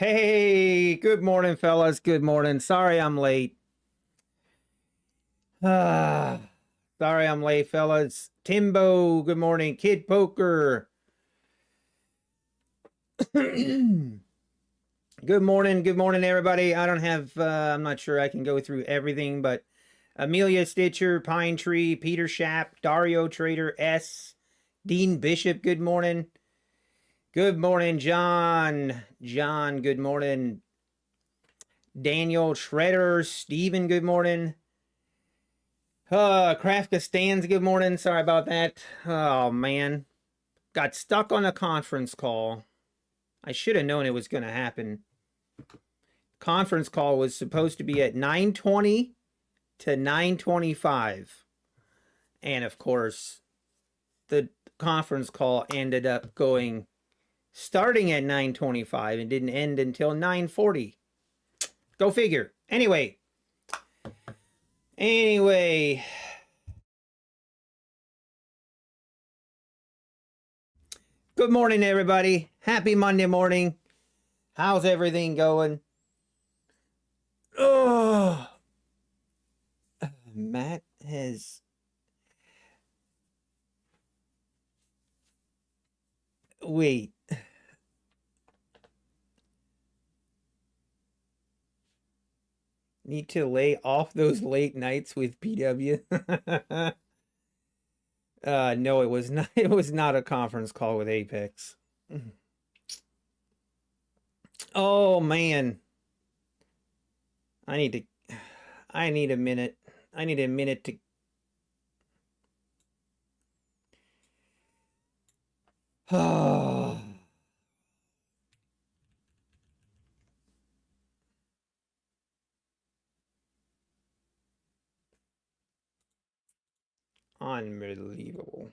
Hey, good morning, fellas. Good morning. Sorry I'm late. Ah, sorry I'm late, fellas. Timbo, good morning. Kid Poker. Good morning, everybody. I don't have, I'm not sure I can go through everything, but Amelia Stitcher, Pine Tree, Peter Shapp, Dario Trader S, Dean Bishop, good morning. Good morning, John. John, good morning. Daniel Shredder, Steven, good morning. Krafka Stands, good morning. Sorry about that. Oh, man. Got stuck on a conference call. I should have known it was going to happen. Conference call was supposed to be at 9:20 to 9:25. And, of course, the conference call ended up starting at 9:25 and didn't end until 9:40. Go figure. Anyway. Good morning, everybody. Happy Monday morning. How's everything going? Oh, Matt has... Wait. Need to lay off those late nights with PW. No, it was not. It was not a conference call with Apex. Oh man, I need a minute. I need a minute to. Oh. Unbelievable.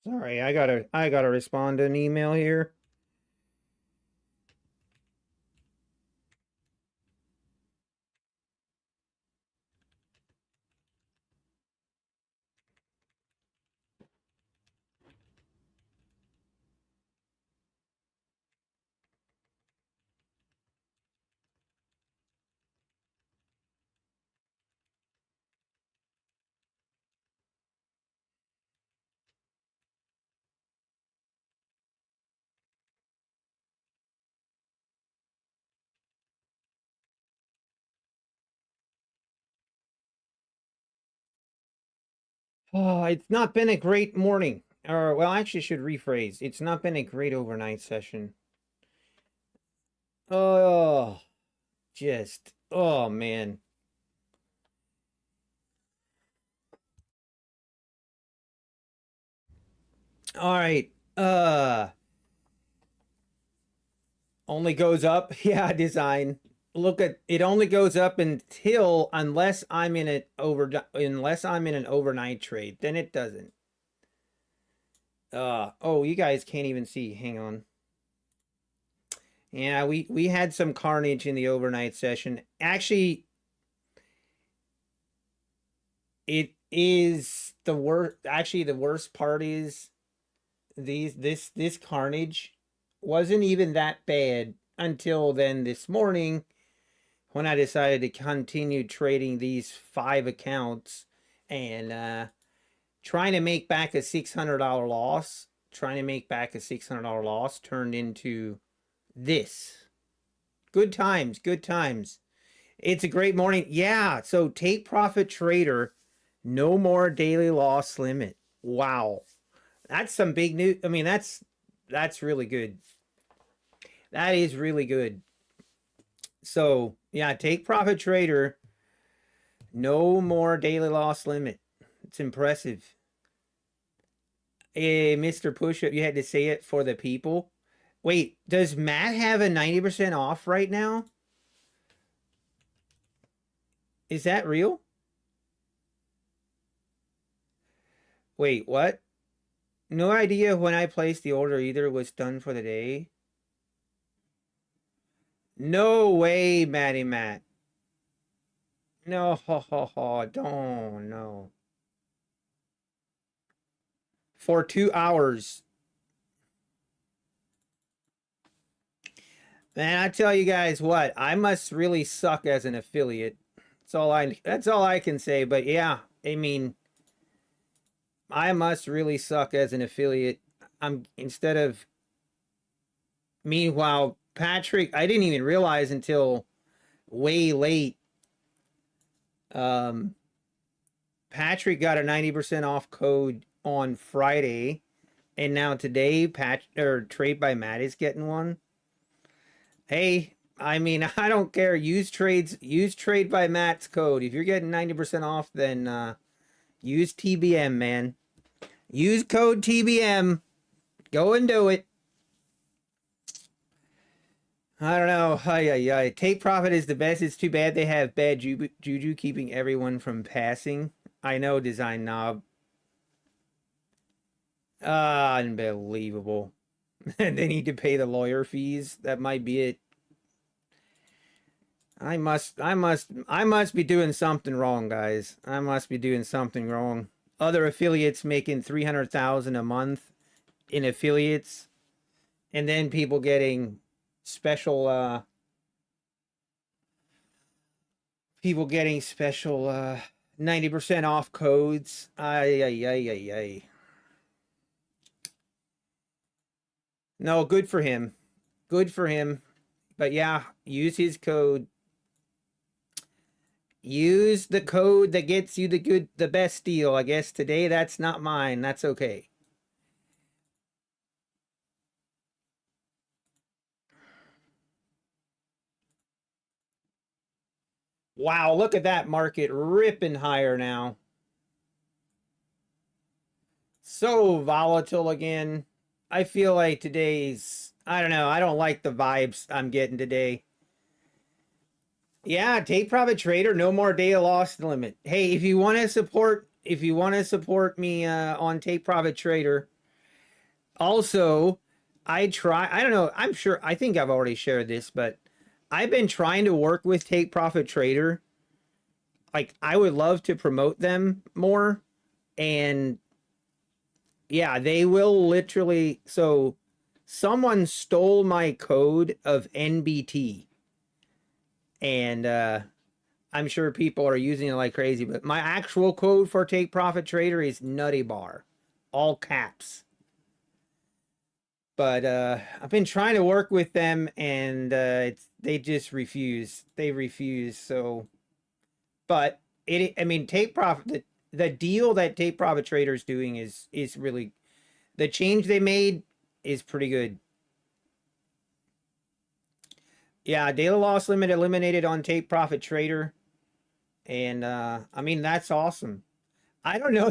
Sorry, I gotta respond to an email here. Oh, it's not been a great morning. Or, well, actually, I should rephrase. It's not been a great overnight session. Oh, oh, man. All right. Only goes up. Yeah, design. Look at it, only goes up unless I'm in an overnight trade, then it doesn't. Oh, you guys can't even see. Hang on. Yeah, we had some carnage in the overnight session. Actually, it is the worst. Actually, the worst part is this carnage wasn't even that bad until then this morning when I decided to continue trading these 5 accounts and trying to make back a $600 loss. Trying to make back a $600 loss turned into this. Good times, good times. It's a great morning. Yeah, so take profit trader, no more daily loss limit. Wow. That's some big news. I mean, that's really good. That is really good. So, yeah, take profit trader, no more daily loss limit. It's impressive. Mr. Pushup, you had to say it for the people. Wait, does Matt have a 90% off right now? Is that real? Wait, what? No idea when I placed the order either was done for the day. No way, Matty Matt. No, don't, no. For 2 hours. Man, I tell you guys what, I must really suck as an affiliate. That's all I can say. But yeah, I mean, I must really suck as an affiliate. I'm instead of meanwhile, Patrick, I didn't even realize until way late. Um Patrick got a 90% off code on Friday, and now today Trade by Matt is getting one. Hey, I mean, I don't care. Use Trade by Matt's code. If you're getting 90% off, then use TBM, man. Use code TBM. Go and do it. I don't know. Take profit is the best. It's too bad they have bad juju keeping everyone from passing. I know, Design Knob. Unbelievable. They need to pay the lawyer fees. That might be it. I must be doing something wrong, guys. I must be doing something wrong. Other affiliates making 300,000 a month in affiliates, and then people getting special 90% off codes. Ay. No, good for him. Good for him. But yeah, use his code. Use the code that gets you the best deal. I guess today that's not mine. That's okay. Wow, look at that market ripping higher now. So volatile again. I feel like I don't know, I don't like the vibes I'm getting today. Yeah, take profit trader, no more data loss limit. Hey, if you want to support me on take profit trader, also I don't know, I think I've already shared this, but I've been trying to work with take profit trader. Like, I would love to promote them more, and yeah, they will literally. So someone stole my code of NBT, and I'm sure people are using it like crazy, but my actual code for take profit trader is Nutty Bar, all caps. But I've been trying to work with them, and they just refuse. They refuse. So, but I mean, take profit. The deal that take profit trader is doing is really, the change they made is pretty good. Yeah, daily loss limit eliminated on take profit trader, and I mean, that's awesome. I don't know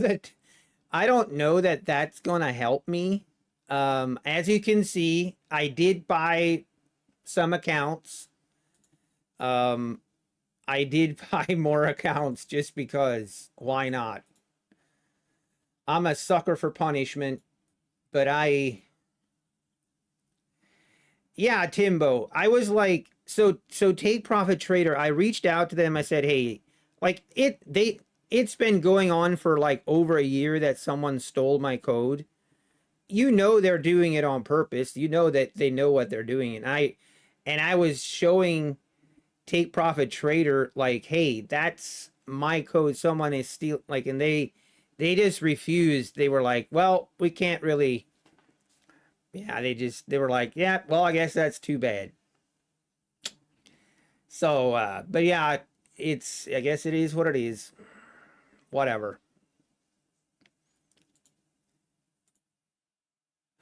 that that's gonna help me. As you can see, I did buy some accounts. Um, I did buy more accounts just because. Why not? I'm a sucker for punishment, but yeah, Timbo. I was like, so take profit trader. I reached out to them. I said, hey, like it's been going on for like over a year that someone stole my code. You know they're doing it on purpose. You know that they know what they're doing, and I was showing take profit trader like, hey, that's my code. Someone is steal, like, and they just refused. They were like, well, we can't really. Yeah, they were like, yeah, well, I guess that's too bad. So, but yeah, I guess it is what it is. Whatever.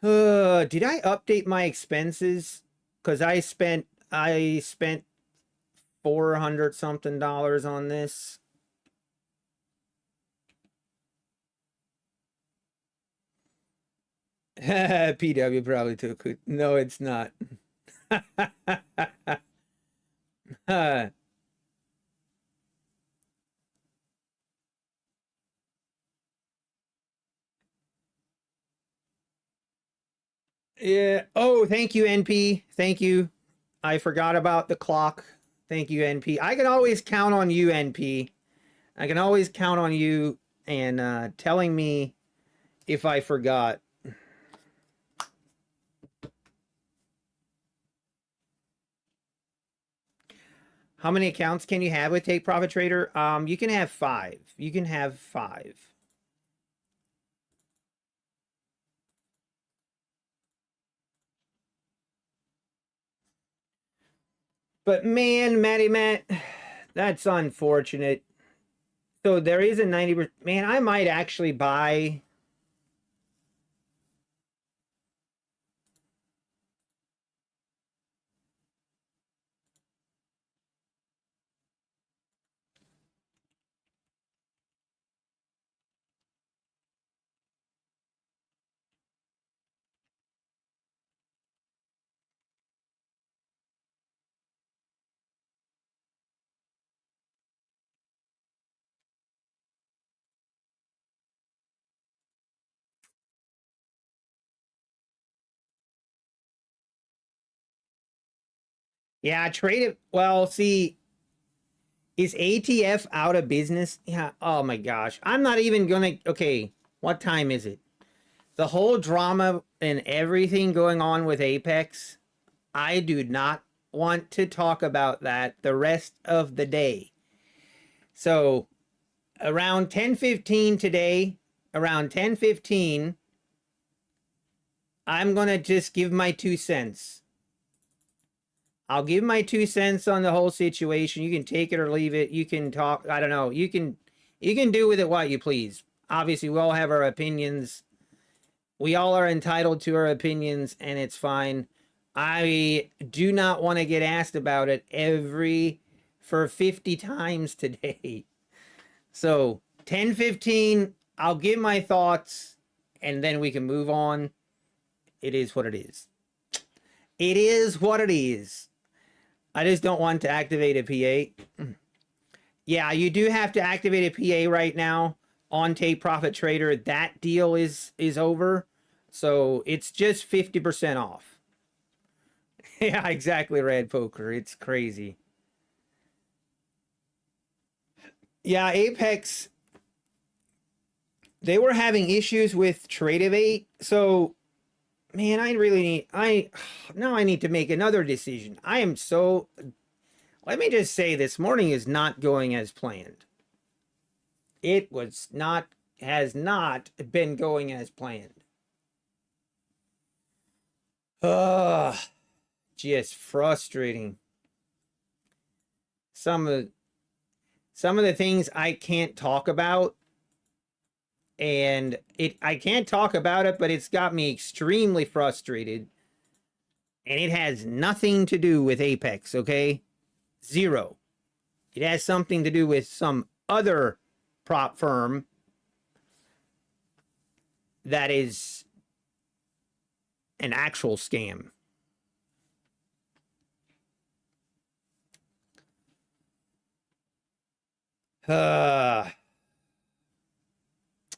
Did I update my expenses? Because I spent 400 something dollars on this. PW probably took it. No, it's not. Yeah. Oh, thank you, NP. Thank you. I forgot about the clock. Thank you, NP. I can always count on you, NP. I can always count on you and telling me if I forgot. How many accounts can you have with Take Profit Trader? You can have 5. You can have 5. But man, Matty Matt, that's unfortunate. So there is a 90%. Man, I might actually buy. Yeah, trade it. Well, see, is ATF out of business? Yeah. Oh my gosh. I'm not even gonna. Okay, what time is it? The whole drama and everything going on with Apex, I do not want to talk about that the rest of the day. So around 10:15 today, around 10:15, I'm gonna just give my 2 cents. I'll give my 2 cents on the whole situation. You can take it or leave it. You can talk. I don't know. You can do with it what you please. Obviously, we all have our opinions. We all are entitled to our opinions, and it's fine. I do not want to get asked about it for 50 times today. So 10:15, I'll give my thoughts, and then we can move on. It is what it is. It is what it is. I just don't want to activate a PA. Yeah, you do have to activate a PA right now on Take Profit Trader. That deal is over. So it's just 50% off. Yeah, exactly, Red Poker. It's crazy. Yeah, Apex, they were having issues with Tradeovate. So, man, now I need to make another decision. Let me just say, this morning is not going as planned. It has not been going as planned. Just frustrating. Some of the things I can't talk about, and I can't talk about it, but it's got me extremely frustrated. And it has nothing to do with Apex, okay? Zero. It has something to do with some other prop firm that is an actual scam. The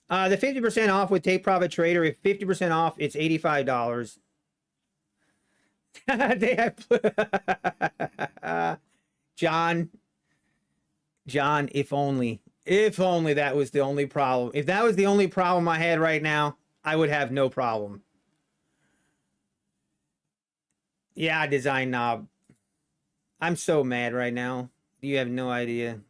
50% off with Take Profit Trader. If 50% off, it's $85. They have John, if only that was the only problem. If that was the only problem I had right now, I would have no problem. Yeah, design knob. I'm so mad right now. You have no idea.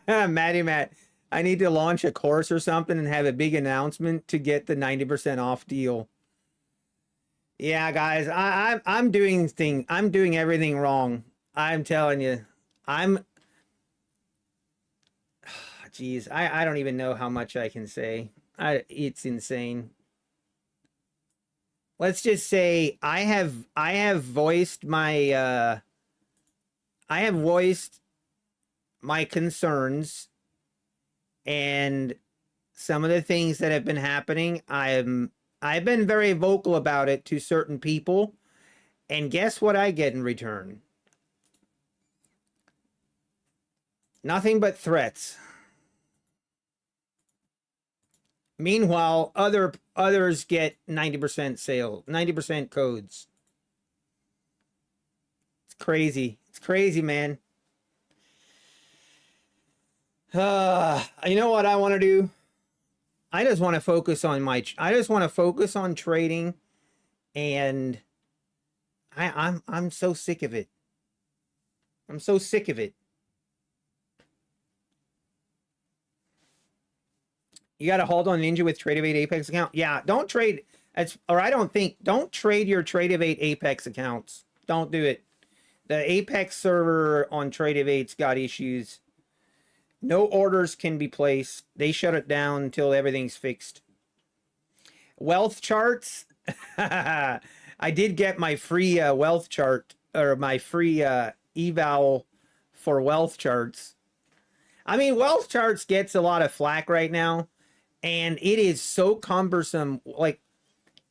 Matty Matt, I need to launch a course or something and have a big announcement to get the 90% off deal. Yeah, guys, I'm doing everything wrong. I'm telling you. geez, I don't even know how much I can say. It's insane. Let's just say I have voiced my concerns and some of the things that have been happening. I've been very vocal about it to certain people, and guess what I get in return? Nothing but threats. Meanwhile, others get 90% sale, 90% codes. It's crazy. It's crazy, man. You know what I want to do? I just want to focus on trading, and I'm so sick of it. I'm so sick of it. You got to hold on Ninja with Tradeovate Apex account. Yeah, don't trade. Don't trade your Tradeovate Apex accounts. Don't do it. The Apex server on Tradeovate's got issues. No orders can be placed. They shut it down until everything's fixed. Wealth charts. I did get my free wealth chart, or my free eval for wealth charts. I mean, wealth charts gets a lot of flack right now, and it is so cumbersome. Like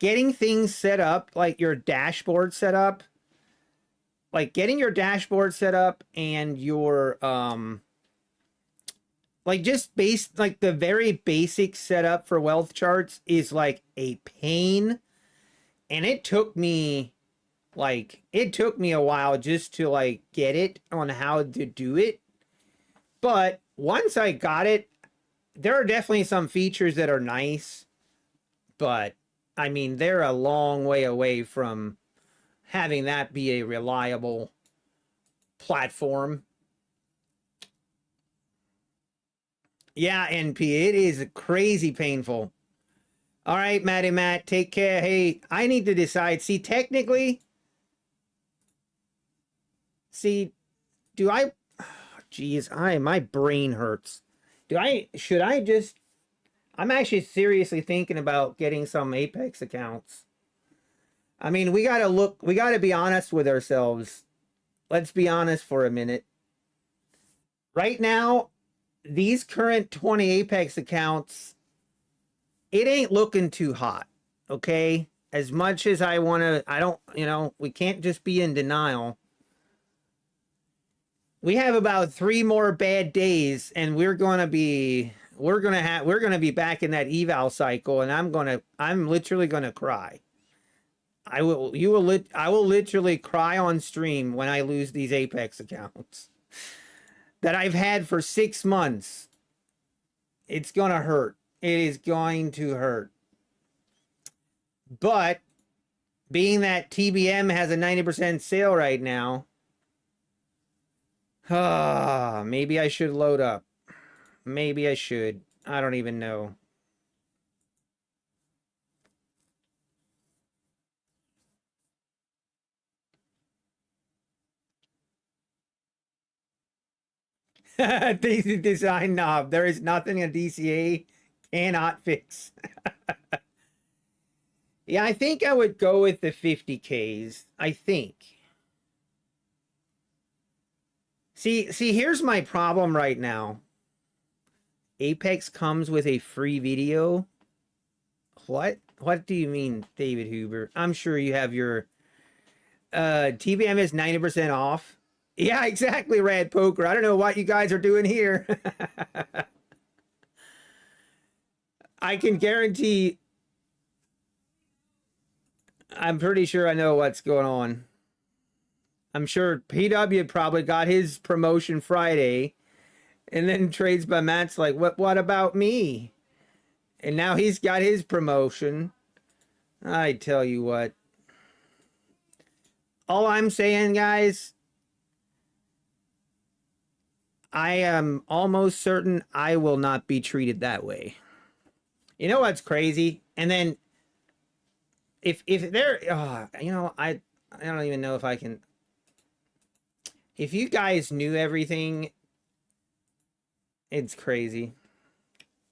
getting things set up, like your dashboard set up, getting your dashboard set up and your the very basic setup for wealth charts is like a pain. And it took me a while just to like get it on how to do it. But once I got it, there are definitely some features that are nice, but I mean, they're a long way away from having that be a reliable platform. Yeah, NP, it is crazy painful. All right, Matty Matt, take care. Hey, I need to decide. See, technically, do I, geez, my brain hurts. I'm actually seriously thinking about getting some Apex accounts. I mean, we got to be honest with ourselves. Let's be honest for a minute. Right now, these current 20 Apex accounts, it ain't looking too hot, okay? As much as we can't just be in denial. We have about 3 more bad days, and we're gonna be back in that eval cycle, and I'm literally gonna cry. I will literally cry on stream when I lose these Apex accounts that I've had for 6 months. It's gonna hurt. It is going to hurt. But being that TBM has a 90% sale right now, maybe I should load up. Maybe I should. I don't even know. DC design knob. There is nothing a DCA cannot fix. Yeah, I think I would go with the 50Ks. I think. See, here's my problem right now. Apex comes with a free video. What do you mean, David Huber? I'm sure you have your TBM is 90% off. Yeah, exactly, Rad Poker. I don't know what you guys are doing here. I can guarantee, I'm pretty sure I know what's going on. I'm sure PW probably got his promotion Friday, and then Trades by Matt's like, what about me? And now he's got his promotion. I tell you what. All I'm saying, guys, I am almost certain I will not be treated that way. You know what's crazy? And then if there, I don't even know if I can. If you guys knew everything It's crazy.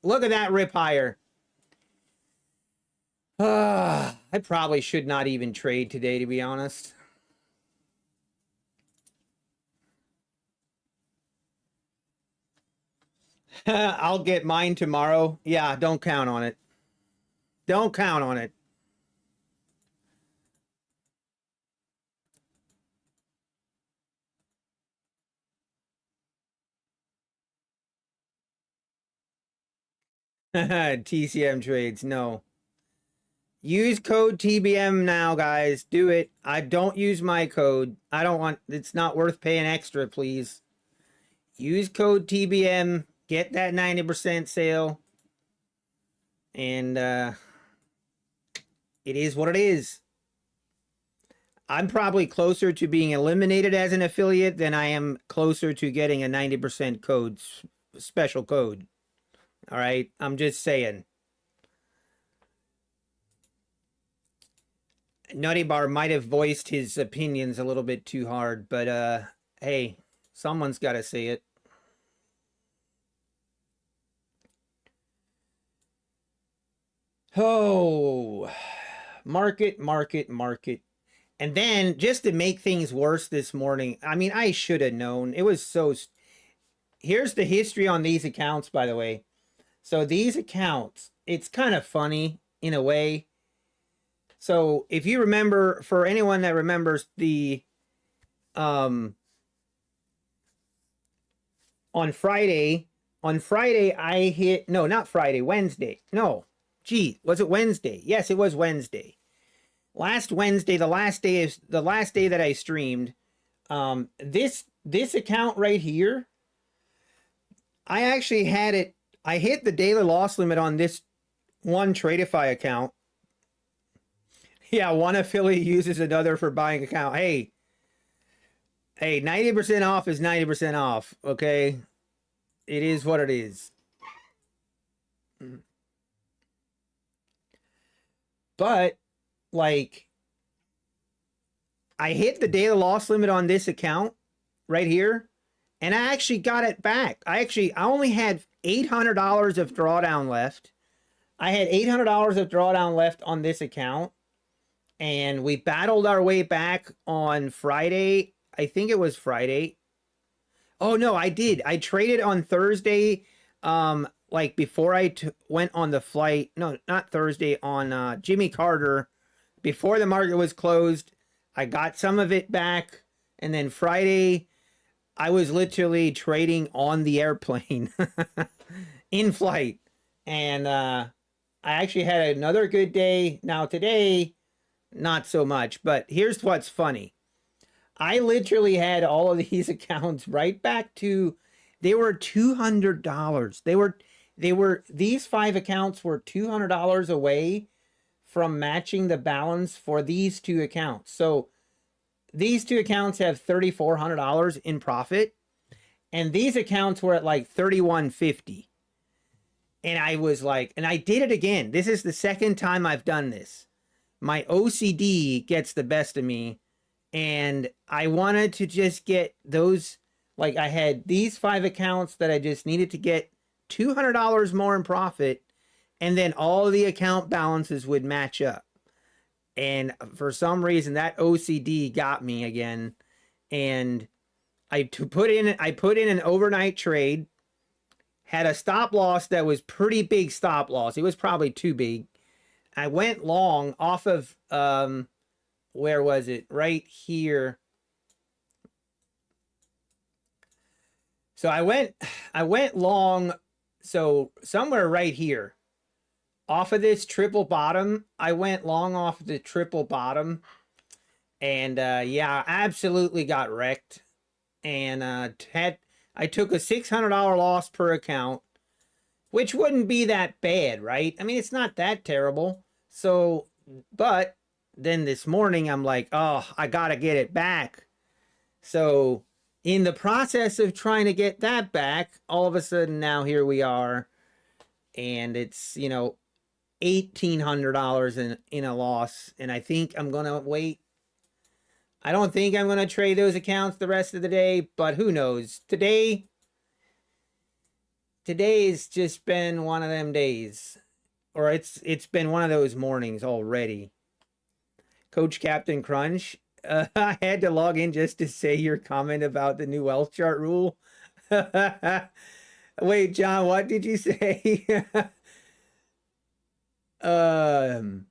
Look at that rip higher. I probably should not even trade today, to be honest. I'll get mine tomorrow. Yeah, don't count on it. Don't count on it. TCM trades, no. Use code TBM now, guys. Do it. I don't use my code. I don't want, it's not worth paying extra, please. Use code TBM. Get that 90% sale. And it is what it is. I'm probably closer to being eliminated as an affiliate than I am closer to getting a 90% code, special code. All right, I'm just saying. Nutty Bar might have voiced his opinions a little bit too hard, but hey, someone's got to say it. Oh, market. And then just to make things worse this morning, I mean, I should have known. It was so... Here's the history on these accounts, by the way. So these accounts, it's kind of funny in a way. So if you remember, for anyone that remembers the, on Friday I hit, no, not Friday, Wednesday. No, gee, was it Wednesday? Yes, it was Wednesday. Last Wednesday, the last day that I streamed, this account right here, I actually had it, I hit the daily loss limit on this one Tradeify account. Yeah, one affiliate uses another for buying account. Hey, 90% off is 90% off, okay? It is what it is. But, like, I hit the daily loss limit on this account right here, and I actually got it back. I only had $800 of drawdown left. I had $800 of drawdown left on this account, and we battled our way back on Friday. I think it was Friday. Oh, no, I did. I traded on Thursday, like before I went on the flight. No, not Thursday, on Jimmy Carter. Before the market was closed, I got some of it back. And then Friday, I was literally trading on the airplane in flight. And I actually had another good day. Now today, not so much. But here's what's funny. I literally had all of these accounts right back to, they were $200. These 5 accounts were $200 away from matching the balance for these 2 accounts. So these 2 accounts have $3,400 in profit, and these accounts were at like $3,150. And I was like, and I did it again. This is the second time I've done this. My OCD gets the best of me, and I wanted to just get those, like I had these 5 accounts that I just needed to get $200 more in profit, and then all the account balances would match up. And for some reason that OCD got me again, and I put in an overnight trade, had a stop loss that was pretty big stop loss. It was probably too big. I went long off of where was it? Right here. So I went long, so somewhere right here. Off of this triple bottom, I went long off the triple bottom. And yeah, absolutely got wrecked. And I took a $600 loss per account, which wouldn't be that bad, right? I mean, it's not that terrible. So, but then this morning I'm like, oh, I gotta get it back. So in the process of trying to get that back, all of a sudden now here we are, and it's, you know, $1,800 in a loss. And I think I'm gonna wait. I don't think I'm gonna trade those accounts the rest of the day, but who knows? Today today's just been one of them days, or it's been one of those mornings already. Coach Captain Crunch, I had to log in just to say your comment about the new wealth chart rule. Wait, John, what did you say? um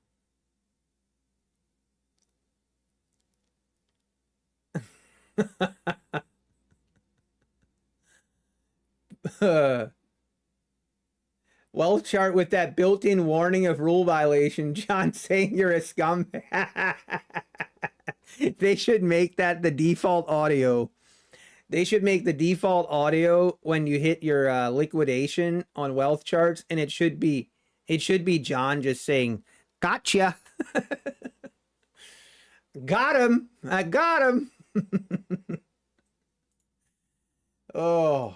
Wealth chart with that built-in warning of rule violation. John saying you're a scum. They should make that the default audio. They should make the default audio when you hit your liquidation on wealth charts, and it should be John just saying, "Gotcha, got him, I got him." Oh.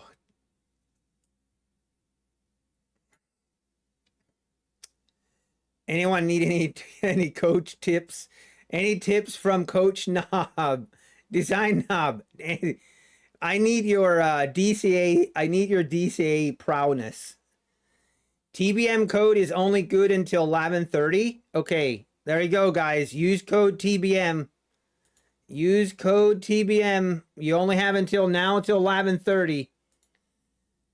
Anyone need any coach tips? Any tips from Coach Knob? Design Knob. I need your DCA. I need your DCA prowess. TBM code is only good until 11:30. Okay, there you go, guys. Use code TBM. Use code TBM. You only have until now, until 11:30.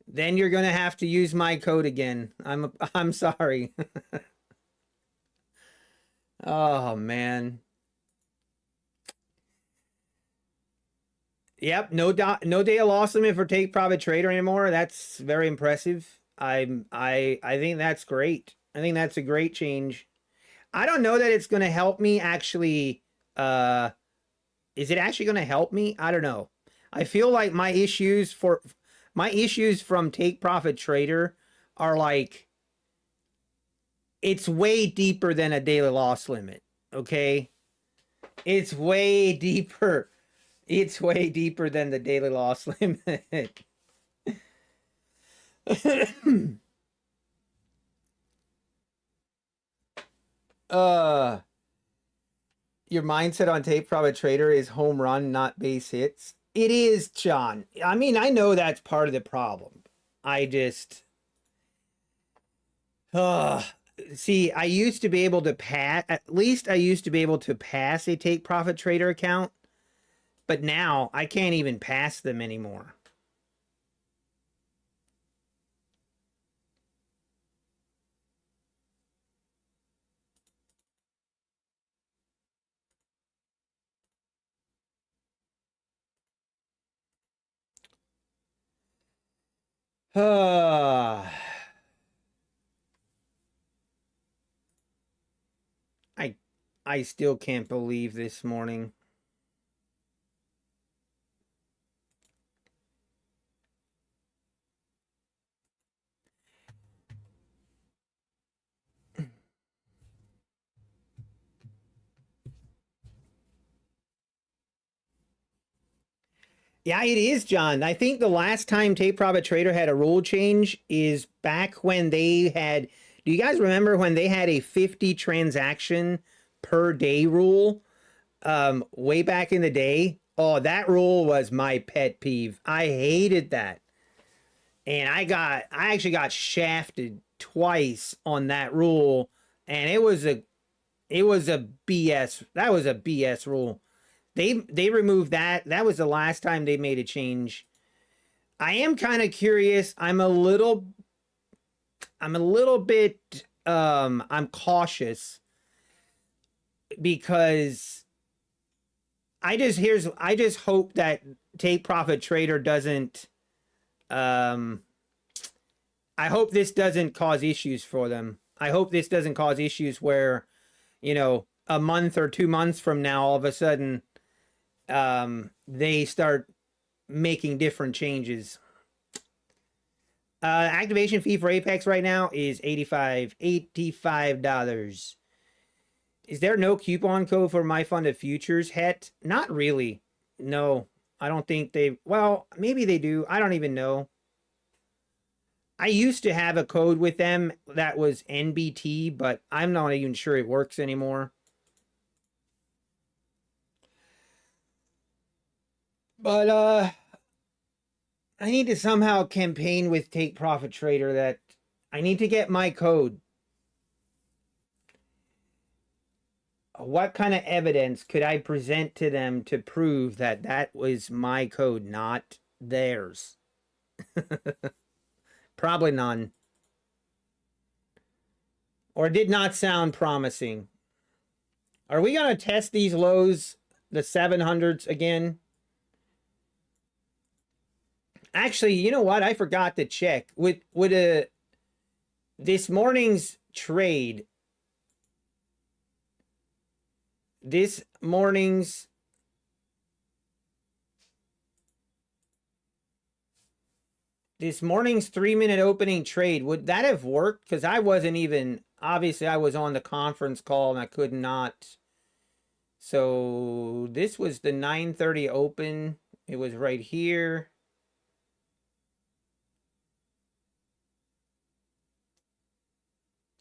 Then you're gonna have to use my code again. I'm sorry. Oh man. Yep, no day of loss limit for take profit trader anymore. That's very impressive. I think that's great. I think that's a great change. I don't know that it's going to help me actually. Is it actually going to help me? I don't know. I feel like my issues from take profit trader are like, it's way deeper than a daily loss limit. Okay, it's way deeper. It's way deeper than the daily loss limit. Your mindset on take profit trader is home run, not base hits. It is, John. I mean, I know that's part of the problem. I just see, I used to be able to pass, at least I used to be able to pass a take profit trader account, but now I can't even pass them anymore. I still can't believe this morning. Yeah, it is, John. I think the last time Take Profit Trader had a rule change is back when they had, do you guys remember when they had a 50 transaction per day rule? Way back in the day? Oh, that rule was my pet peeve. I hated that. And I actually got shafted twice on that rule, and it was a BS. That was a BS rule. They removed that. That was the last time they made a change. I am kind of curious. I'm a little bit I'm cautious because I just hope that Take Profit Trader doesn't I hope this doesn't cause issues for them. I hope this doesn't cause issues where, you know, a month or 2 months from now, all of a sudden, they start making different changes. Activation fee for Apex right now is $85. Is there no coupon code for my funded futures? Het? Not really. No, I don't think they, well, maybe they do. I don't even know. I used to have a code with them that was NBT, but I'm not even sure it works anymore. But I need to somehow campaign with Take Profit Trader that I need to get my code. What kind of evidence could I present to them to prove that that was my code, not theirs? Probably none. Or did not sound promising. Are we going to test these lows, the 700s again? Actually, you know what? I forgot to check. With this morning's trade, this morning's 3-minute opening trade, would that have worked? Because I wasn't even, obviously I was on the conference call and I could not. So this was the 9:30 open. It was right here.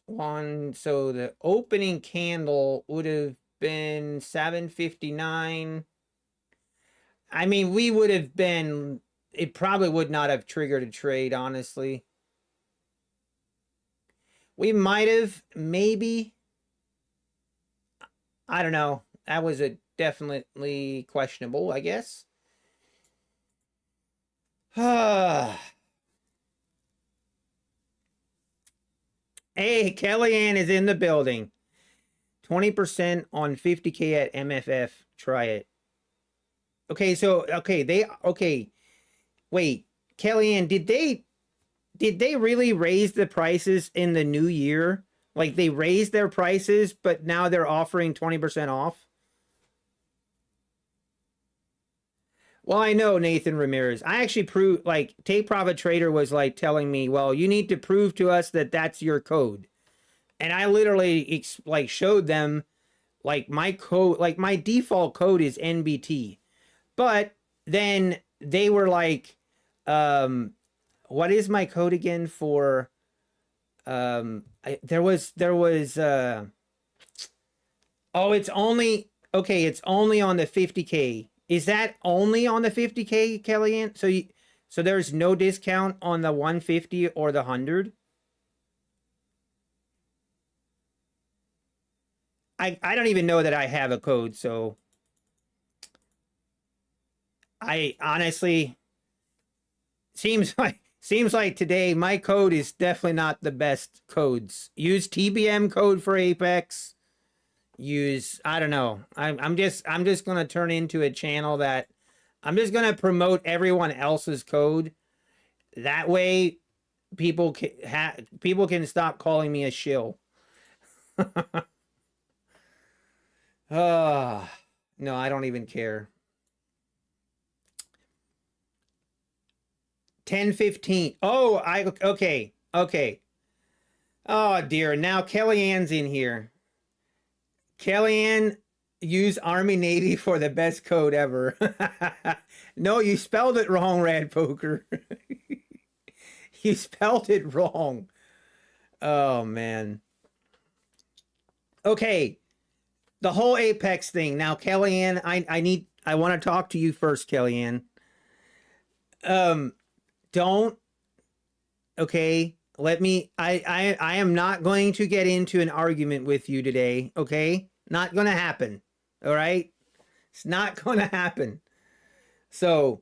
So the opening candle would have been 7:59. I mean, we would have been, it probably would not have triggered a trade, honestly. We might have, maybe. I don't know. That was a definitely questionable, I guess. Hey, Kellyanne is in the building. 20% on 50K at MFF. Try it. Okay, so wait, Kellyanne, did they really raise the prices in the new year? Like they raised their prices, but now they're offering 20% off? Well, I know, Nathan Ramirez. I actually proved, like, Take Profit Trader was like telling me, well, you need to prove to us that that's your code. And I literally like showed them like my code, like my default code is NBT. But then they were like, what is my code again for, there was, oh, it's only, okay, it's only on the 50K. Is that only on the 50K, Kellyanne? So there's no discount on the 150 or the 100? I don't even know that I have a code, so I honestly seems like today my code is definitely not the best codes. Use TBM code for Apex. Use, I don't know. I'm just gonna turn into a channel that I'm just gonna promote everyone else's code. That way people can stop calling me a shill. No, I don't even care. 10:15. Oh, okay. Oh dear. Now Kellyanne's in here. Kellyanne, use Army Navy for the best code ever. No, you spelled it wrong, Rad Poker. You spelled it wrong. Oh man. Okay. The whole Apex thing. Now, Kellyanne, I want to talk to you first, Kellyanne. Don't, okay, let me, I am not going to get into an argument with you today, okay? Not going to happen, all right? It's not going to happen. So,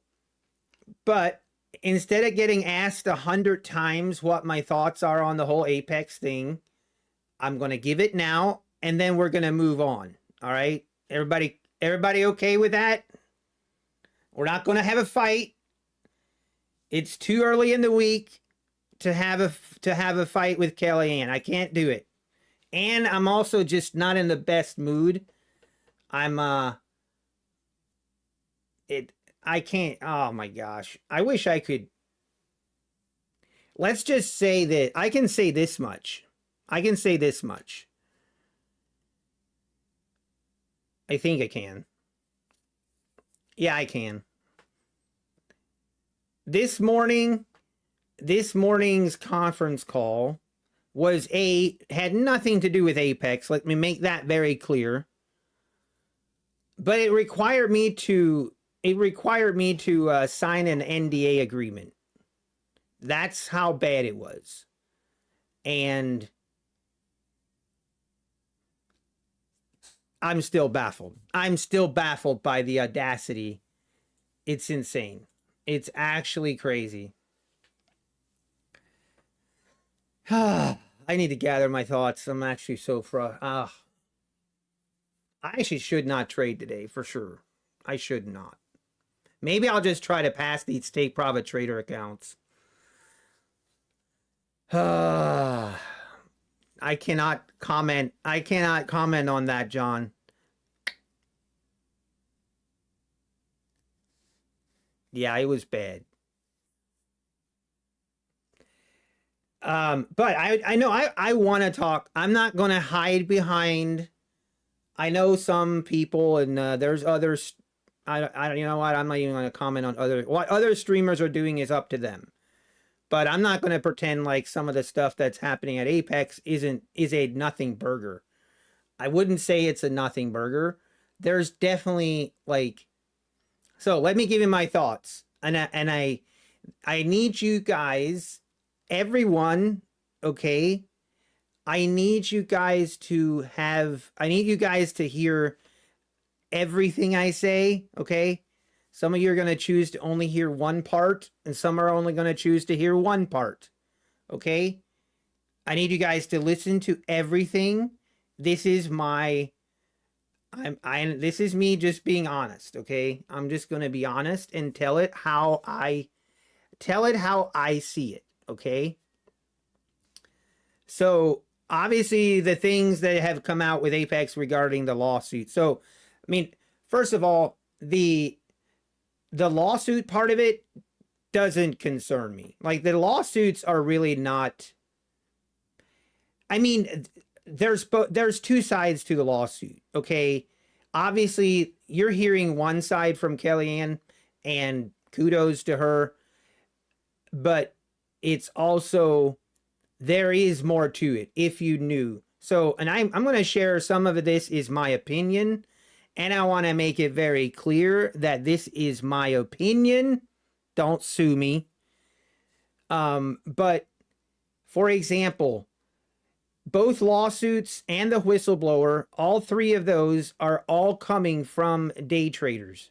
but instead of getting asked 100 times what my thoughts are on the whole Apex thing, I'm going to give it now, and then we're going to move on, all right? Everybody okay with that? We're not going to have a fight. It's too early in the week to have a fight with Kellyanne. I can't do it. And I'm also just not in the best mood. I can't, oh my gosh. I wish I could. Let's just say that I can say this much. I think I can. Yeah, I can. This morning's conference call had nothing to do with Apex. Let me make that very clear. But it required me to it required me to sign an NDA agreement. That's how bad it was. And I'm still baffled. I'm still baffled by the audacity. It's insane. It's actually crazy. I need to gather my thoughts. I'm actually so I actually should not trade today for sure. I should not. Maybe I'll just try to pass these take profit trader accounts. I cannot comment. I cannot comment on that, John. Yeah, it was bad. But I know I want to talk. I'm not going to hide behind. I know some people, and there's others. You know what? I'm not even going to comment on what other streamers are doing is up to them. But I'm not going to pretend like some of the stuff that's happening at Apex is a nothing burger. I wouldn't say it's a nothing burger. There's definitely like. So let me give you my thoughts, and I need you guys, everyone, okay. I need you guys to hear everything I say, okay? Some of you are going to choose to only hear one part, and some are only going to choose to hear one part, okay? I need you guys to listen to everything. This is this is me just being honest, okay? I'm just going to be honest and tell it how I see it, okay? So, obviously, the things that have come out with Apex regarding the lawsuit. So, I mean, first of all, the lawsuit part of it doesn't concern me. Like, the lawsuits are really not. I mean, there's two sides to the lawsuit, okay? Obviously, you're hearing one side from Kellyanne, and kudos to her. But it's also, there is more to it if you knew. So, and I'm going to share some of this is my opinion, and I want to make it very clear that this is my opinion. Don't sue me. But for example, both lawsuits and the whistleblower, all three of those are all coming from day traders.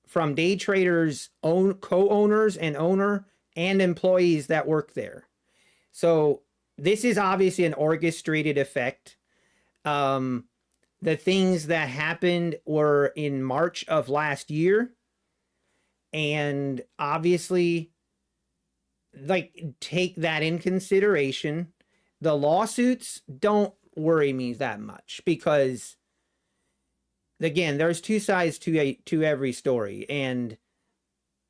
From day traders' own co-owners and owner and employees that work there. So this is obviously an orchestrated effect. The things that happened were in March of last year. And obviously, like, take that in consideration. The lawsuits don't worry me that much because, again, there's two sides to every story, and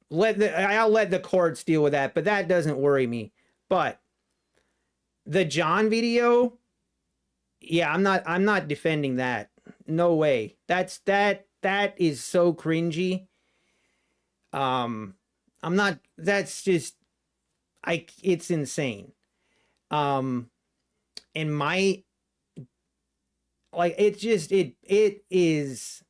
I'll let the courts deal with that, but that doesn't worry me. But the John video, yeah, I'm not defending that. No way. That is so cringy. I'm not. That's just, it's insane. And my, like, it is.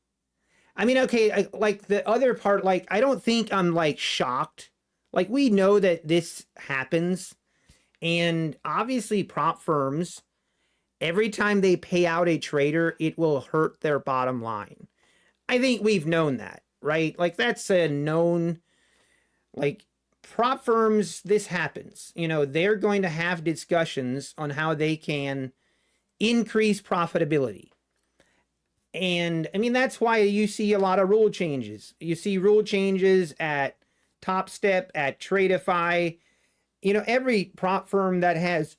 I mean, okay, like the other part, like, I don't think I'm like shocked. Like, we know that this happens, and obviously prop firms, every time they pay out a trader, it will hurt their bottom line. I think we've known that, right? Like, that's a known, like, prop firms, this happens. You know, they're going to have discussions on how they can increase profitability. And I mean, that's why you see a lot of rule changes. You see rule changes at Top Step, at Tradeify. You know, every prop firm that has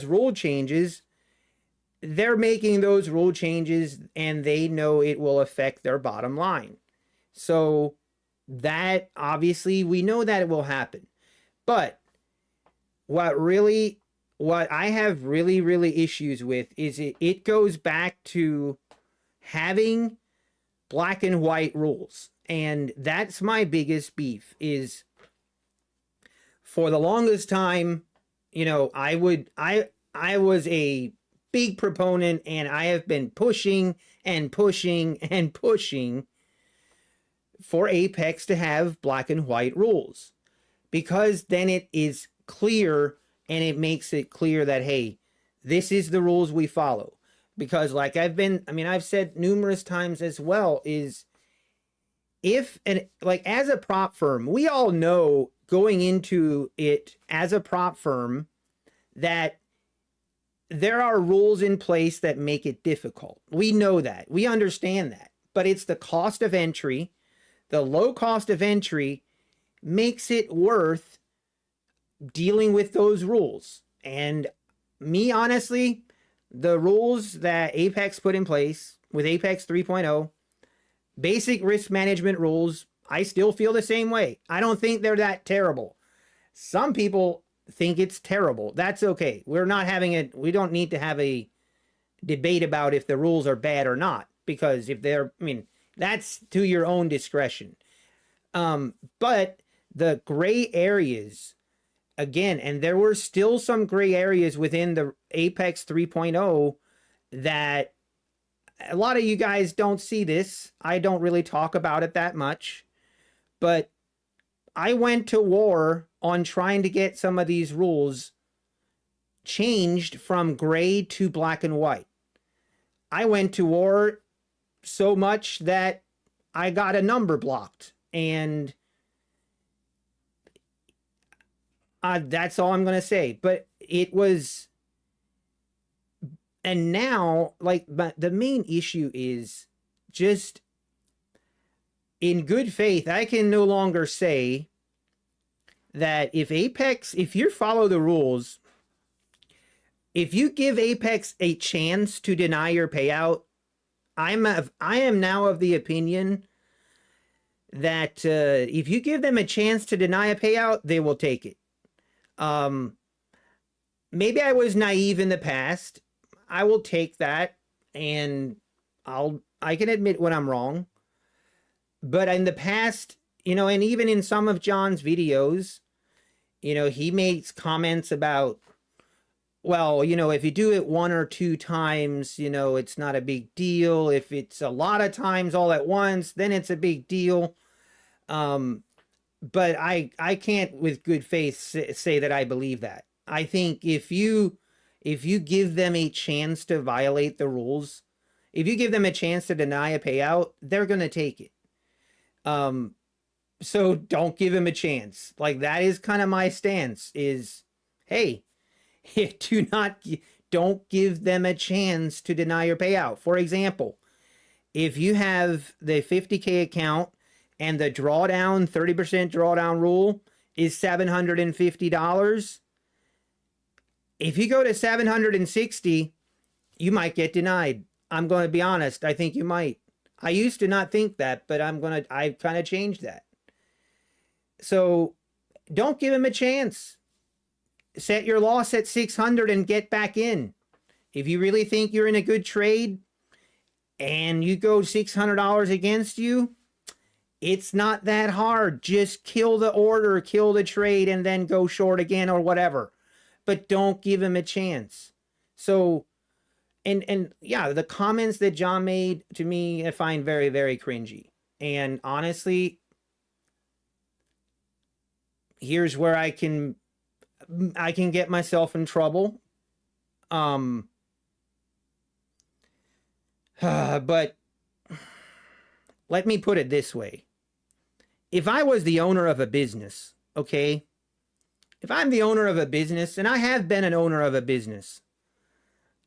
rule changes, they're making those rule changes and they know it will affect their bottom line. So that, obviously, we know that it will happen. But what I have really issues with is it goes back to having black and white rules. And that's my biggest beef, is for the longest time, you know, I was a big proponent, and I have been pushing and pushing and pushing for Apex to have black and white rules, because then it is clear and it makes it clear that, hey, this is the rules we follow. Because like I've said numerous times as well, is if, and like as a prop firm, we all know going into it as a prop firm that there are rules in place that make it difficult. We know that. We understand that. But it's the cost of entry. The low cost of entry makes it worth dealing with those rules. And me, honestly, the rules that Apex put in place with Apex 3.0, basic risk management rules, I still feel the same way. I don't think they're that terrible. Some people think it's terrible. That's okay. We don't need to have a debate about if the rules are bad or not, because if they're, that's to your own discretion. But the gray areas, again, and there were still some gray areas within the Apex 3.0 that a lot of you guys don't see this. I don't really talk about it that much, but I went to war on trying to get some of these rules changed from gray to black and white. I went to war so much that I got a number blocked, and that's all I'm going to say. But it was, and now, but the main issue is just, in good faith, I can no longer say that if you follow the rules, if you give Apex a chance to deny your payout, I am now of the opinion that if you give them a chance to deny a payout, they will take it. Maybe I was naive in the past. I will take that, and I can admit when I'm wrong. But in the past, and even in some of John's videos, he makes comments about, well, if you do it 1 or 2 times, it's not a big deal. If it's a lot of times all at once, then it's a big deal. But I can't with good faith say that I believe that. I think if you give them a chance to violate the rules, if you give them a chance to deny a payout, they're going to take it. So don't give him a chance. Like, that is kind of my stance, is, hey, don't give them a chance to deny your payout. For example, if you have the 50K account and the drawdown, 30% drawdown rule is $750, if you go to 760, you might get denied. I'm going to be honest. I think you might. I used to not think that, but I've kind of changed that. So don't give him a chance. Set your loss at 600 and get back in. If you really think you're in a good trade and you go $600 against you, it's not that hard. Just kill the order, kill the trade, and then go short again or whatever. But don't give him a chance. So, and yeah, the comments that John made to me, I find very, very cringy. And honestly, here's where I can get myself in trouble. But let me put it this way. If I was the owner of a business, okay? If I'm the owner of a business, and I have been an owner of a business.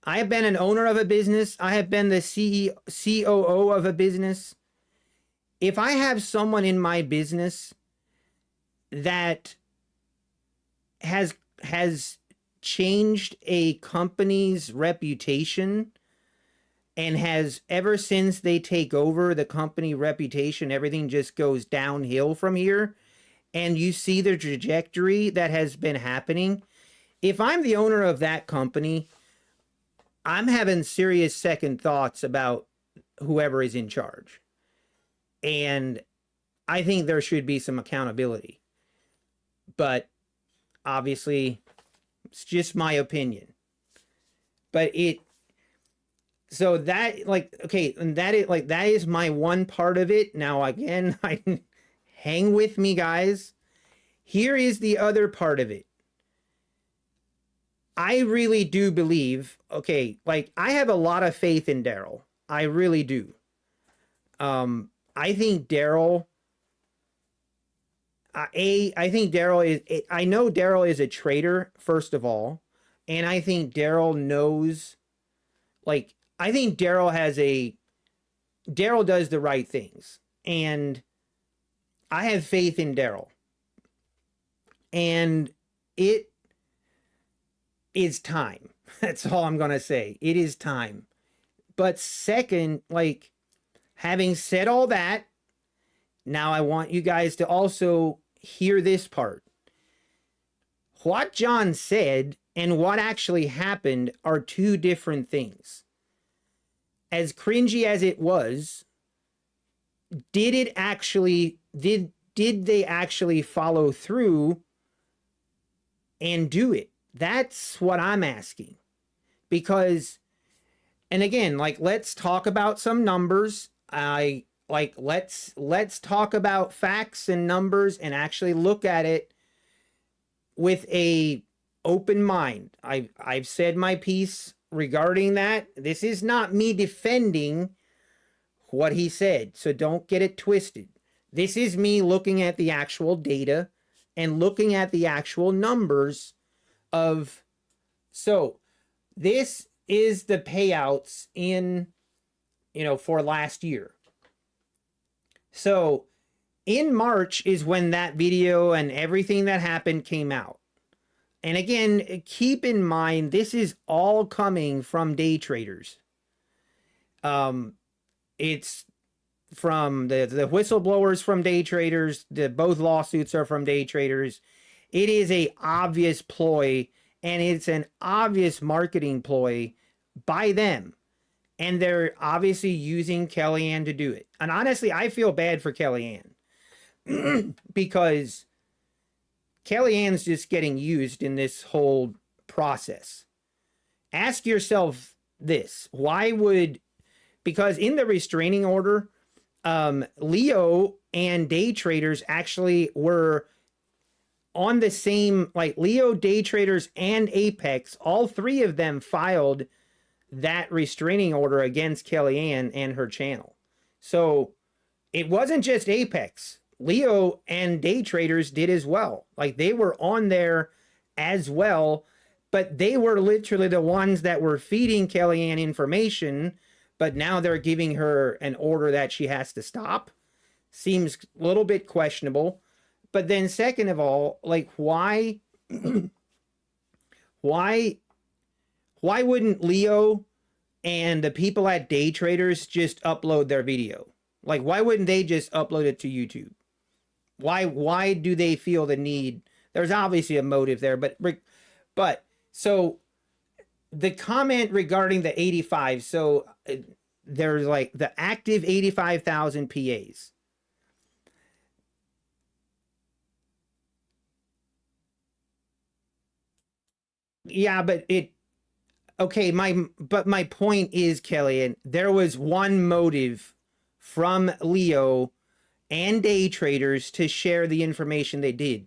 I have been an owner of a business. I have been the COO of a business. If I have someone in my business that has changed a company's reputation, and has, ever since they take over the company reputation, everything just goes downhill from here, and you see the trajectory that has been happening. If I'm the owner of that company, I'm having serious second thoughts about whoever is in charge. And I think there should be some accountability. But obviously, it's just my opinion. But So that, like, okay, and that is my one part of it. Now again, I hang with me, guys. Here is the other part of it. I really do believe, okay, like I have a lot of faith in Daryl. I really do. I think Daryl, I think Daryl is, I know Daryl is a trader, first of all. And I think Daryl knows, like, I think Daryl does the right things. And I have faith in Daryl. And it is time. That's all I'm going to say. It is time. But second, like, having said all that, now I want you guys to also hear this part. What John said and what actually happened are two different things. As cringy as it was, did they actually follow through and do it? That's what I'm asking. Because, and again, like, let's talk about some numbers. Let's talk about facts and numbers and actually look at it with a open mind. I've said my piece regarding that. This is not me defending what he said, so don't get it twisted. This is me looking at the actual data and looking at the actual numbers of, so this is the payouts in, for last year. So in March is when that video and everything that happened came out. And again, keep in mind, this is all coming from day traders. It's from the whistleblowers from day traders. Both lawsuits are from day traders. It is a obvious ploy, and it's an obvious marketing ploy by them. And they're obviously using Kellyanne to do it. And honestly, I feel bad for Kellyanne because Kellyanne's just getting used in this whole process. Ask yourself this. Because in the restraining order, Leo and day traders actually were on the same, like Leo, day traders, and Apex, all three of them filed that restraining order against Kellyanne and her channel. So it wasn't just Apex. Leo and day traders did as well. Like, they were on there as well, but they were literally the ones that were feeding Kellyanne information, but now they're giving her an order that she has to stop. Seems a little bit questionable. But then second of all, like, why wouldn't Leo and the people at day traders just upload their video? Like, why wouldn't they just upload it to YouTube? Why do they feel the need? There's obviously a motive there, but so the comment regarding the 85, so there's like the active 85,000 PAs. Yeah, but my point is, Kellyanne, there was one motive from Leo and day traders to share the information they did.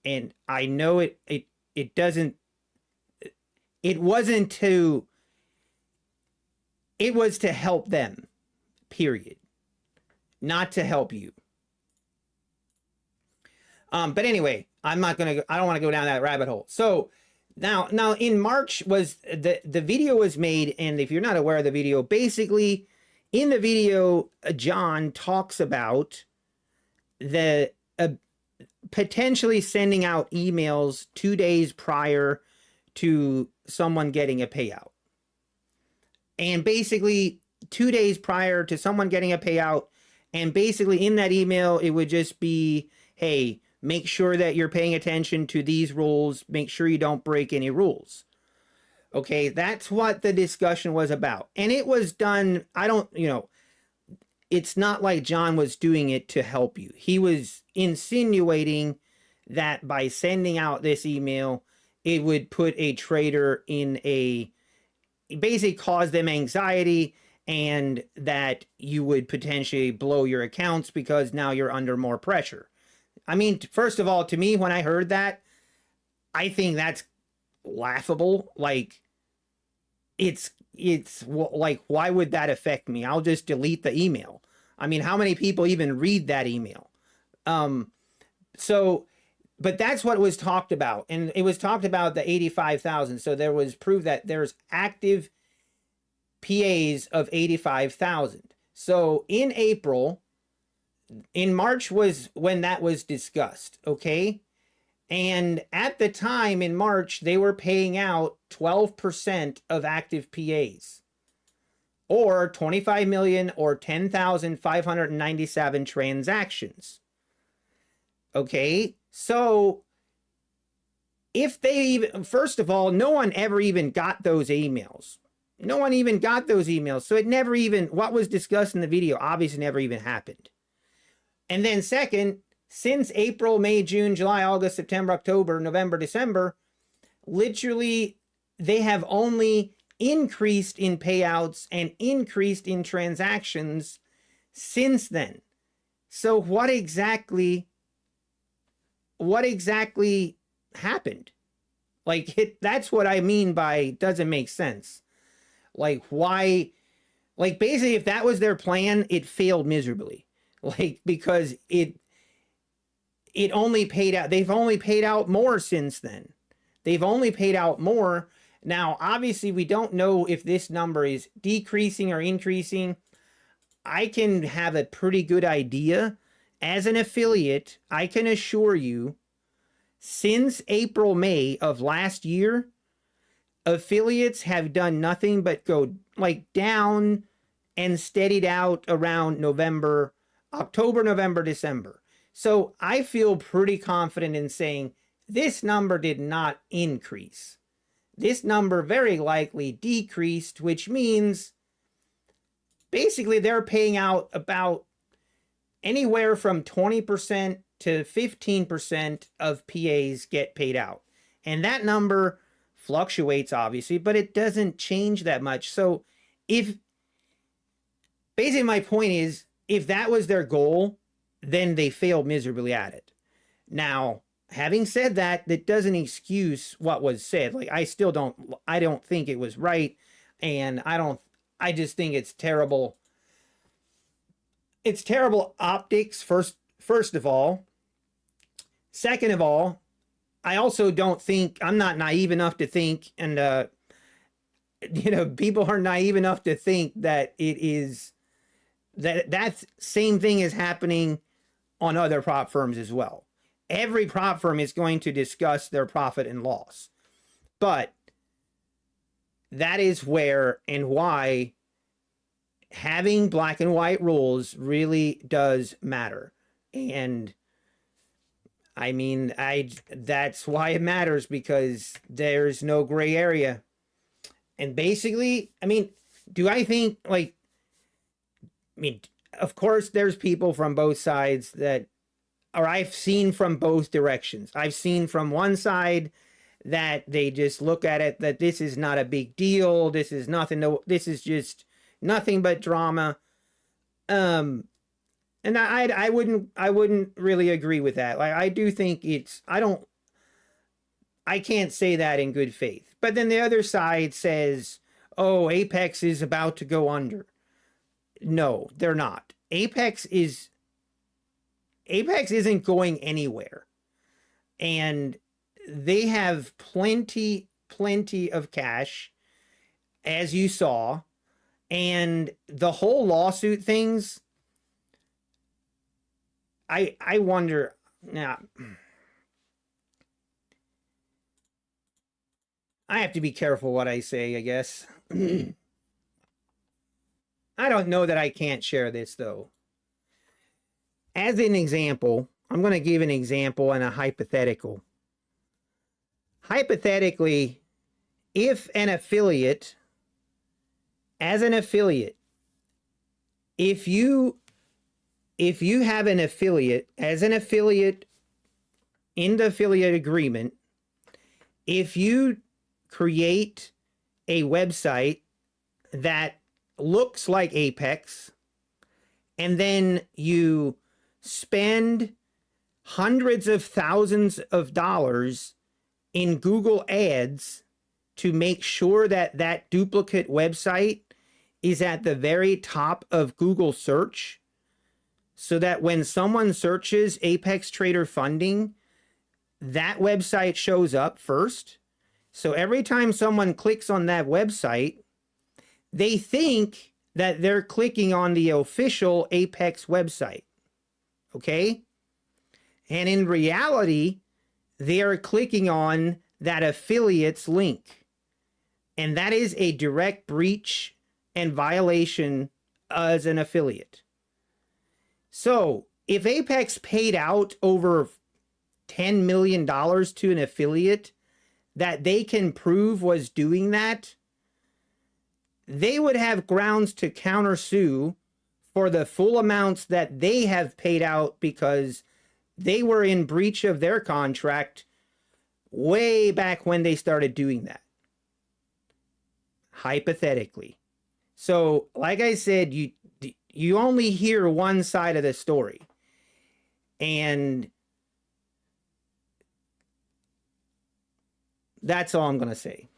And I know it wasn't to, it was to help them, period. Not to help you. But anyway, I don't want to go down that rabbit hole. So now in March was the video was made, and if you're not aware of the video, basically in the video, John talks about the potentially sending out emails 2 days prior to someone getting a payout. And basically 2 days prior to someone getting a payout, and basically in that email, it would just be, hey, make sure that you're paying attention to these rules. Make sure you don't break any rules. Okay, that's what the discussion was about. And it was done, it's not like John was doing it to help you. He was insinuating that by sending out this email, it would put a trader in a basically cause them anxiety, and that you would potentially blow your accounts because now you're under more pressure. I mean, first of all, to me, when I heard that, I think that's laughable. Like, it's like, why would that affect me? I'll just delete the email. I mean, how many people even read that email? So, but that's what was talked about. And it was talked about the 85,000. So there was proof that there's active PAs of 85,000. So in April, in March was when that was discussed. Okay. And at the time in March, they were paying out 12% of active PAs, or 25 million, or 10,597 transactions. Okay, so if they even, first of all, no one ever even got those emails. No one even got those emails. So it never even, what was discussed in the video obviously never even happened. And then second, since April, May, June, July, August, September, October, November, December, literally they have only increased in payouts and increased in transactions since then. So what exactly happened? Like, that's what I mean by doesn't make sense. Like, why? Like, basically, if that was their plan, it failed miserably. Like, because it only paid out, they've only paid out more since then. They've only paid out more. Now, obviously, we don't know if this number is decreasing or increasing. I can have a pretty good idea. As an affiliate, I can assure you, since April, May of last year, affiliates have done nothing but go like down and steadied out around November, October, November, December. So I feel pretty confident in saying this number did not increase. This number very likely decreased, which means basically they're paying out about anywhere from 20% to 15% of PAs get paid out. And that number fluctuates, obviously, but it doesn't change that much. So if, basically my point is, if that was their goal, then they failed miserably at it. Now, having said that, that doesn't excuse what was said. Like, I don't think it was right. And I just think it's terrible. It's terrible optics, first of all. Second of all, I also don't think, I'm not naive enough to think, and, people are naive enough to think that that same thing is happening on other prop firms as well. Every prop firm is going to discuss their profit and loss. But that is where and why having black and white rules really does matter. And I mean, that's why it matters, because there's no gray area. And basically, I mean, do I think, like, I mean, of course, there's people from both sides that, or I've seen from both directions. I've seen from one side that they just look at it that this is not a big deal. This is nothing. This is just nothing but drama. And I wouldn't really agree with that. Like, I do think I can't say that in good faith. But then the other side says, oh, Apex is about to go under. No, they're not. Apex isn't going anywhere. And they have plenty of cash, as you saw. And the whole lawsuit things, I wonder now. I have to be careful what I say, I guess. I don't know that I can't share this, though. As an example, I'm going to give an example and a hypothetical. Hypothetically, if an affiliate, as an affiliate, if you have an affiliate, as an affiliate in the affiliate agreement, if you create a website that looks like Apex, and then you spend hundreds of thousands of dollars in Google Ads to make sure that that duplicate website is at the very top of Google search, so that when someone searches Apex Trader Funding, that website shows up first. So every time someone clicks on that website, they think that they're clicking on the official Apex website. Okay? And in reality, they are clicking on that affiliate's link. And that is a direct breach and violation as an affiliate. So if Apex paid out over $10 million to an affiliate that they can prove was doing that, they would have grounds to countersue for the full amounts that they have paid out, because they were in breach of their contract way back when they started doing that. Hypothetically. So, like I said, you only hear one side of the story. And that's all I'm going to say.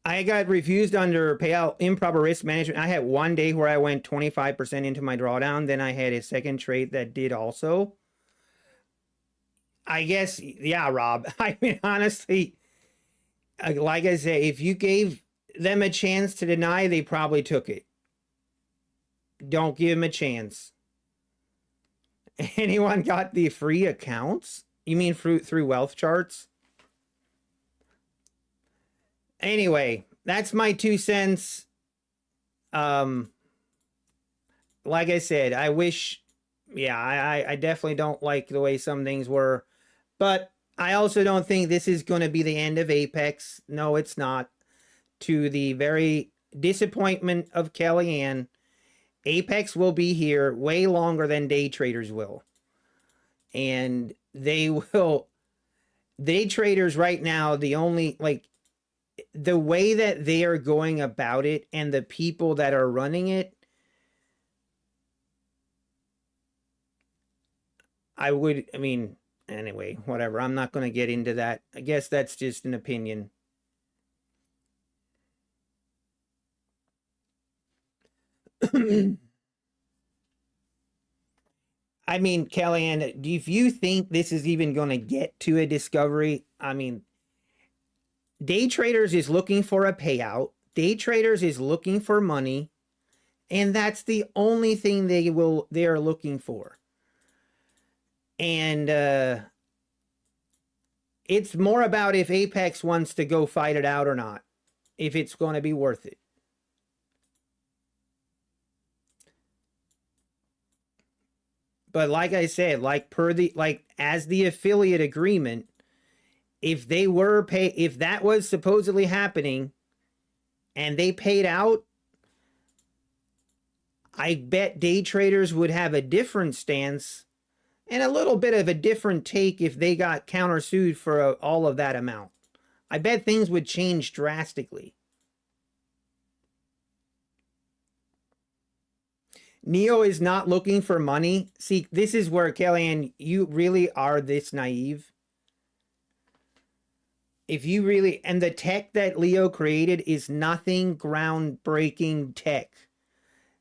I got refused under payout improper risk management. I had one day where I went 25% into my drawdown. Then I had a second trade that did also. I guess, yeah, Rob. I mean, honestly, like I say, if you gave them a chance to deny, they probably took it. Don't give them a chance. Anyone got the free accounts? You mean through wealth charts? Anyway, that's my 2 cents. Like I said, I wish, yeah, I definitely don't like the way some things were, but I also don't think this is going to be the end of Apex. No, it's not. To the very disappointment of Kellyanne, Apex will be here way longer than day traders will. And they will, day traders right now, the only, like, the way that they are going about it and the people that are running it, I mean, anyway, whatever. I'm not going to get into that. I guess that's just an opinion. I mean, Kellyanne, if you think this is even going to get to a discovery, I mean, day traders is looking for a payout. Day traders is looking for money, and that's the only thing they are looking for. And it's more about if Apex wants to go fight it out or not, if it's going to be worth it. But like I said, as the affiliate agreement, if that was supposedly happening and they paid out, I bet day traders would have a different stance and a little bit of a different take if they got countersued for all of that amount. I bet things would change drastically. Neo is not looking for money. See, this is where, Kellyanne, you really are this naive. If you really, and the tech that Leo created is nothing groundbreaking tech.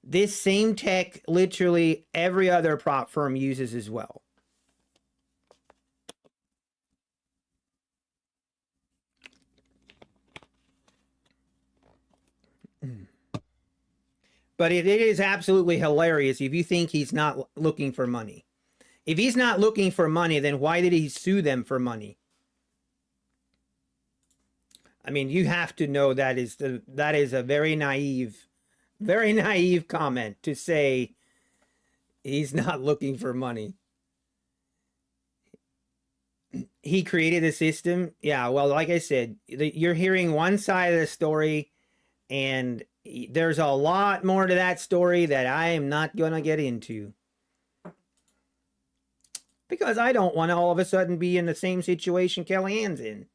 This same tech, literally every other prop firm uses as well. But it is absolutely hilarious if you think he's not looking for money. If he's not looking for money, then why did he sue them for money? I mean, you have to know that is a very naive comment to say he's not looking for money. He created a system. Yeah, well, like I said, you're hearing one side of the story, and there's a lot more to that story that I am not going to get into because I don't want to all of a sudden be in the same situation Kellyanne's in.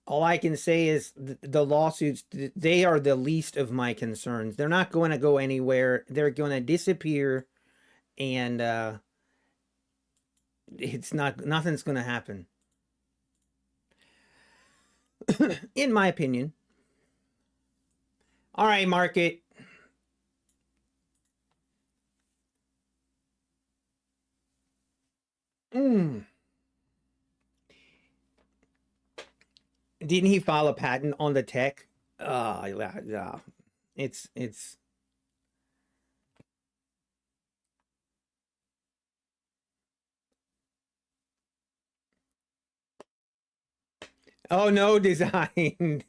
All I can say is the lawsuits, they are the least of my concerns. They're not going to go anywhere. They're going to disappear, and it's nothing's going to happen, in my opinion. All right, market. Mm. Didn't he file a patent on the tech? Yeah, yeah. It's. Oh no, design.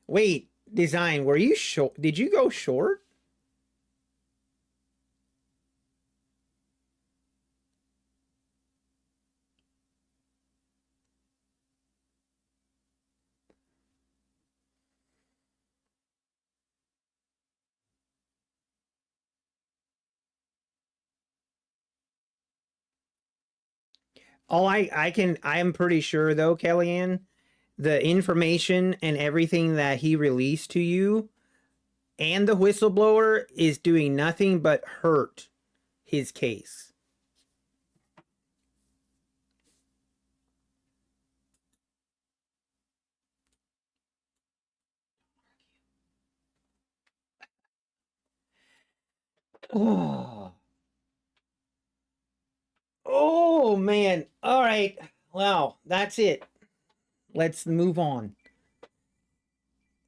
Wait, design. Were you short? Did you go short? All I am pretty sure though, Kellyanne, the information and everything that he released to you and the whistleblower is doing nothing but hurt his case. Oh, oh man. All right. Wow, that's it. Let's move on.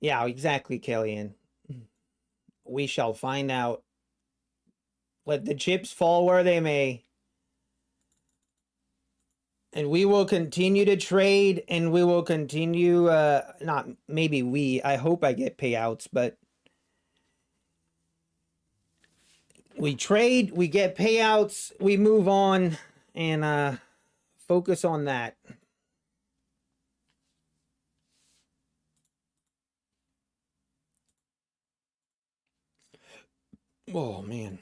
Yeah, exactly, Kellyanne. We shall find out. Let the chips fall where they may. And we will continue to trade and we will continue not maybe I hope I get payouts, but we trade, we get payouts, we move on and focus on that. Oh man.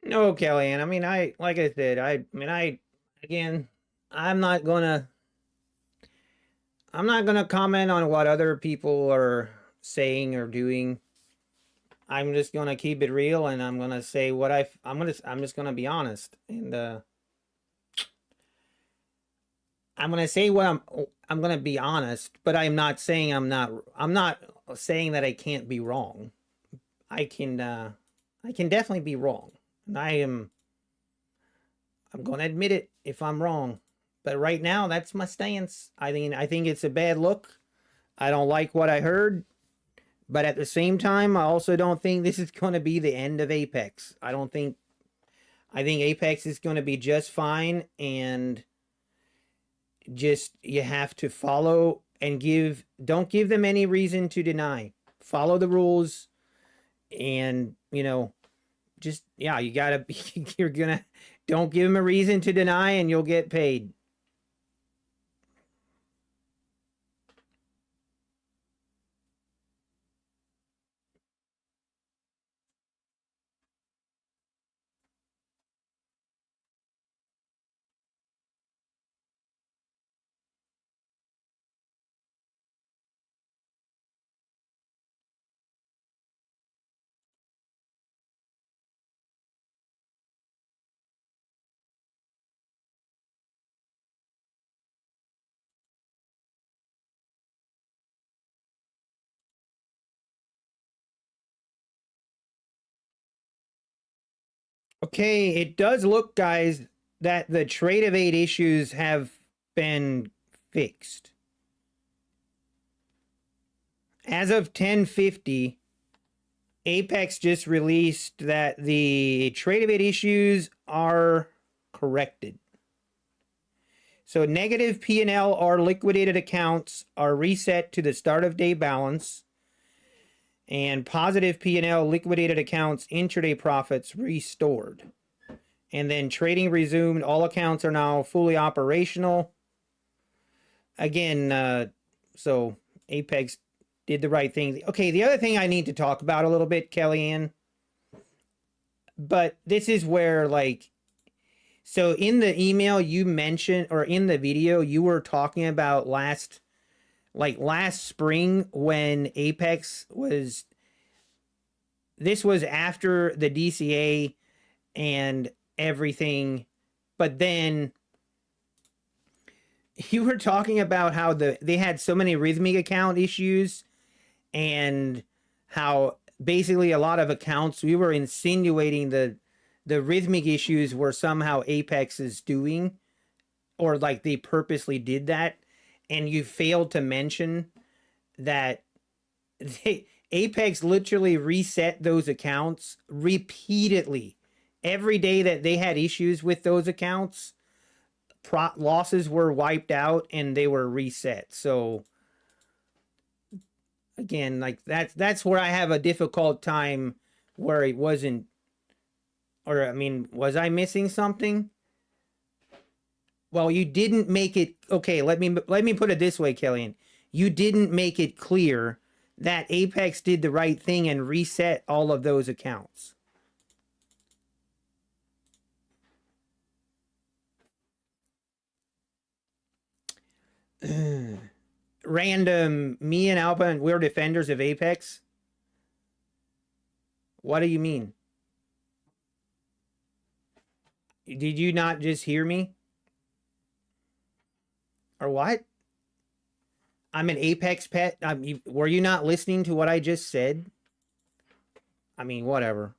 No, Kellyanne. I mean, I like I said, I mean, I again, I'm not gonna, I'm not gonna comment on what other people are saying or doing. I'm just gonna keep it real, and I'm gonna say what I'm just gonna be honest, and I'm gonna say what I'm gonna be honest, but I'm not saying I'm not saying that I can't be wrong. I can definitely be wrong, and I'm gonna admit it if I'm wrong. But right now, that's my stance. I think it's a bad look. I don't like what I heard, but at the same time, I also don't think this is going to be the end of Apex. I think Apex is going to be just fine, and just you have to follow and don't give them any reason to deny. Follow the rules, and just yeah, you gotta be. You're gonna don't give them a reason to deny, and you'll get paid. Okay, it does look, guys, that the trade of 8 issues have been fixed. As of 10:50, Apex just released that the trade of 8 issues are corrected. So negative P&L or liquidated accounts are reset to the start of day balance, and positive P&L liquidated accounts intraday profits restored. And then trading resumed. All accounts are now fully operational. Again, so Apex did the right thing. Okay, the other thing I need to talk about a little bit, Kellyanne, but this is where, like, so in the email you mentioned, or in the video, you were talking about last spring when Apex was, this was after the DCA and everything, but then you were talking about how they had so many Rhythmic account issues, and how basically a lot of accounts, we were insinuating the Rhythmic issues were somehow Apex is doing, or like they purposely did that, and you failed to mention that Apex literally reset those accounts repeatedly. Every day that they had issues with those accounts, losses were wiped out and they were reset. So again, like that's where I have a difficult time, where it wasn't, or I mean, was I missing something? Well, you didn't make it okay. Let me put it this way, Kellyanne. You didn't make it clear that Apex did the right thing and reset all of those accounts. Random, me and Alpha, and we're defenders of Apex. What do you mean? Did you not just hear me? Or what? I'm an Apex pet. Were you not listening to what I just said? I mean, whatever.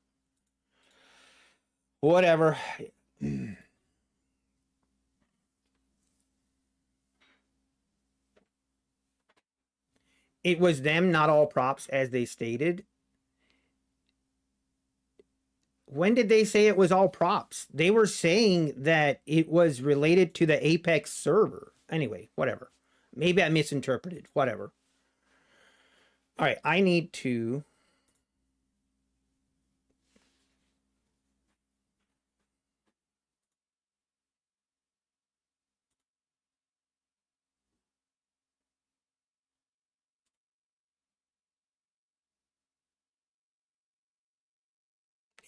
Whatever. It was them, not all props, as they stated. When did they say it was all props? They were saying that it was related to the Apex server. Anyway, whatever. Maybe I misinterpreted. Whatever. All right, I need to.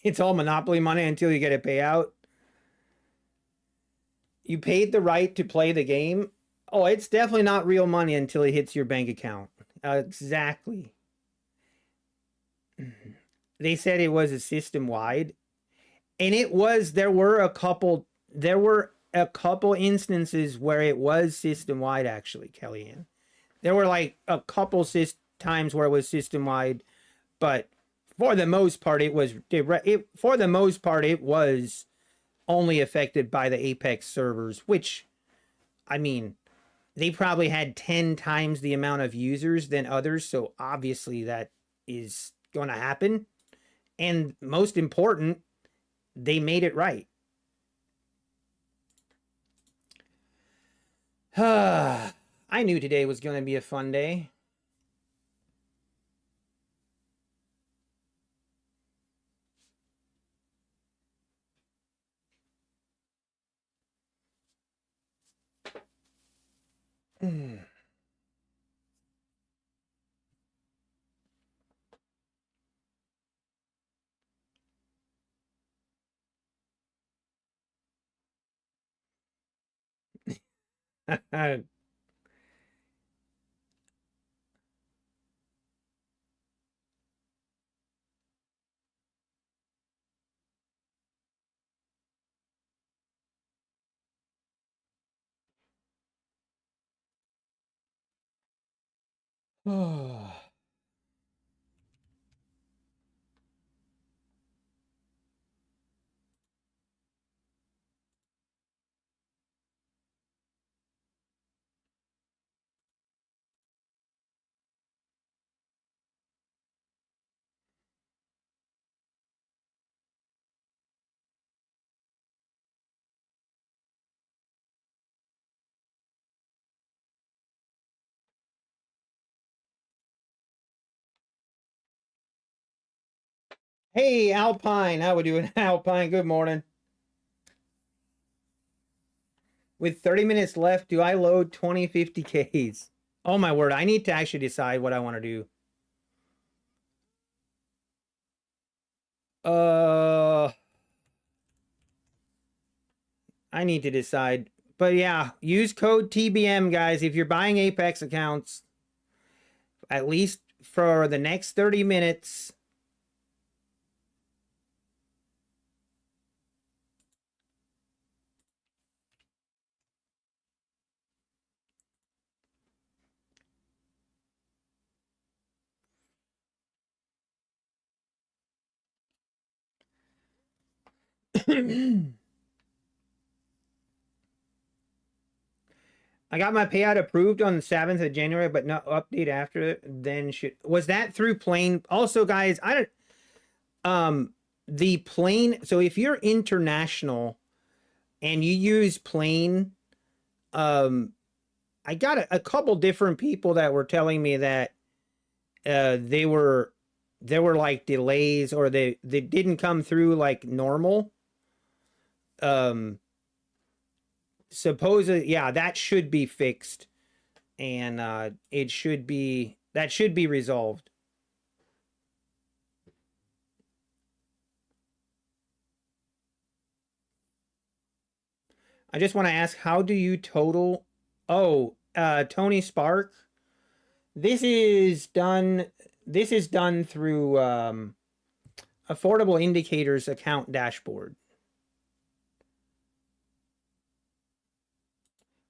It's all Monopoly money until you get a payout. You paid the right to play the game. Oh, it's definitely not real money until it hits your bank account. Exactly. They said it was a system wide, and it was. There were a couple instances where it was system wide. Actually, Kellyanne, there were like a couple times where it was system wide, but for the most part, it was. For the most part, it was only affected by the Apex servers, which, I mean, they probably had 10 times the amount of users than others, so obviously that is going to happen. And most important, they made it right. I knew today was going to be a fun day. Hey, Alpine, how we doing? Alpine, good morning. With 30 minutes left, do I load 2050Ks? Oh my word, I need to actually decide what I want to do. I need to decide. But yeah, use code TBM, guys, if you're buying Apex accounts, at least for the next 30 minutes. I got my payout approved on the 7th of January, but no update after it. Then was that through plane? Also, guys, I don't the plane. So if you're international and you use plane, I got a couple different people that were telling me that there were like delays, or they didn't come through like normal. Supposedly, yeah, that should be fixed, and that should be resolved. I just want to ask, how do you total? Oh, Tony Spark. This is done through Affordable Indicators account dashboard.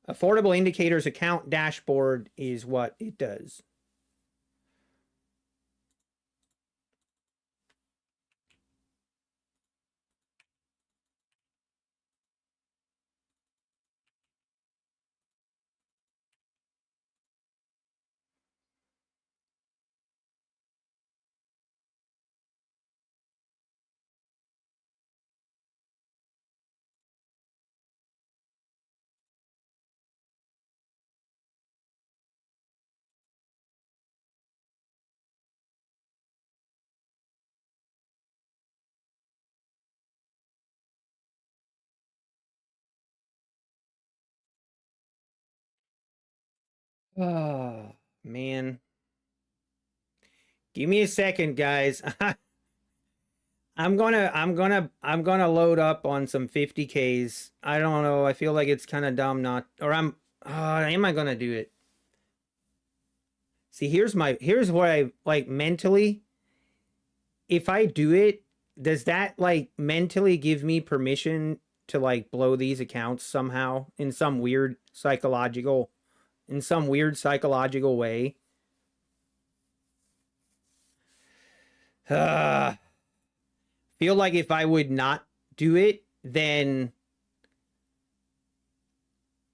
Affordable Indicators account dashboard is what it does. Oh, man. Give me a second, guys. I'm gonna load up on some 50Ks. I don't know. I feel like it's kind of dumb not, or am I gonna do it? See, here's what I like mentally. If I do it, does that like mentally give me permission to like blow these accounts somehow in some weird psychological way? Feel like if I would not do it, then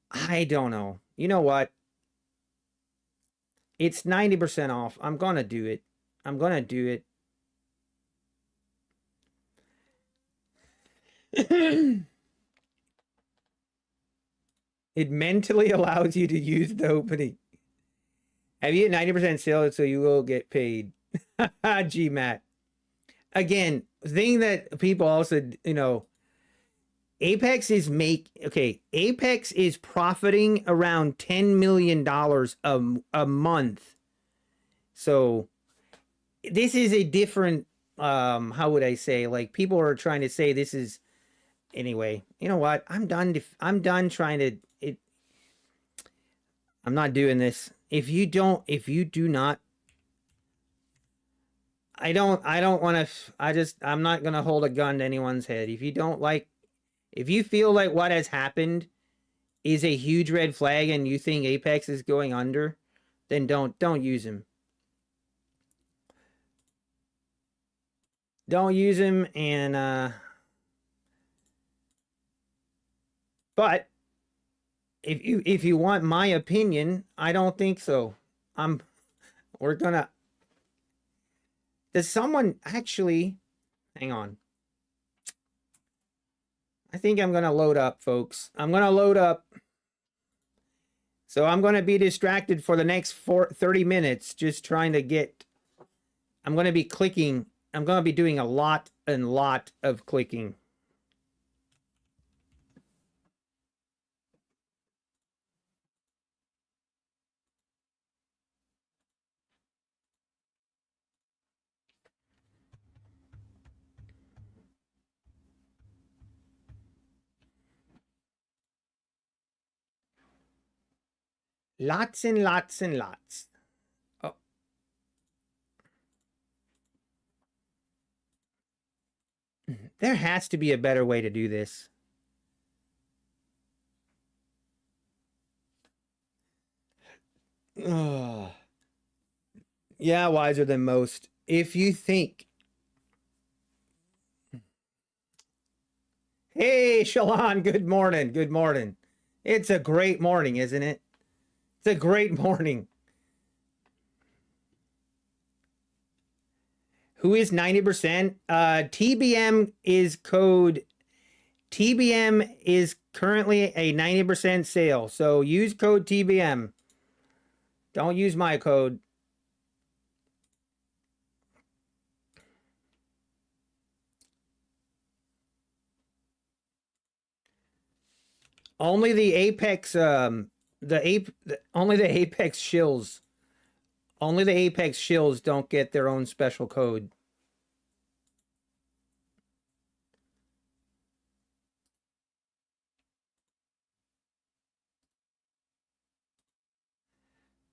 I don't know. You know what? It's 90% off. I'm gonna do it. I'm gonna do it. It mentally allows you to use the opening. Have you hit 90% sale, so you will get paid? GMAT. Again, thing that people also, Apex is Apex is profiting around $10 million a month. So this is a different, how would I say, like people are trying to say this is, anyway, you know what? I'm done trying to, I'm not doing this. If you do not, I don't want to, I'm not going to hold a gun to anyone's head. If you feel like what has happened is a huge red flag and you think Apex is going under, then don't use him. Don't use him. And but if you want my opinion, I don't think so. We're gonna, does someone actually, hang on. I think I'm gonna load up, folks. I'm gonna load up. So I'm gonna be distracted for the next 30 minutes just trying to get, I'm gonna be clicking I'm going to be doing a lot of clicking. Lots and lots and lots. Oh. There has to be a better way to do this. Oh. Yeah, wiser than most. If you think. Hey, Shalon, good morning. Good morning. It's a great morning, isn't it? It's a great morning. Who is 90%? TBM is code. TBM is currently a 90% sale. So use code TBM. Don't use my code. Only the Apex, only the Apex shills. Only the Apex shills don't get their own special code.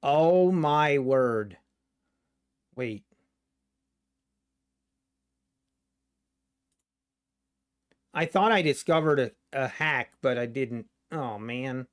Oh my word. Wait. I thought I discovered a hack, but I didn't. Oh man.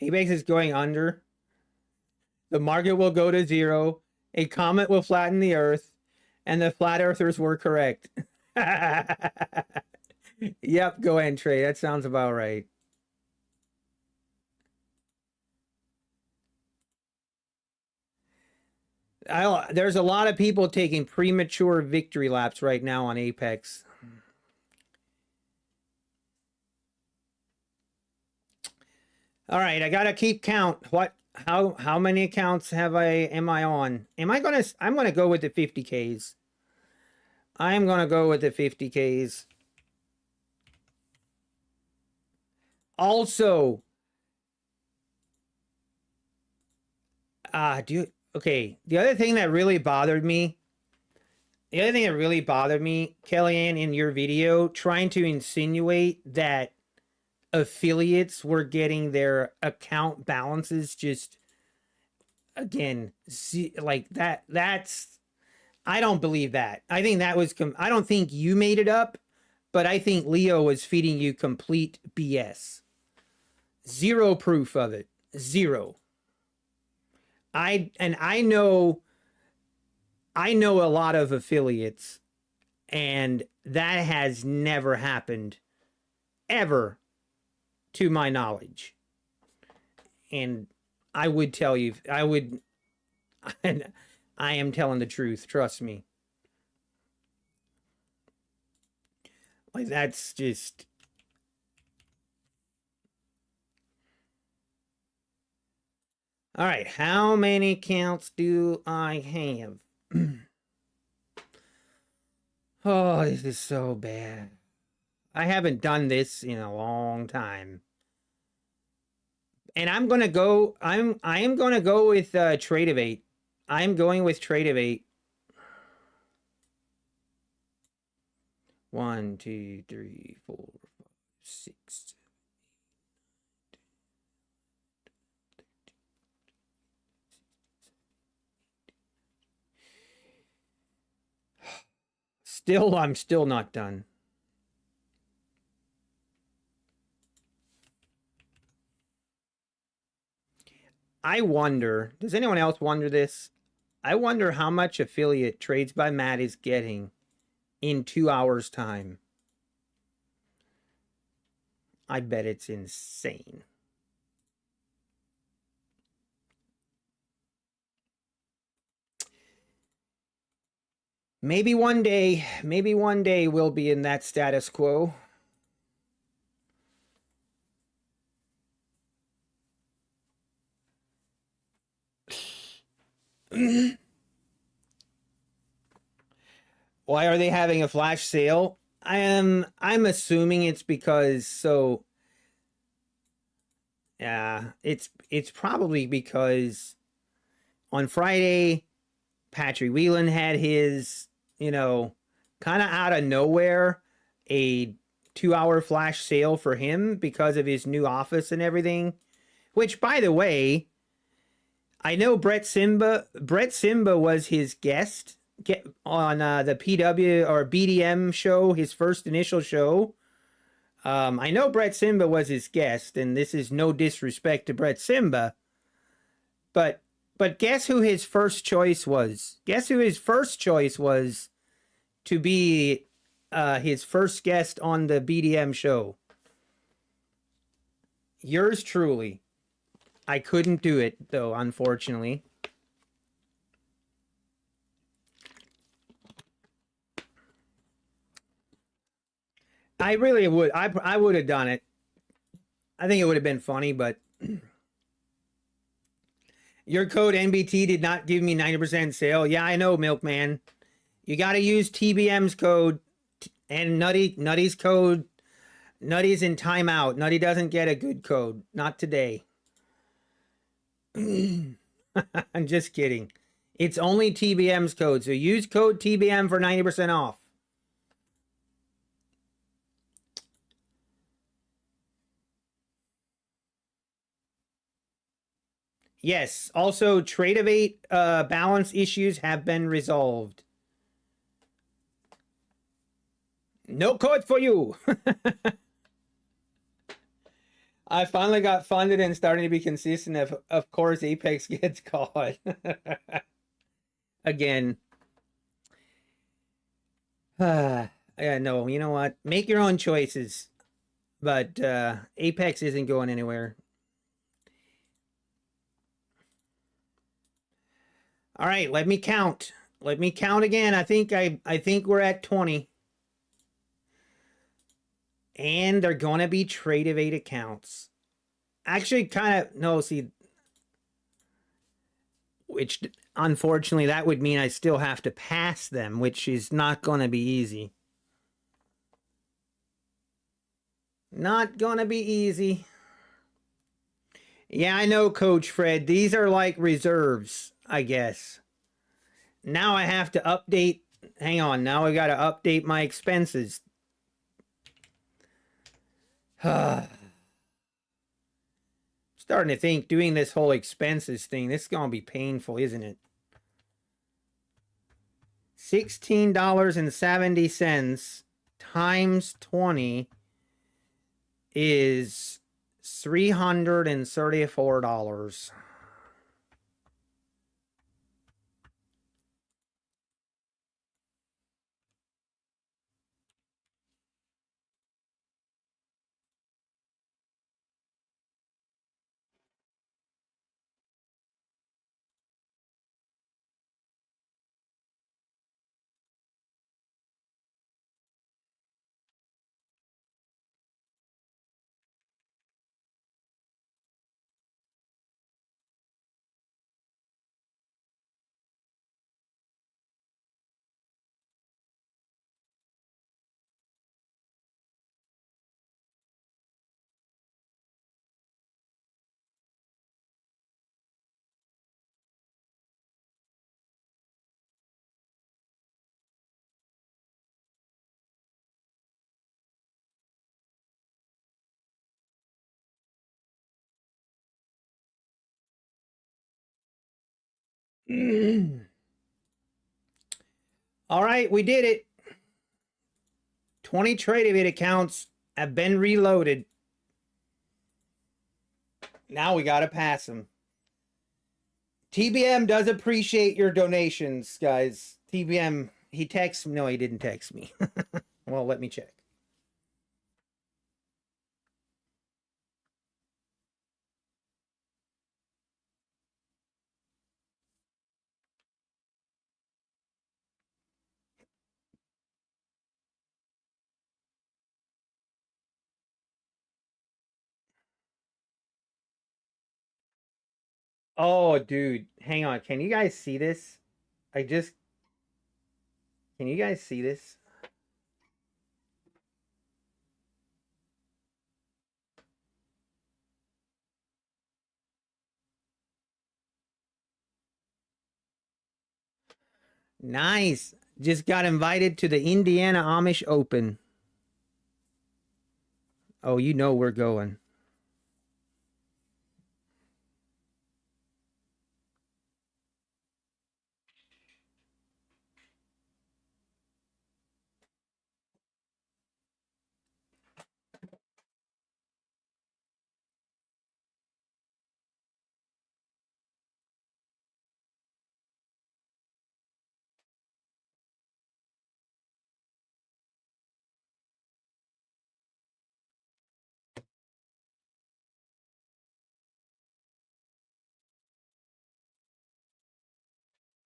Apex is going under. The market will go to zero. A comet will flatten the earth. And the flat earthers were correct. Yep, go ahead and trade. That sounds about right. There's a lot of people taking premature victory laps right now on Apex. All right, I gotta keep count. How many accounts am I on? I'm gonna go with the 50Ks. I'm gonna go with the 50Ks. Also, okay, the other thing that really bothered me, Kellyanne, in your video, trying to insinuate that affiliates were getting their account balances just, again, like that's, I don't believe that. I think that was, I don't think you made it up, but I think Leo was feeding you complete BS. Zero proof of it. Zero. I know a lot of affiliates, and that has never happened ever to my knowledge. And I would tell you, and I am telling the truth, trust me. Like, that's just, all right, how many counts do I have? Oh, this is so bad. I haven't done this in a long time. And I'm gonna go, I am gonna go with Trade of 8. I'm going with Trade of 8. 1, 2, 3, 4, 5, 6, 7, I'm still not done. I wonder, does anyone else wonder this? I wonder how much affiliate Trades by Matt is getting in 2 hours time. I bet it's insane. Maybe one day we'll be in that status quo. Why are they having a flash sale? I'm assuming it's because yeah, it's probably because on Friday Patrick Whelan had his, kind of out of nowhere, a 2-hour flash sale for him because of his new office and everything. Which, by the way, I know Brett Simba was his guest on the PW or BDM show, his first initial show. I know Brett Simba was his guest, and this is no disrespect to Brett Simba, but guess who his first choice was? Guess who his first choice was to be his first guest on the BDM show? Yours truly. I couldn't do it, though, unfortunately. I really would. I would have done it. I think it would have been funny, but your code NBT did not give me 90% sale. Yeah, I know, Milkman. You got to use TBM's code and Nutty's code. Nutty's in timeout. Nutty doesn't get a good code. Not today. I'm just kidding. It's only TBM's code. So use code TBM for 90% off. Yes. Also, Trade of 8 balance issues have been resolved. No code for you. I finally got funded and starting to be consistent. Of course, Apex gets caught. Again. Yeah, no, you know what? Make your own choices. But Apex isn't going anywhere. All right, let me count. Let me count again. I think we're at 20. And they're going to be Trade of 8 accounts. Actually, kind of, no, see, which unfortunately that would mean I still have to pass them, which is not going to be easy. Not going to be easy. Yeah, I know, Coach Fred. These are like reserves, I guess. Now I have to update. Hang on. Now I got to update my expenses. Starting to think doing this whole expenses thing, this is going to be painful, isn't it? $16.70 times 20 is $334. All right, we did it. 20 Trade of 8 accounts have been reloaded. Now we got to pass them. TBM does appreciate your donations, guys. TBM, he texts me. No, he didn't text me. Well, let me check. Oh, dude, hang on. Can you guys see this? I just can you guys see this? Nice. Just got invited to the Indiana Amish Open. Oh, you know we're going.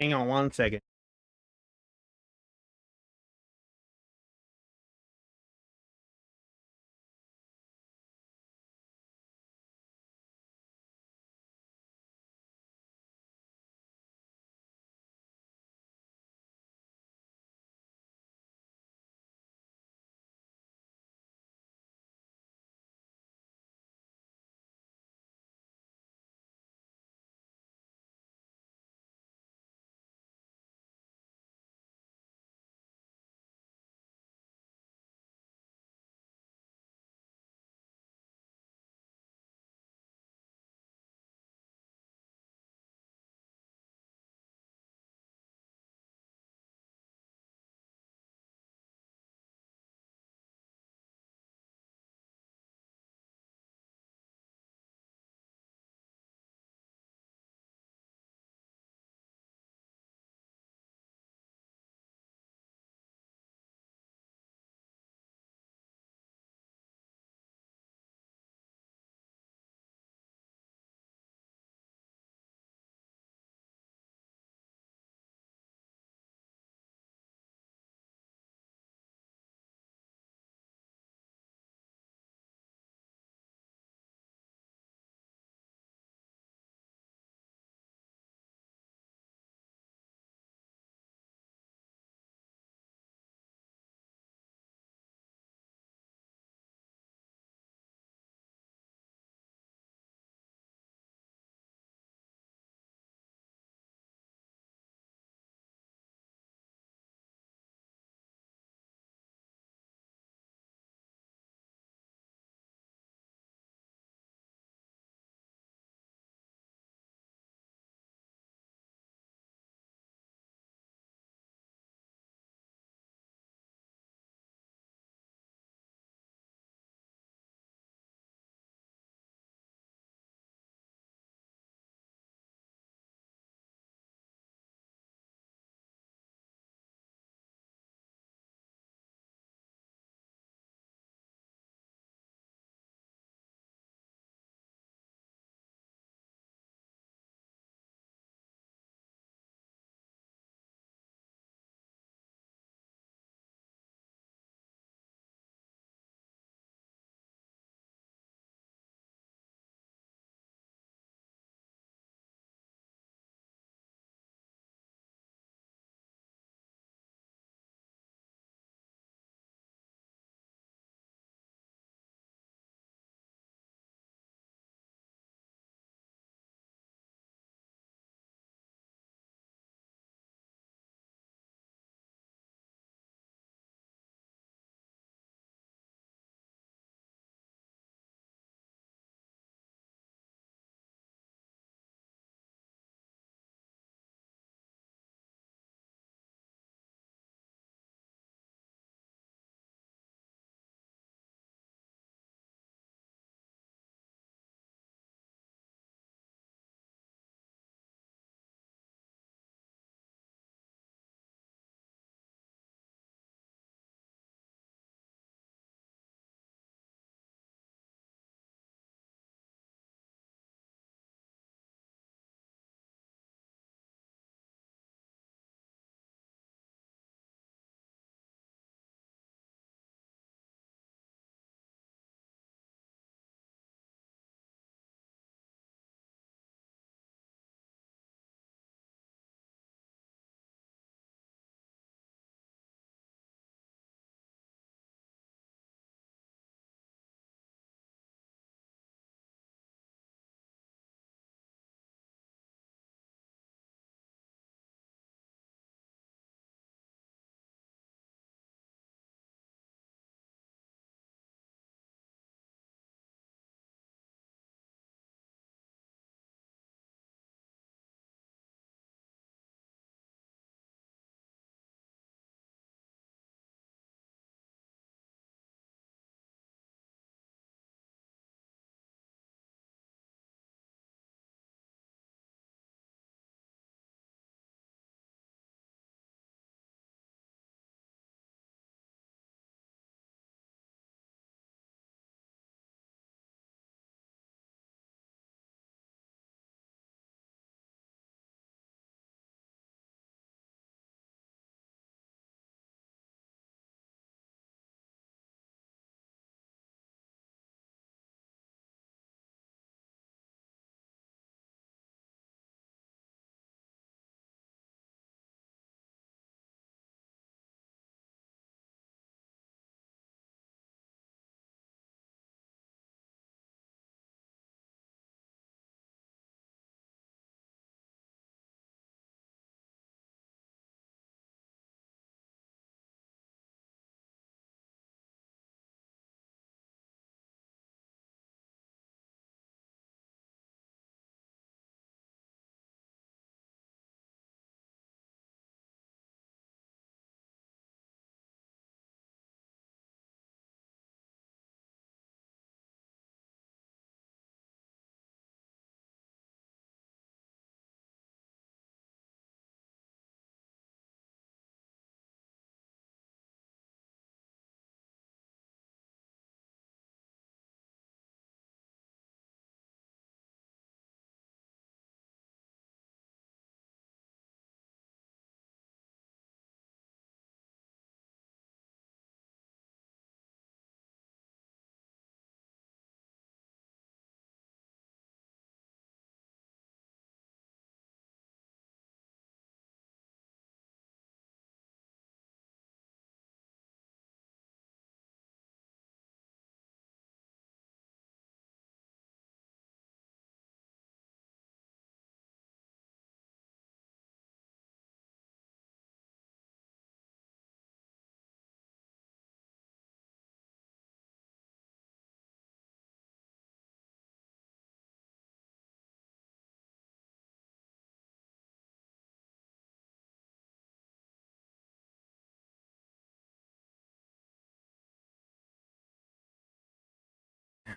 Hang on one second.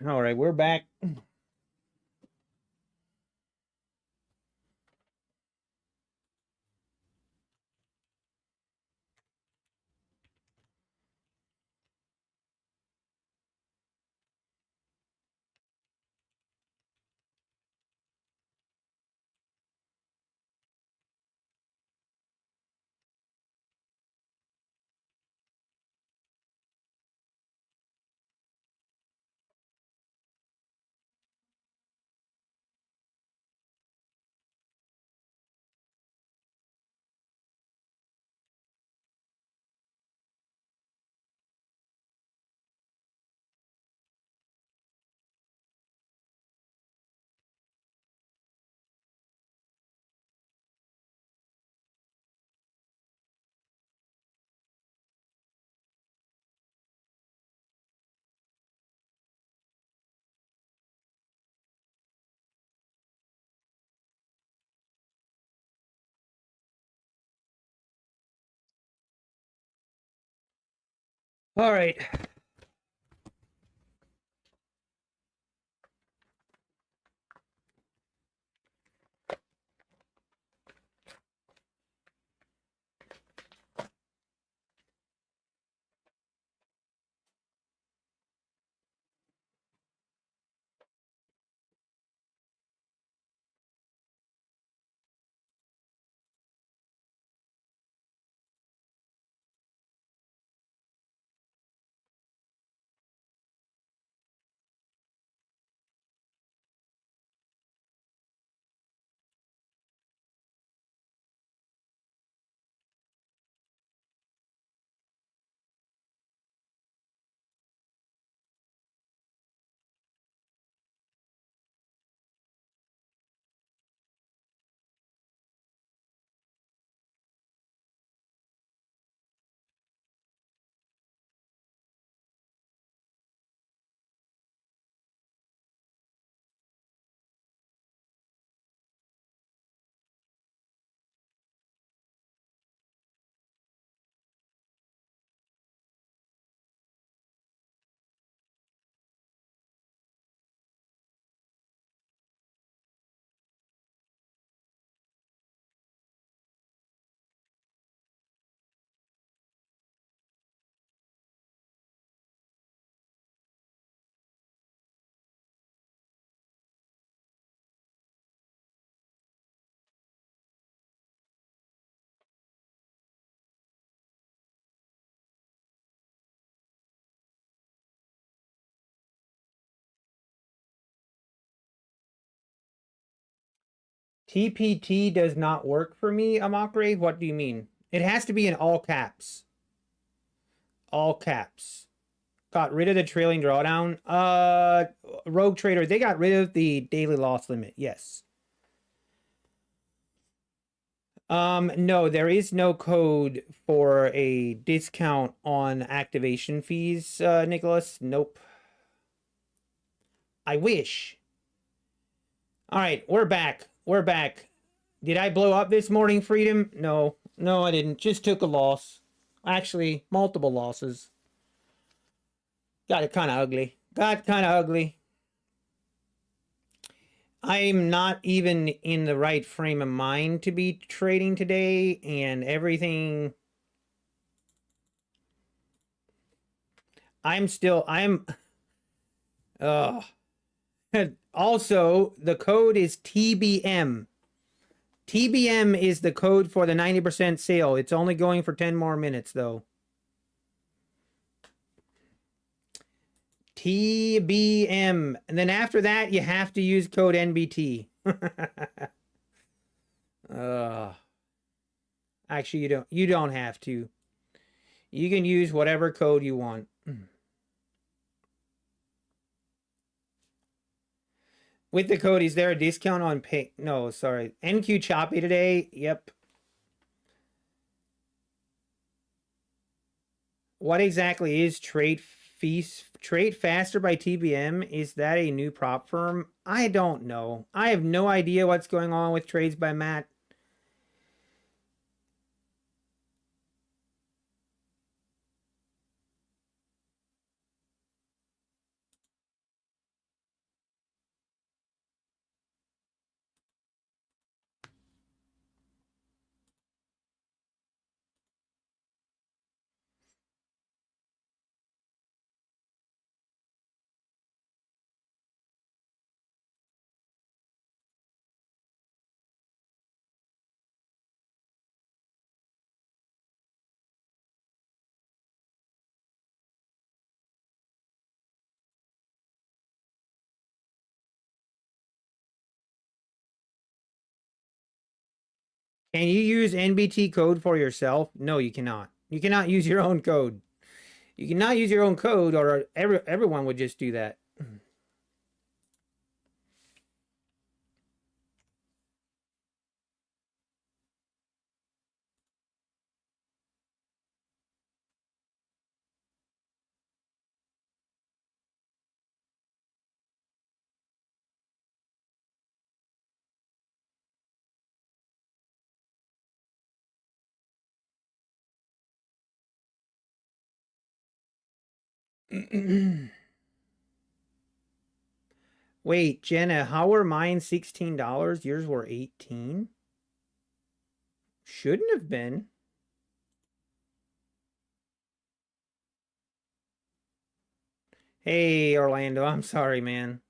All right, we're back. All right. TPT does not work for me, Amakre. What do you mean? It has to be in all caps. All caps. Got rid of the trailing drawdown. Rogue Trader, they got rid of the daily loss limit. Yes. No, there is no code for a discount on activation fees, Nicholas. Nope. I wish. All right, we're back. We're back. Did I blow up this morning, Freedom? No. No, I didn't. Just took a loss. Actually, multiple losses. Got it kind of ugly. Got kind of ugly. I'm not even in the right frame of mind to be trading today, and everything. I'm. Also, the code is TBM. TBM is the code for the 90% sale. It's only going for 10 more minutes, though. TBM. And then after that, you have to use code NBT. Actually, you don't. You don't have to. You can use whatever code you want. With the code, is there a discount on pay? No, sorry. NQ choppy today. Yep. What exactly is Trade Feast? Trade Faster by TBM? Is that a new prop firm? I don't know. I have no idea what's going on with Trades by Matt. Can you use NBT code for yourself? No, you cannot. You cannot use your own code. You cannot use your own code, or everyone would just do that. Wait, Jenna, how were mine $16? Yours were 18? Shouldn't have been. Hey, Orlando, I'm sorry, man.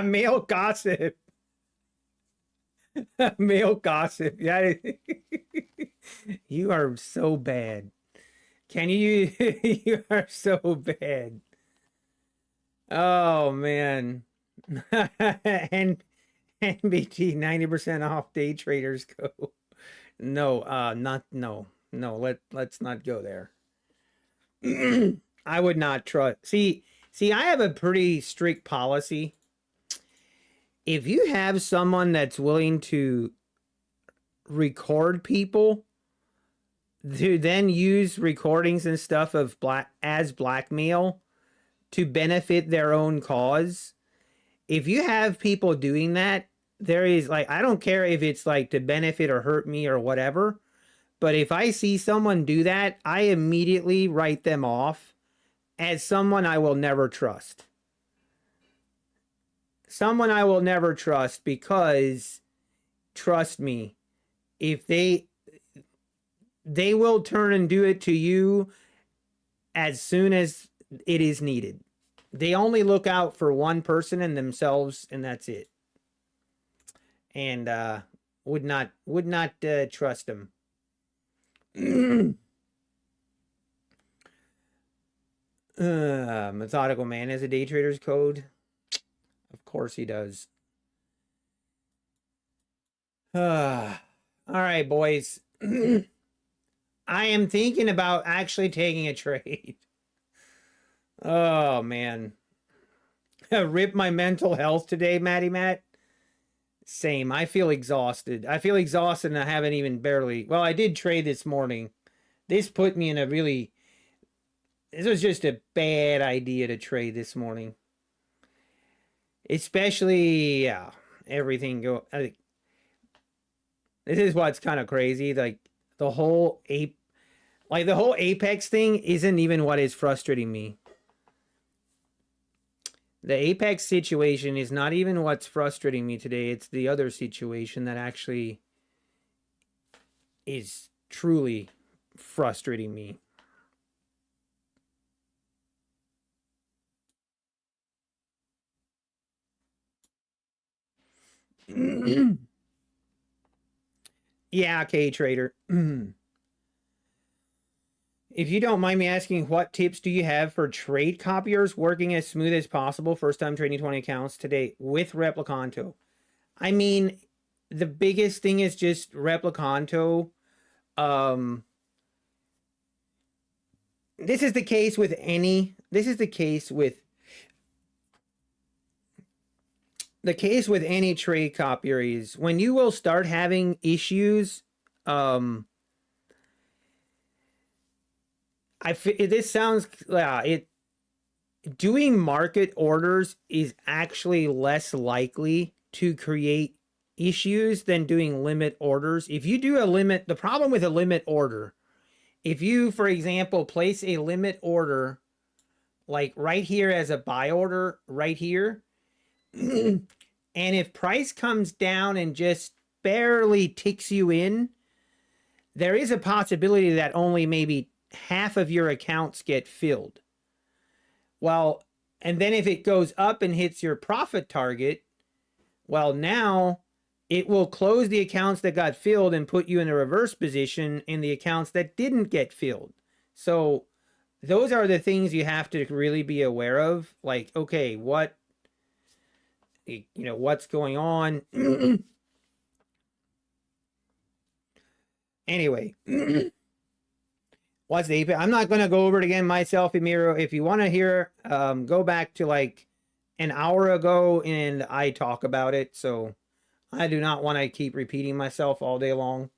Male gossip. Male gossip. Yeah. You are so bad. Can you? You are so bad. Oh man. And NBT 90% off day traders go. No, not no. No, let's not go there. I would not trust. See, I have a pretty strict policy. If you have someone that's willing to record people to then use recordings and stuff of blackmail to benefit their own cause, if you have people doing that, there is like, I don't care if it's like to benefit or hurt me or whatever, but if I see someone do that, I immediately write them off as someone I will never trust. Someone I will never trust, because trust me, if they will turn and do it to you as soon as it is needed. They only look out for one person and themselves, and that's it. And would not trust them. Methodical man has a day trader's code. Of course he does. All right, boys. I am thinking about actually taking a trade. Oh, man. Rip my mental health today, Matty Matt. Same. I feel exhausted. I feel exhausted and I haven't even barely. Well, I did trade this morning. This put me in a really. This was just a bad idea to trade this morning. Especially, yeah, everything go. This is what's kind of crazy. Like the whole the whole Apex thing isn't even what is frustrating me. The Apex situation is not even what's frustrating me today. It's the other situation that actually is truly frustrating me. Yeah, K-Trader. If you don't mind me asking, what tips do you have for trade copiers working as smooth as possible? First time trading 20 accounts today with Replicanto. I mean, the biggest thing is just Replicanto. This is the case with any. This is the case with any trade copier is when you will start having issues. This sounds doing market orders is actually less likely to create issues than doing limit orders. If you do a limit, the problem with a limit order, if you, for example, place a limit order like right here as a buy order right here, and if price comes down and just barely ticks you in, there is a possibility that only maybe half of your accounts get filled. Well, and then if it goes up and hits your profit target, well, now it will close the accounts that got filled and put you in a reverse position in the accounts that didn't get filled. So those are the things you have to really be aware of. Like, okay, what's going on? Anyway, what's the Apex? I'm not going to go over it again myself, Emiro. If you want to hear, go back to like an hour ago and I talk about it. So I do not want to keep repeating myself all day long.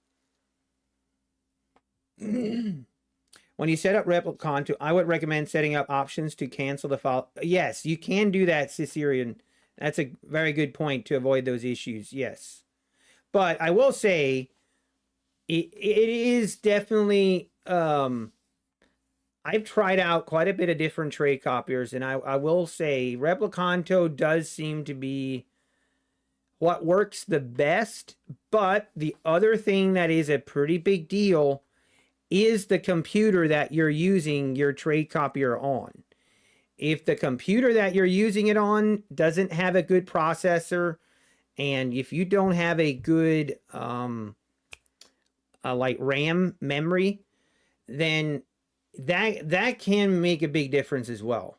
When you set up Replicanto, I would recommend setting up options to cancel the file. Yes, you can do that, Cicerian. That's a very good point to avoid those issues. Yes. But I will say it is definitely I've tried out quite a bit of different trade copiers, and I will say Replicanto does seem to be what works the best. But the other thing that is a pretty big deal is the computer that you're using your trade copier on. If the computer that you're using it on doesn't have a good processor, and if you don't have a good like RAM memory, then that can make a big difference as well.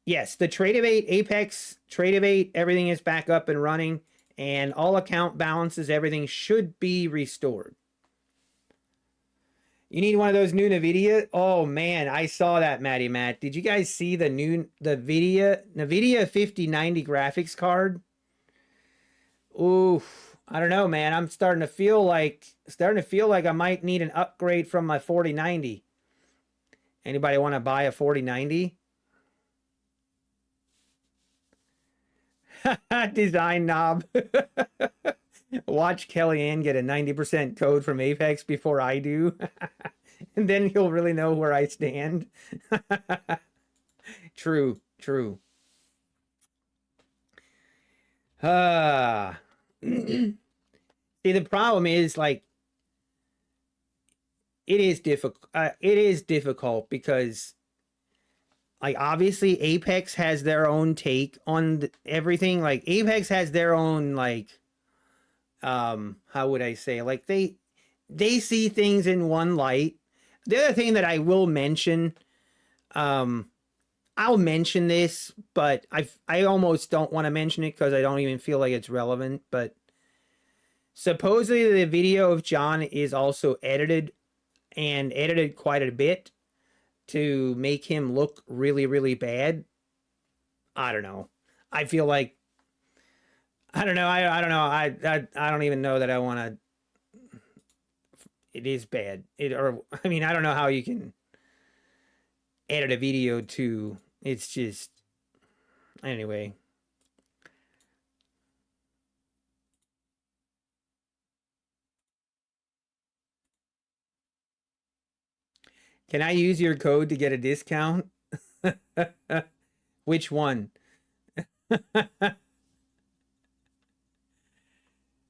Yes, the Trade of 8 Apex Trade of 8, everything is back up and running, and all account balances, everything should be restored. You need one of those new NVIDIA? Oh man, I saw that, Matty Matt. Did you guys see the new NVIDIA 5090 graphics card? Oof. I don't know, man. I'm starting to feel like I might need an upgrade from my 4090. Anybody want to buy a 4090? Design knob. Watch Kellyanne get a 90% code from Apex before I do. And then you'll really know where I stand. True. See, the problem is like it is difficult because like obviously Apex has their own take on everything. Like Apex has their own like how would I say, like they see things in one light. The other thing that I will mention, I'll mention this, but I almost don't want to mention it because I don't even feel like it's relevant. But Supposedly the video of John is also edited, and edited quite a bit to make him look really, really bad. I don't know. I feel like I don't know. I don't know. I don't even know that I want to. It is bad. I mean, I don't know how you can edit a video to. It's just anyway. Can I use your code to get a discount? Which one?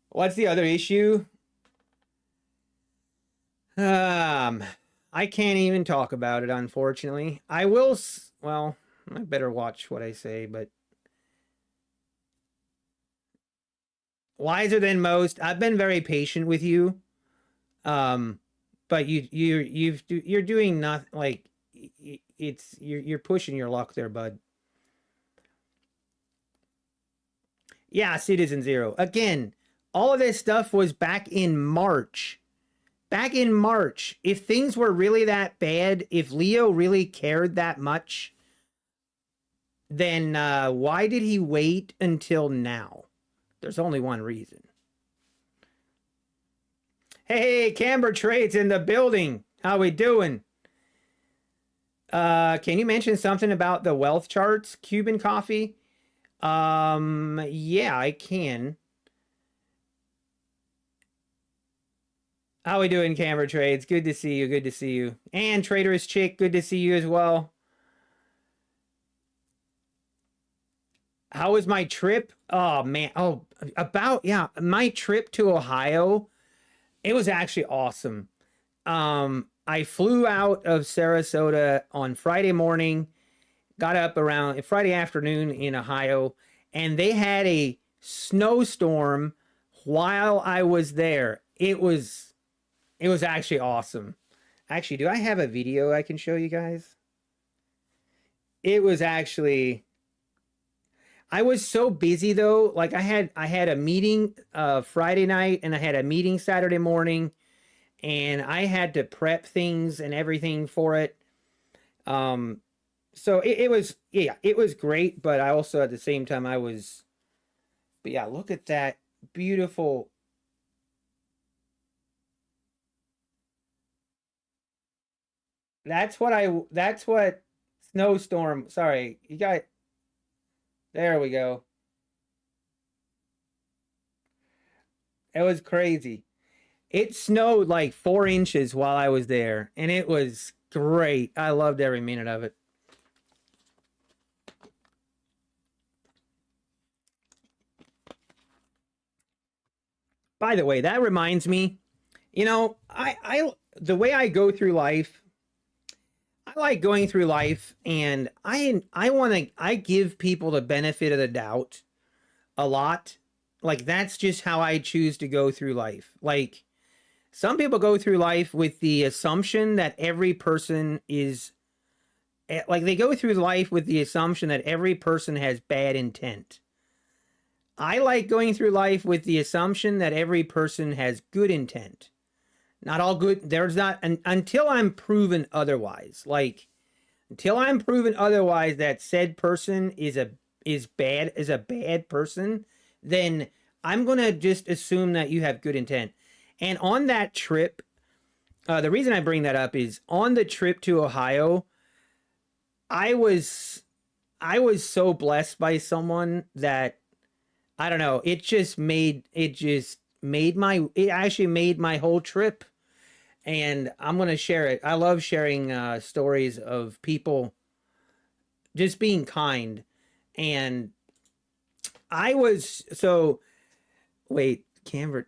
What's the other issue? I can't even talk about it, unfortunately. I will, well, I better watch what I say, but wiser than most. I've been very patient with you. But you're doing nothing, like you're pushing your luck there, bud. Yeah, Citizen Zero. Again, all of this stuff was back in March. Back in March, if things were really that bad, if Leo really cared that much, then why did he wait until now? There's only one reason. Hey, Camber Trades in the building. How we doing? Can you mention something about the wealth charts, Cuban coffee? Yeah, I can. How we doing, Camera Trades? Good to see you. Good to see you. And Trader's Chick, good to see you as well. How was my trip? Oh, man. Oh, yeah, my trip to Ohio. It was actually awesome. I flew out of Sarasota on Friday morning, got up around Friday afternoon in Ohio, and they had a snowstorm while I was there. It was actually awesome. Actually, do I have a video I can show you guys? It was actually, I was so busy though. Like I had a meeting Friday night, and I had a meeting Saturday morning, and I had to prep things and everything for it. So it was, yeah, it was great, but I also at the same time but yeah, look at that beautiful. That's what snowstorm, sorry, there we go. It was crazy. It snowed like 4 inches while I was there, and it was great. I loved every minute of it. By the way, that reminds me, the way I go through life, I like going through life, and I give people the benefit of the doubt a lot. Like that's just how I choose to go through life. Like some people go through life with the assumption that every person is like they go through life with the assumption that every person has bad intent. I like going through life with the assumption that every person has good intent. Not all good. There's not until I'm proven otherwise. Like until I'm proven otherwise that said person is a bad person, then I'm gonna just assume that you have good intent. And on that trip, the reason I bring that up is on the trip to Ohio, I was so blessed by someone that I don't know. It actually made my whole trip, and I'm gonna share it. I love sharing stories of people just being kind, and wait, Canver.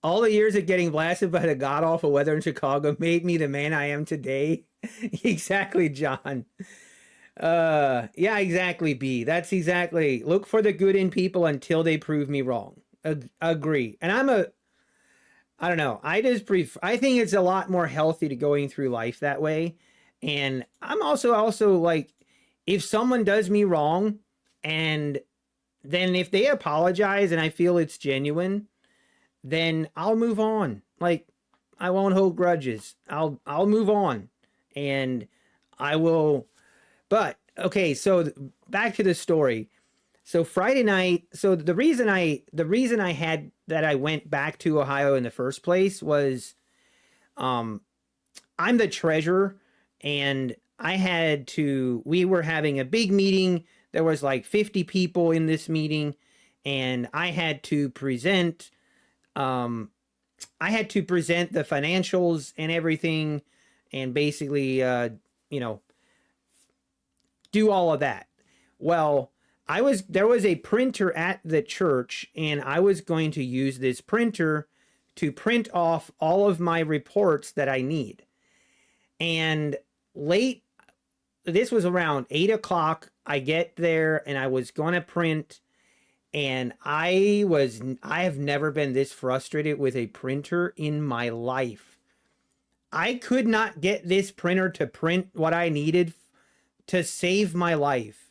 All the years of getting blasted by the god awful weather in Chicago made me the man I am today. Exactly, John. Yeah, exactly, B. That's exactly. Look for the good in people until they prove me wrong. Agree. And I don't know. I think it's a lot more healthy to going through life that way. And I'm also like, if someone does me wrong, and then if they apologize and I feel it's genuine, then I'll move on. Like, I won't hold grudges. I'll move on, and I will. But okay, so back to the story. So Friday night, so the reason I had that I went back to Ohio in the first place was um I'm the treasurer, and we were having a big meeting. There was like 50 people in this meeting, and um I had to present the financials and everything, and basically you know do all of that. Well, there was a printer at the church, and I was going to use this printer to print off all of my reports that I need. And late, this was around 8 o'clock. I get there and I was going to print, and I have never been this frustrated with a printer in my life. I could not get this printer to print what I needed to save my life.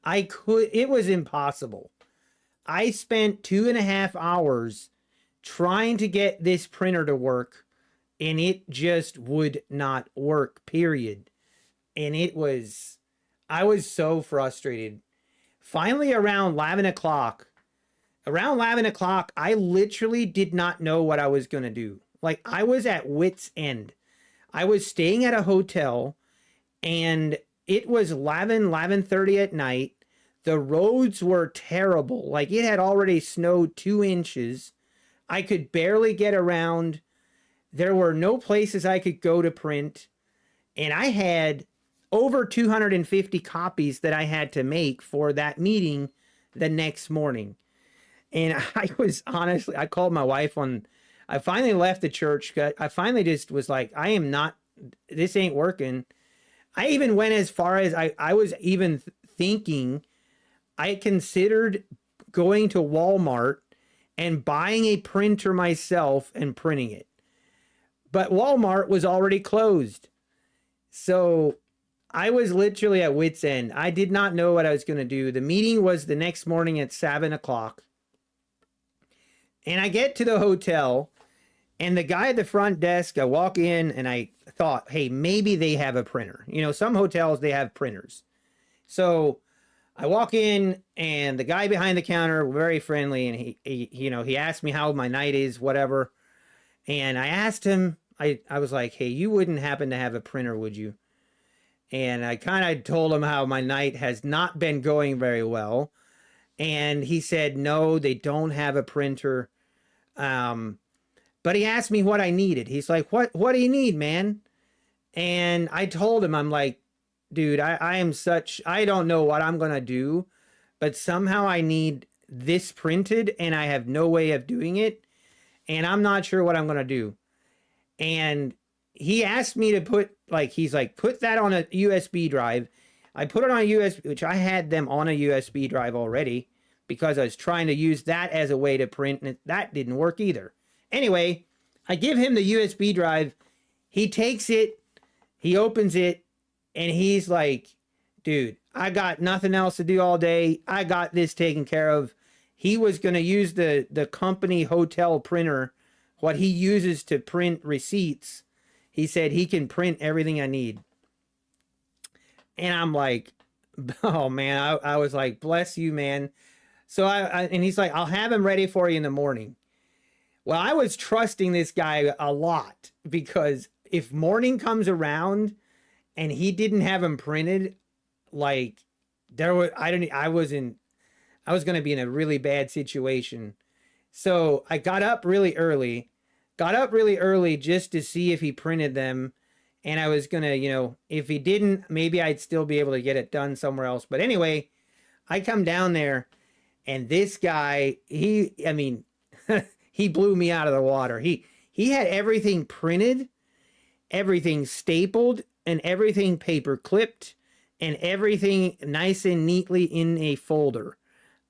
It was impossible. I spent 2.5 hours trying to get this printer to work, and it just would not work, period. And I was so frustrated. Finally, around 11 o'clock, I literally did not know what I was going to do. Like, I was at wit's end. I was staying at a hotel, and it was 11:30 at night. The roads were terrible. Like, it had already snowed 2 inches. I could barely get around. There were no places I could go to print. And I had over 250 copies that I had to make for that meeting the next morning. And I called my wife I finally left the church. I finally just was like, this ain't working. I even went as far as I was even thinking, I considered going to Walmart and buying a printer myself and printing it. But Walmart was already closed. So I was literally at wit's end. I did not know what I was going to do. The meeting was the next morning at 7 o'clock. And I get to the hotel, and the guy at the front desk, I walk in and I thought, hey, maybe they have a printer. Some hotels, they have printers. So I walk in, and the guy behind the counter, very friendly, and he asked me how my night is, whatever. And I asked him, I was like, hey, you wouldn't happen to have a printer, would you? And I kind of told him how my night has not been going very well. And he said, no, they don't have a printer. But he asked me what I needed. He's like, what do you need, man? And I told him, I'm like, dude, I don't know what I'm going to do, but somehow I need this printed, and I have no way of doing it. And I'm not sure what I'm going to do. And he asked me to put that on a USB drive. I put it on a USB, which I had them on a USB drive already, because I was trying to use that as a way to print, and that didn't work either. Anyway, I give him the USB drive. He takes it, he opens it, and he's like, dude, I got nothing else to do all day. I got this taken care of. He was going to use the company hotel printer, what he uses to print receipts. He said he can print everything I need. And I'm like, oh man, I was like, bless you, man. So and he's like, I'll have him ready for you in the morning. Well, I was trusting this guy a lot, because if morning comes around and he didn't have him printed, like I was going to be in a really bad situation. So I got up really early just to see if he printed them. And I was going to, if he didn't, maybe I'd still be able to get it done somewhere else. But anyway, I come down there, and this guy, he blew me out of the water. He had everything printed, everything stapled, and everything paper clipped, and everything nice and neatly in a folder.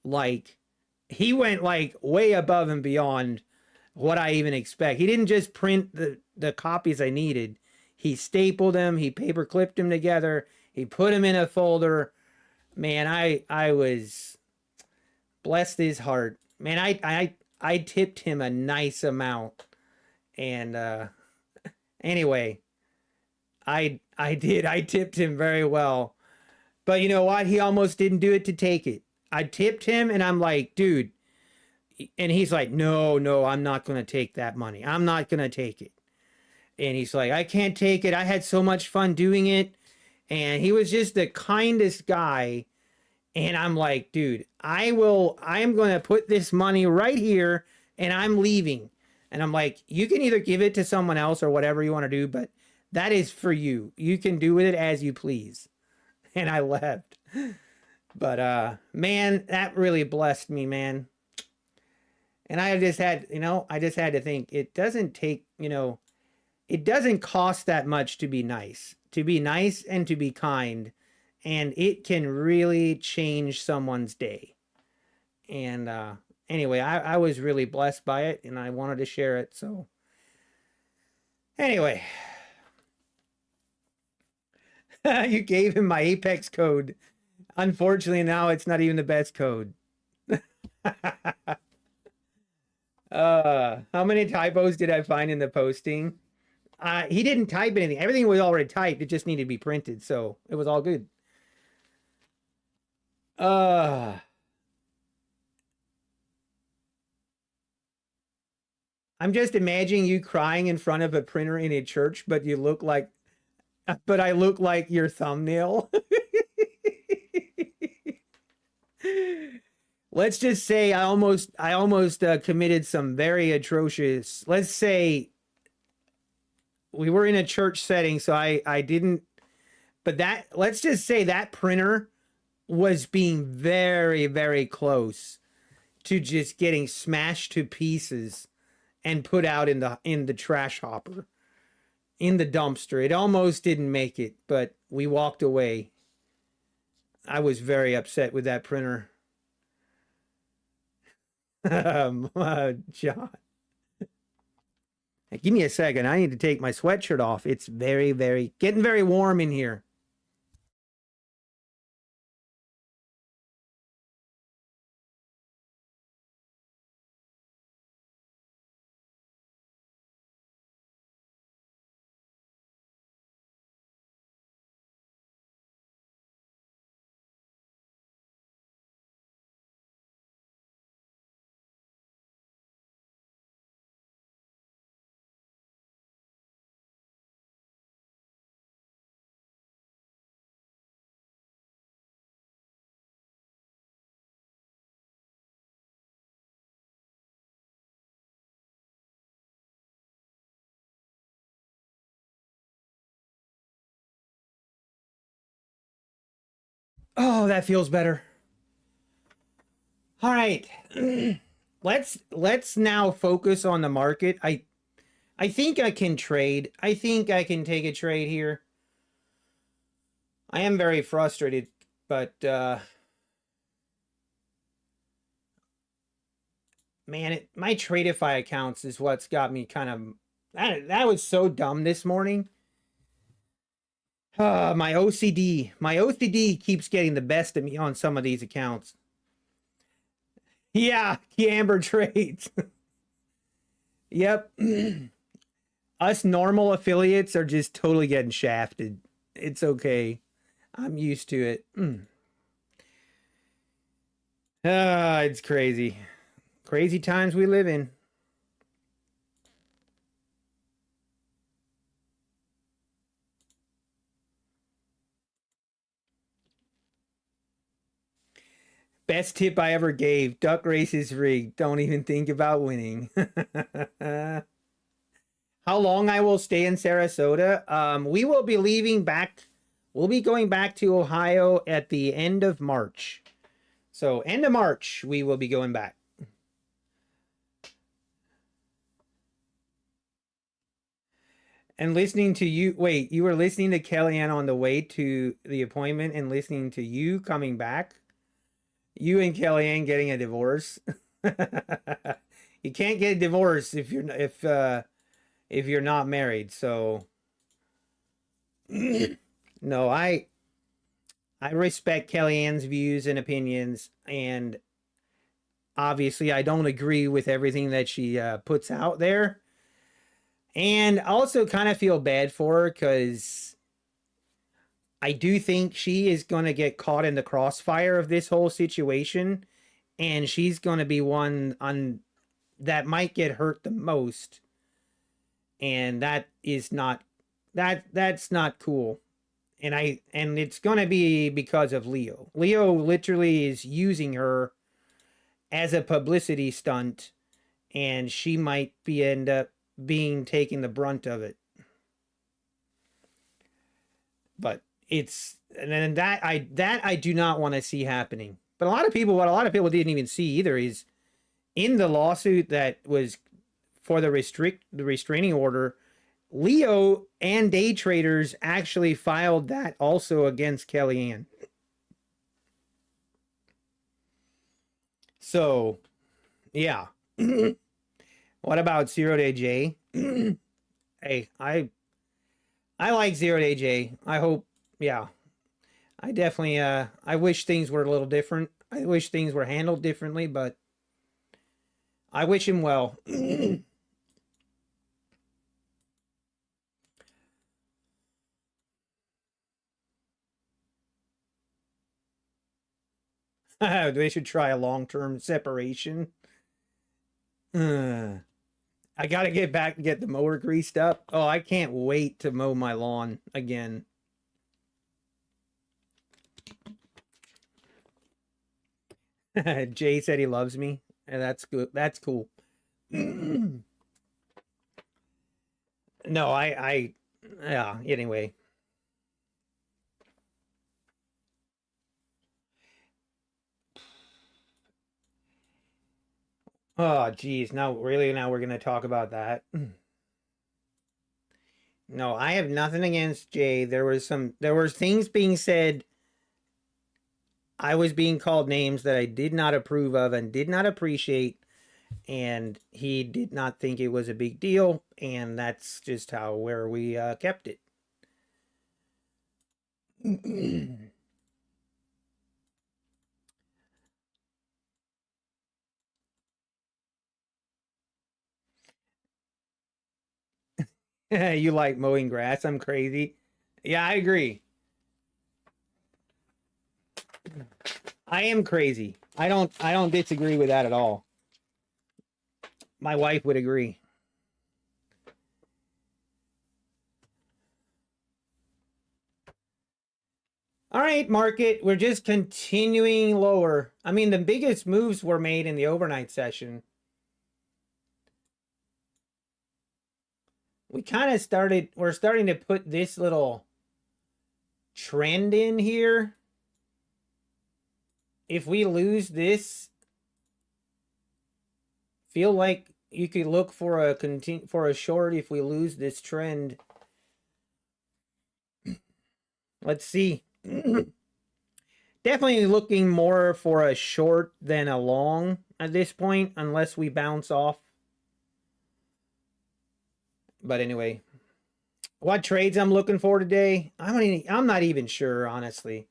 Like, he went like way above and beyond what I even expect. He didn't just print the copies I needed. He stapled them, he paper clipped them together, he put them in a folder. Man, I was, blessed his heart. Man, I tipped him a nice amount. And anyway, I did. I tipped him very well. But you know what? He almost didn't do it to take it. I tipped him and I'm like, dude, and he's like, no, no, I'm not going to take that money. I'm not going to take it. And he's like, I can't take it. I had so much fun doing it. And he was just the kindest guy. And I'm like, dude, I'm going to put this money right here and I'm leaving. And I'm like, you can either give it to someone else or whatever you want to do, but that is for you. You can do with it as you please. And I left. But man, that really blessed me, man. And I just had, I just had to think, it doesn't take, it doesn't cost that much to be nice. To be nice and to be kind. And it can really change someone's day. And anyway, I was really blessed by it and I wanted to share it. So anyway, you gave him my Apex code. Unfortunately, now it's not even the best code. How many typos did I find in the posting? He didn't type anything. Everything was already typed. It just needed to be printed. So it was all good. I'm just imagining you crying in front of a printer in a church, but I look like your thumbnail. Let's just say I almost committed some very atrocious. Let's say we were in a church setting, so I didn't. But let's just say that printer was being very, very close to just getting smashed to pieces and put out in the trash hopper, in the dumpster. It almost didn't make it, but we walked away. I was very upset with that printer. John. Give me a second. I need to take my sweatshirt off. It's getting very warm in here. Oh, that feels better. All right. Let's now focus on the market. I think I can trade. I think I can take a trade here. I am very frustrated, but man, my Tradeify accounts is what's got me kind of that was so dumb this morning. My OCD keeps getting the best of me on some of these accounts. Yeah, Amber trades. Yep. Us normal affiliates are just totally getting shafted. It's okay. I'm used to it. It's crazy. Crazy times we live in. Best tip I ever gave. Duck race is rigged. Don't even think about winning. How long I will stay in Sarasota? We will be leaving back. We'll be going back to Ohio at the end of March. So end of March, we will be going back. And listening to you. Wait, you were listening to Kellyanne on the way to the appointment and listening to you coming back? You and Kellyanne getting a divorce? You can't get a divorce if you're not married. So no, I respect Kellyanne's views and opinions, and obviously I don't agree with everything that she puts out there. And I also kind of feel bad for her because I do think she is going to get caught in the crossfire of this whole situation, and she's going to be one on that might get hurt the most, and that is not that's not cool. And it's going to be because of Leo. Leo literally is using her as a publicity stunt, and she might be end up being taking the brunt of it. But it's and that I do not want to see happening. But what a lot of people didn't even see either is in the lawsuit that was for the restraining order, Leo and day traders actually filed that also against Kellyanne. So, yeah. What about 0-Day J? Hey, I like 0-Day J. I hope, yeah. I definitely I wish things were a little different. I wish things were handled differently, but I wish him well. They should try a long-term separation. I gotta get back and get the mower greased up. Oh, I can't wait to mow my lawn again. Jay said he loves me, and that's good. That's cool. No, yeah. Anyway, oh, geez. Now, really, now we're gonna talk about that. No, I have nothing against Jay. There was things being said. I was being called names that I did not approve of and did not appreciate, and he did not think it was a big deal, and that's just how where we kept it. You like mowing grass? I'm crazy. Yeah, I agree. I am crazy. I don't disagree with that at all. My wife would agree. All right, market. We're just continuing lower. I mean, the biggest moves were made in the overnight session. We're starting to put this little trend in here. If we lose this, feel like you could look for a short if we lose this trend. Let's see. Definitely looking more for a short than a long at this point, unless we bounce off. But anyway, what trades I'm looking for today? I'm not even sure, honestly.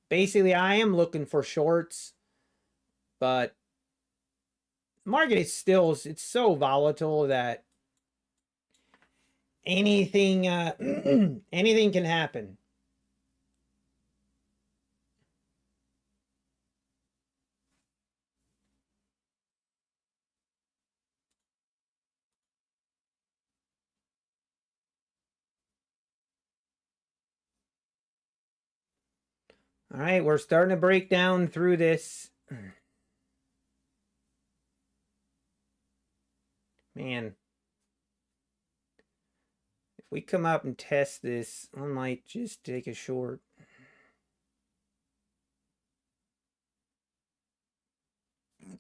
Basically, I am looking for shorts, but market is still it's so volatile that anything anything can happen. All right, we're starting to break down through this. Man, if we come up and test this, I might just take a short.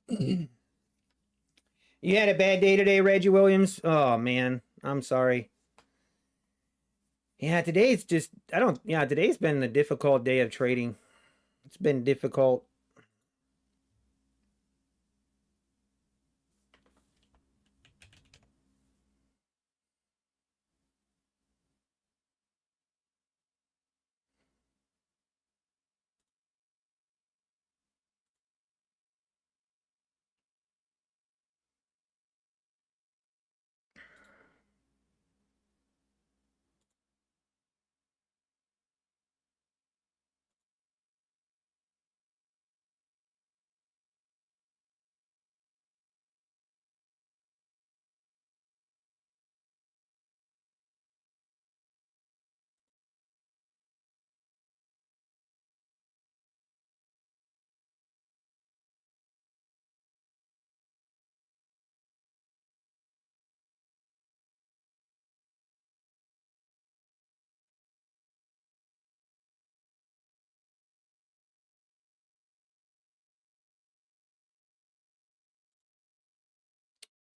You had a bad day today, Reggie Williams? Oh, man. I'm sorry. Yeah, today's just, I don't, yeah, today's been a difficult day of trading. It's been difficult.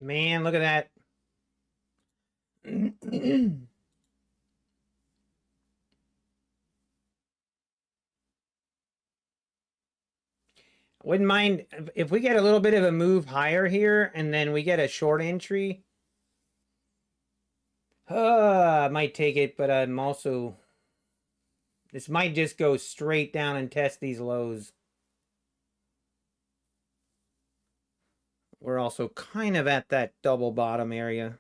Man, look at that. Wouldn't mind if we get a little bit of a move higher here and then we get a short entry. I might take it, but I'm also... This might just go straight down and test these lows. We're also kind of at that double bottom area.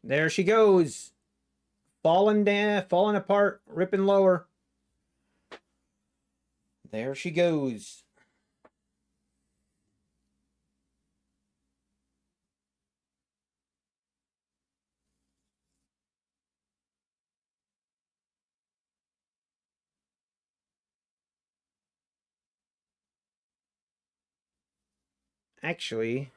There she goes. Falling down, falling apart, ripping lower. There she goes. Actually,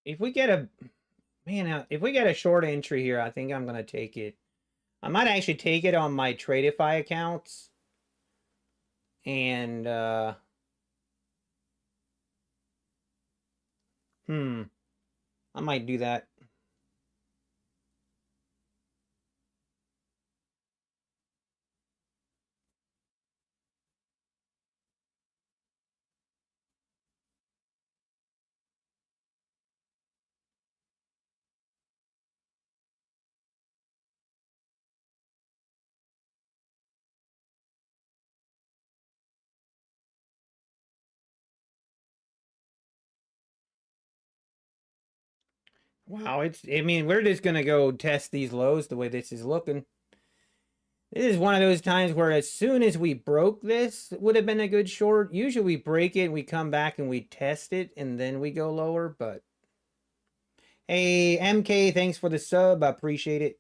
if we get a... Man, if we get a short entry here, I think I'm going to take it. I might actually take it on my Tradeify accounts. And, I might do that. Wow, I mean, we're just going to go test these lows the way this is looking. This is one of those times where as soon as we broke this, it would have been a good short. Usually we break it, we come back and we test it, and then we go lower. But hey, MK, thanks for the sub. I appreciate it.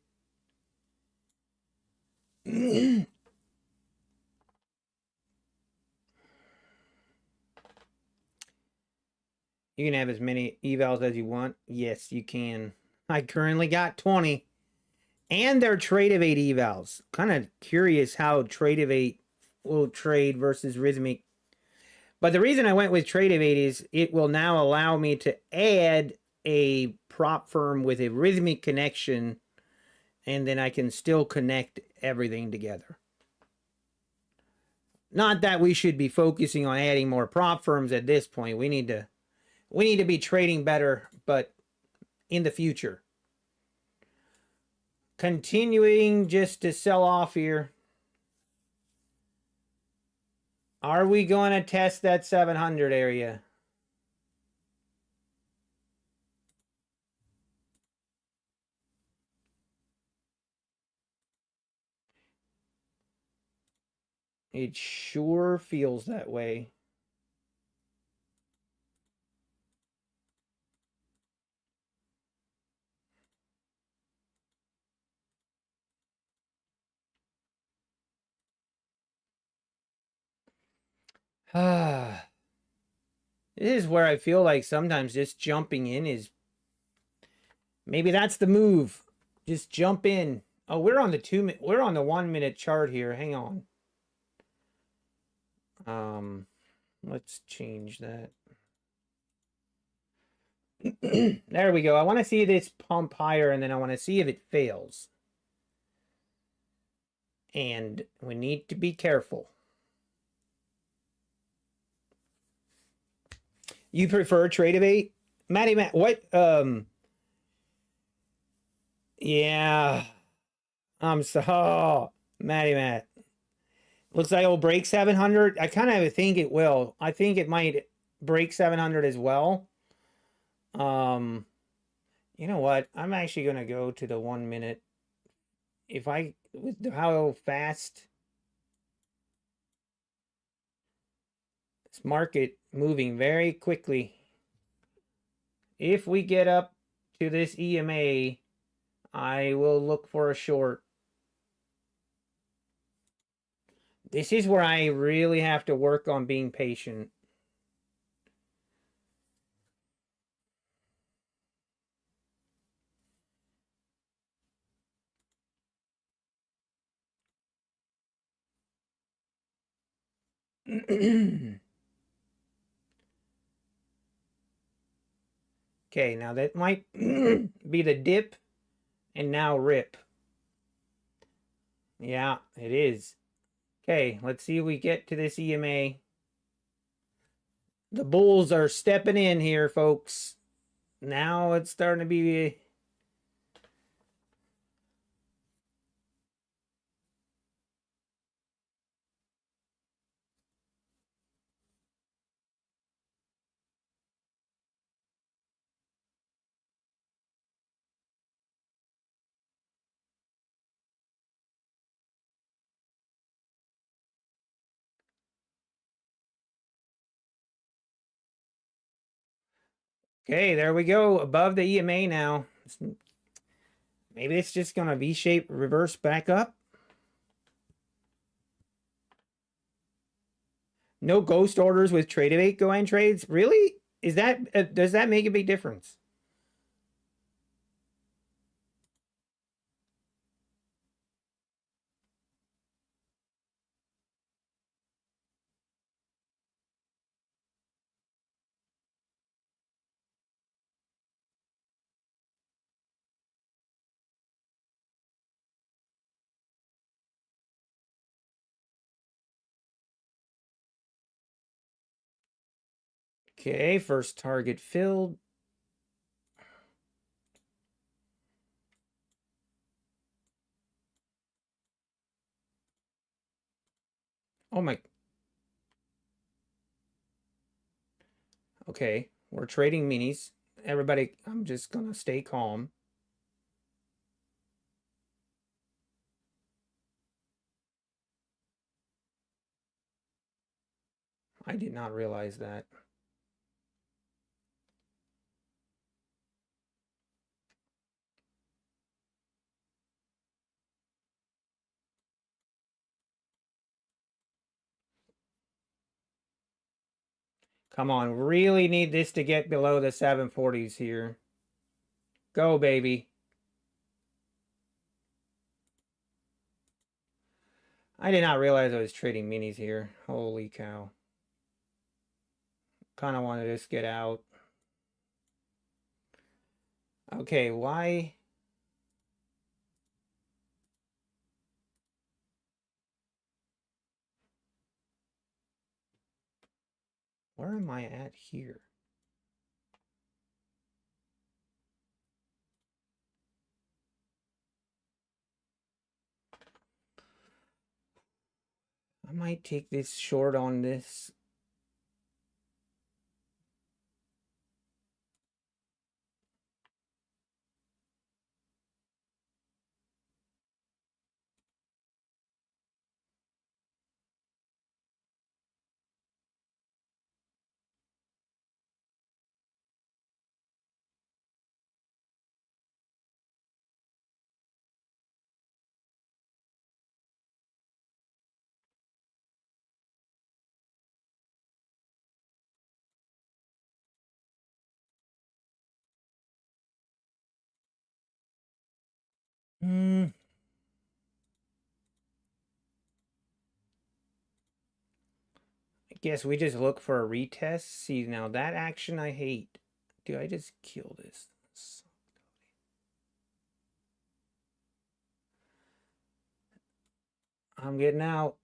You can have as many evals as you want. Yes, you can. I currently got 20. And they're trade of 8 evals. Kind of curious how trade of 8 will trade versus Rhythmic. But the reason I went with trade of 8 is it will now allow me to add a prop firm with a Rhythmic connection, and then I can still connect everything together. Not that we should be focusing on adding more prop firms at this point. We need to be trading better, but in the future. Continuing just to sell off here. Are we going to test that 700 area? It sure feels that way. This is where I feel like sometimes just jumping in is... Maybe that's the move. Just jump in. Oh, we're on the 1 minute chart here. Hang on. Let's change that. There we go. I want to see this pump higher, and then I want to see if it fails. And we need to be careful. You prefer trade of 8? Matty Matt, what? Yeah. I'm so. Oh, Matty Matt. Looks like it'll break 700. I kind of think it will. I think it might break 700 as well. You know what? I'm actually going to go to the 1 minute. If I, with how fast this market moving very quickly. If we get up to this EMA, I will look for a short. This is where I really have to work on being patient. Okay, now that might be the dip and now rip. Yeah, it is. Okay, let's see if we get to this EMA. The bulls are stepping in here, folks. Now it's starting to be... Okay, there we go. Above the EMA now. Maybe it's just going to V-shape reverse back up. No ghost orders with trade of 8 go-in trades? Really? Is that does that make a big difference? Okay, first target filled. Oh my. Okay, we're trading minis. Everybody, I'm just going to stay calm. I did not realize that. Come on, really need this to get below the 740s here. Go, baby. I did not realize I was trading minis here. Holy cow. Kind of wanted to just get out. Okay, why? Where am I at here? I might take this short on this. I guess we just look for a retest. See, now that action I hate. Do I just kill this? I'm getting out.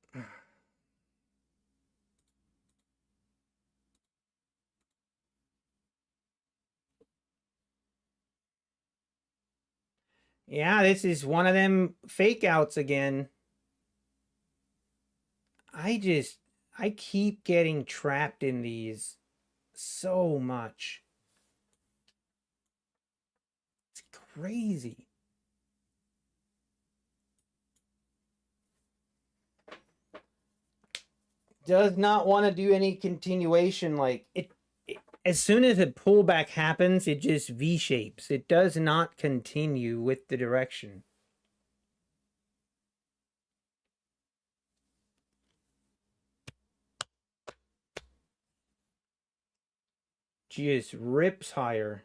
Yeah, this is one of them fake outs again. I keep getting trapped in these so much. It's crazy. Does not want to do any continuation. Like it, as soon as a pullback happens, it just V shapes. It does not continue with the direction. Just rips higher.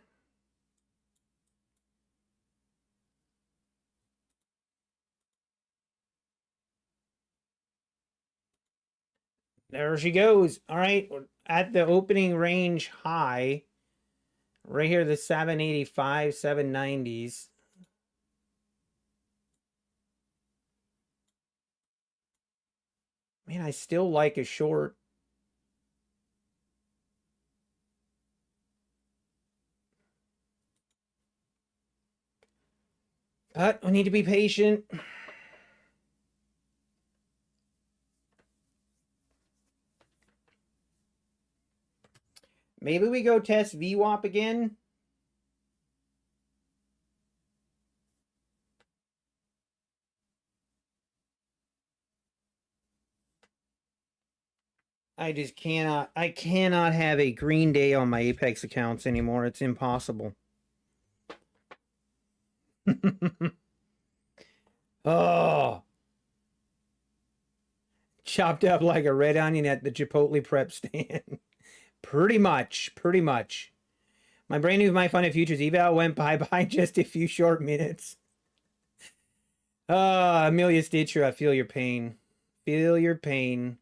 There she goes. All right, at the opening range high, right here, the 785, 790s. Man, I still like a short. But we need to be patient. Maybe we go test VWAP again. I just cannot. I cannot have a green day on my Apex accounts anymore. It's impossible. Oh. Chopped up like a red onion at the Chipotle prep stand. Pretty much. Pretty much. My brand new My Fun and Futures eval went bye-bye just a few short minutes. Amelia Stitcher, I feel your pain. Feel your pain.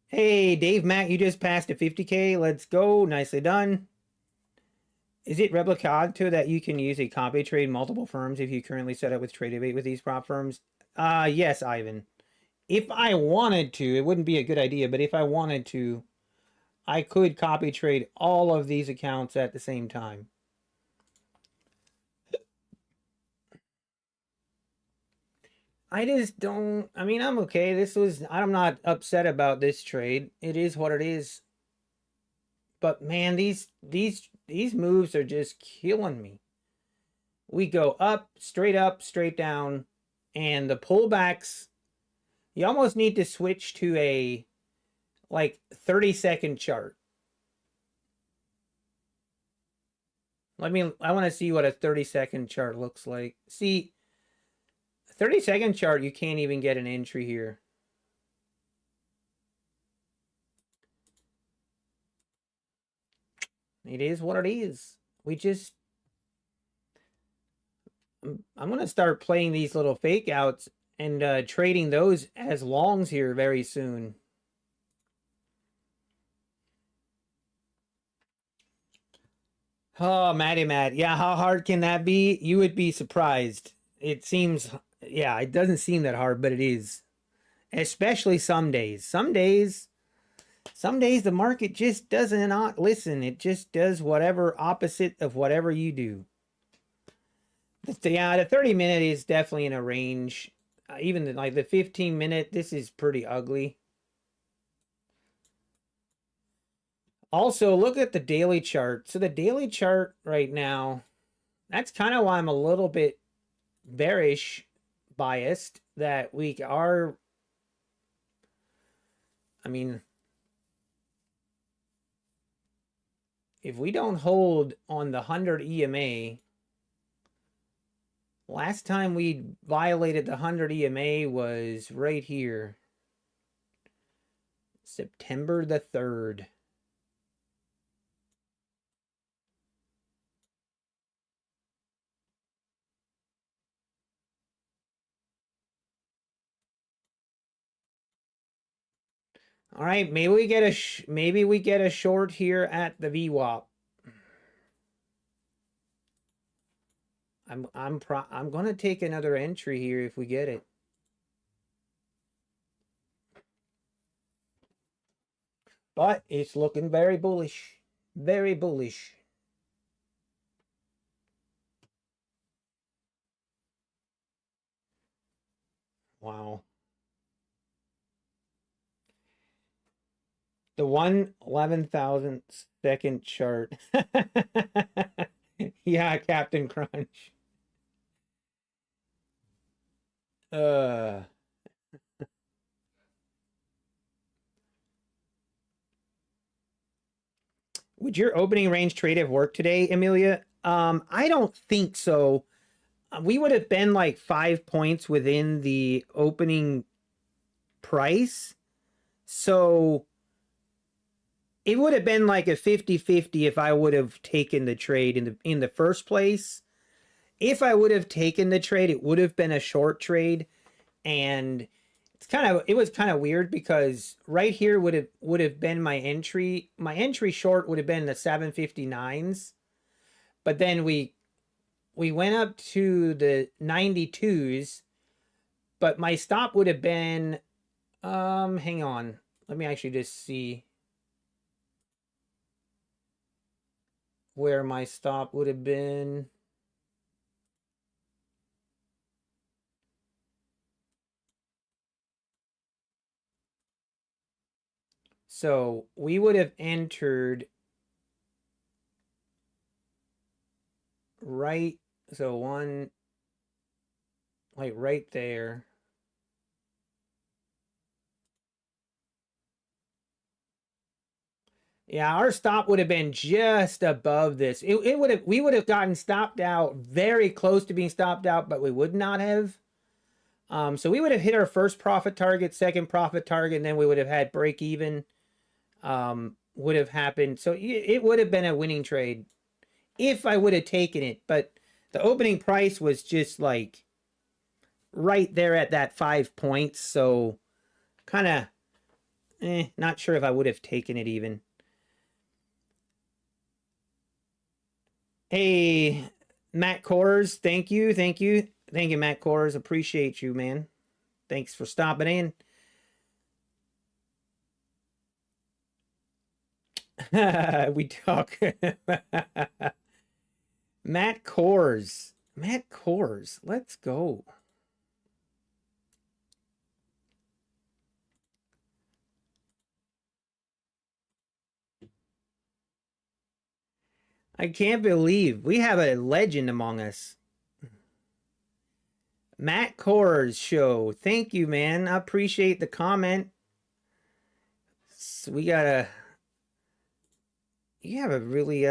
Hey, Dave Mack, you just passed a 50K. Let's go. Nicely done. Is it replicado that you can use a copy trade multiple firms if you currently set up with Tradebate with these prop firms? Yes, Ivan. If I wanted to, it wouldn't be a good idea, but if I wanted to, I could copy trade all of these accounts at the same time. I just don't, I mean, I'm okay. I'm not upset about this trade. It is what it is. But man, these moves are just killing me. We go up, straight down, and the pullbacks, you almost need to switch to a like 30-second chart. I want to see what a 30-second chart looks like. See, 30-second chart, you can't even get an entry here. It is what it is. I'm going to start playing these little fake outs and trading those as longs here very soon. Oh, Matty Matt. Yeah, how hard can that be? You would be surprised. It seems, yeah, it doesn't seem that hard, but it is. Especially some days. Some days the market just does not listen. It just does whatever opposite of whatever you do. Yeah, the 30-minute is definitely in a range. Even like the 15-minute, this is pretty ugly. Also, look at the daily chart. So the daily chart right now, that's kind of why I'm a little bit bearish biased that we are. I mean, if we don't hold on the 100 EMA, last time we violated the 100 EMA was right here, September the 3rd. All right, maybe we get a short here at the VWAP. I'm gonna take another entry here if we get it. But it's looking very bullish. Very bullish. Wow. The 111,000 second chart. Yeah, Captain Crunch. Uh would your opening range trade have worked today, Amelia? I don't think so. We would have been like 5 points within the opening price. So it would have been like a 50-50 if I would have taken the trade in the first place. If I would have taken the trade, it would have been a short trade. And it was kind of weird because right here would have been my entry. My entry short would have been the 759s. But then we went up to the 92s, but my stop would have been hang on. Let me actually just see where my stop would have been. So we would have entered right, so one, like right there. Yeah, our stop would have been just above this. It would have, we would have gotten stopped out very close to being stopped out, but we would not have. So we would have hit our first profit target, second profit target, and then we would have had break even. Would have happened. So it would have been a winning trade if I would have taken it. But the opening price was just like right there at that 5 points. So kind of not sure if I would have taken it even. Hey, Matt Kors, thank you. Thank you. Thank you, Matt Kors. Appreciate you, man. Thanks for stopping in. We talk. Matt Kors. Matt Kors. Let's go. I can't believe we have a legend among us. Matt Kors show. Thank you, man. I appreciate the comment. So we gotta. You have a really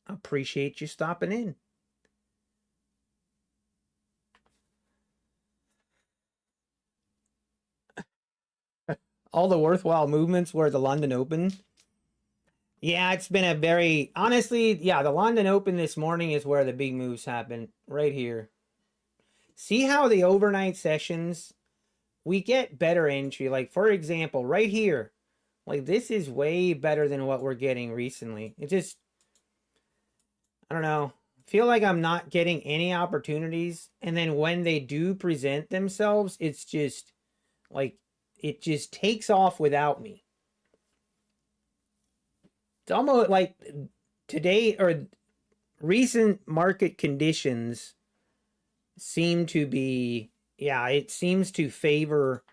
appreciate you stopping in. All the worthwhile movements were the London Open. Yeah, it's been a very honestly, yeah, the London Open this morning is where the big moves happen. Right here. See how the overnight sessions we get better entry. Like for example, right here. Like this is way better than what we're getting recently. It just I don't know. Feel like I'm not getting any opportunities. And then when they do present themselves, it's just like it just takes off without me. It's almost like today or recent market conditions seem to be, yeah, it seems to favor,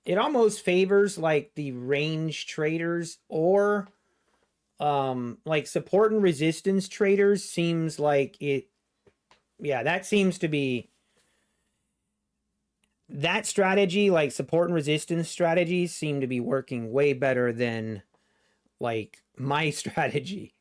it almost favors like the range traders or like support and resistance traders seems like it, yeah, that seems to be that strategy, like support and resistance strategies seem to be working way better than like my strategy.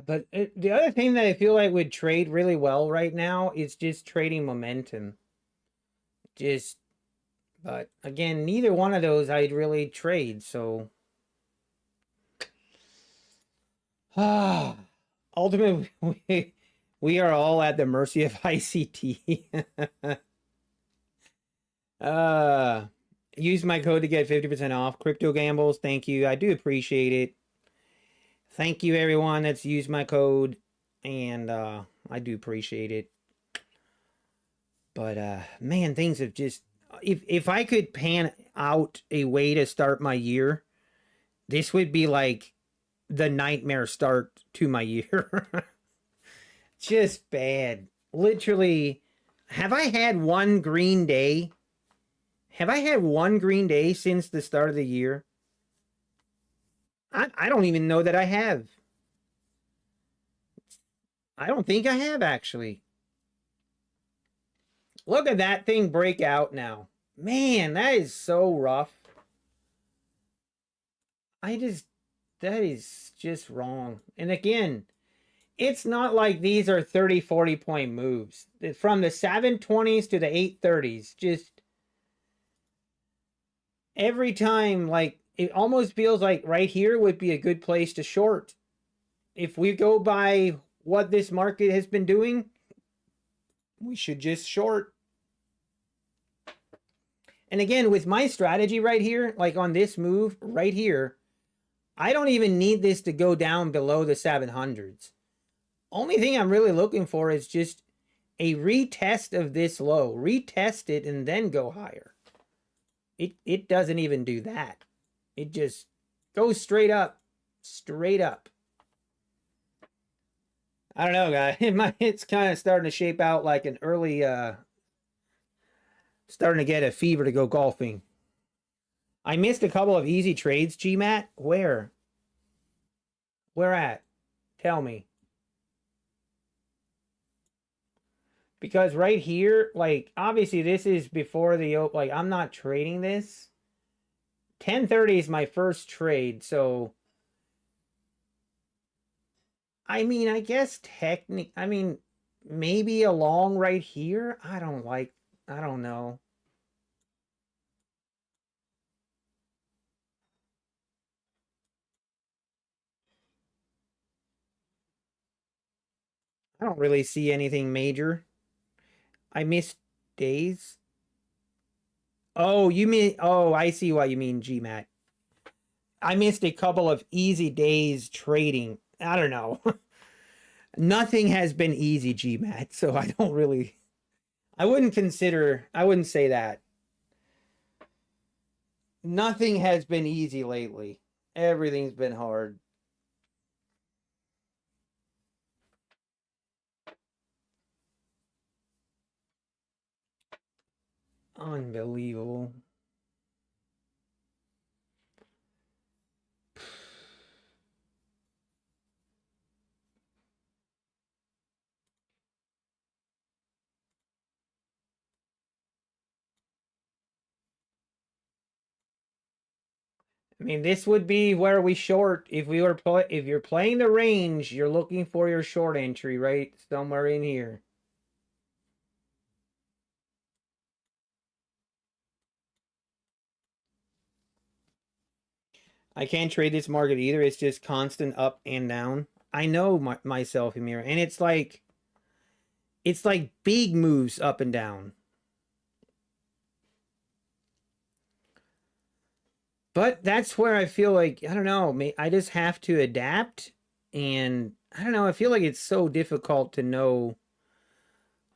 But the other thing that I feel like would trade really well right now is just trading momentum. Just, but again, neither one of those I'd really trade. So, ultimately, we are all at the mercy of ICT. uh, use my code to get 50% off Crypto Gambles. Thank you. I do appreciate it. Thank you, everyone that's used my code, and I do appreciate it. But man, things have just, if I could pan out a way to start my year, this would be like the nightmare start to my year. Just bad. Literally, have I had one green day? Have I had one green day since the start of the year? I don't even know that I have. I don't think I have, actually. Look at that thing break out now. Man, that is so rough. That is just wrong. And again, it's not like these are 30, 40 point moves. From the 720s to the 830s, just every time, like, it almost feels like right here would be a good place to short. If we go by what this market has been doing, we should just short. And again, with my strategy right here, like on this move right here, I don't even need this to go down below the 700s. Only thing I'm really looking for is just a retest of this low. Retest it and then go higher. It doesn't even do that. It just goes straight up. Straight up. I don't know, guys. It's kind of starting to shape out like an early starting to get a fever to go golfing. I missed a couple of easy trades, GMAT. Where? Where at? Tell me. Because right here, like, obviously this is before the, like, I'm not trading this. 1030 is my first trade, so I mean, I guess I mean, maybe a long right here. I don't know. I don't really see anything major. I missed days. Oh, you mean, oh, I see what you mean, GMAT. I missed a couple of easy days trading. I don't know. Nothing has been easy, GMAT, so I don't really, I wouldn't say that. Nothing has been easy lately. Everything's been hard. Unbelievable. I mean, this would be where we short if we were if you're playing the range, you're looking for your short entry, right? Somewhere in here. I can't trade this market either. It's just constant up and down. I know myself, Amir, and it's like big moves up and down. But that's where I feel like, I don't know, I just have to adapt. And I don't know, I feel like it's so difficult to know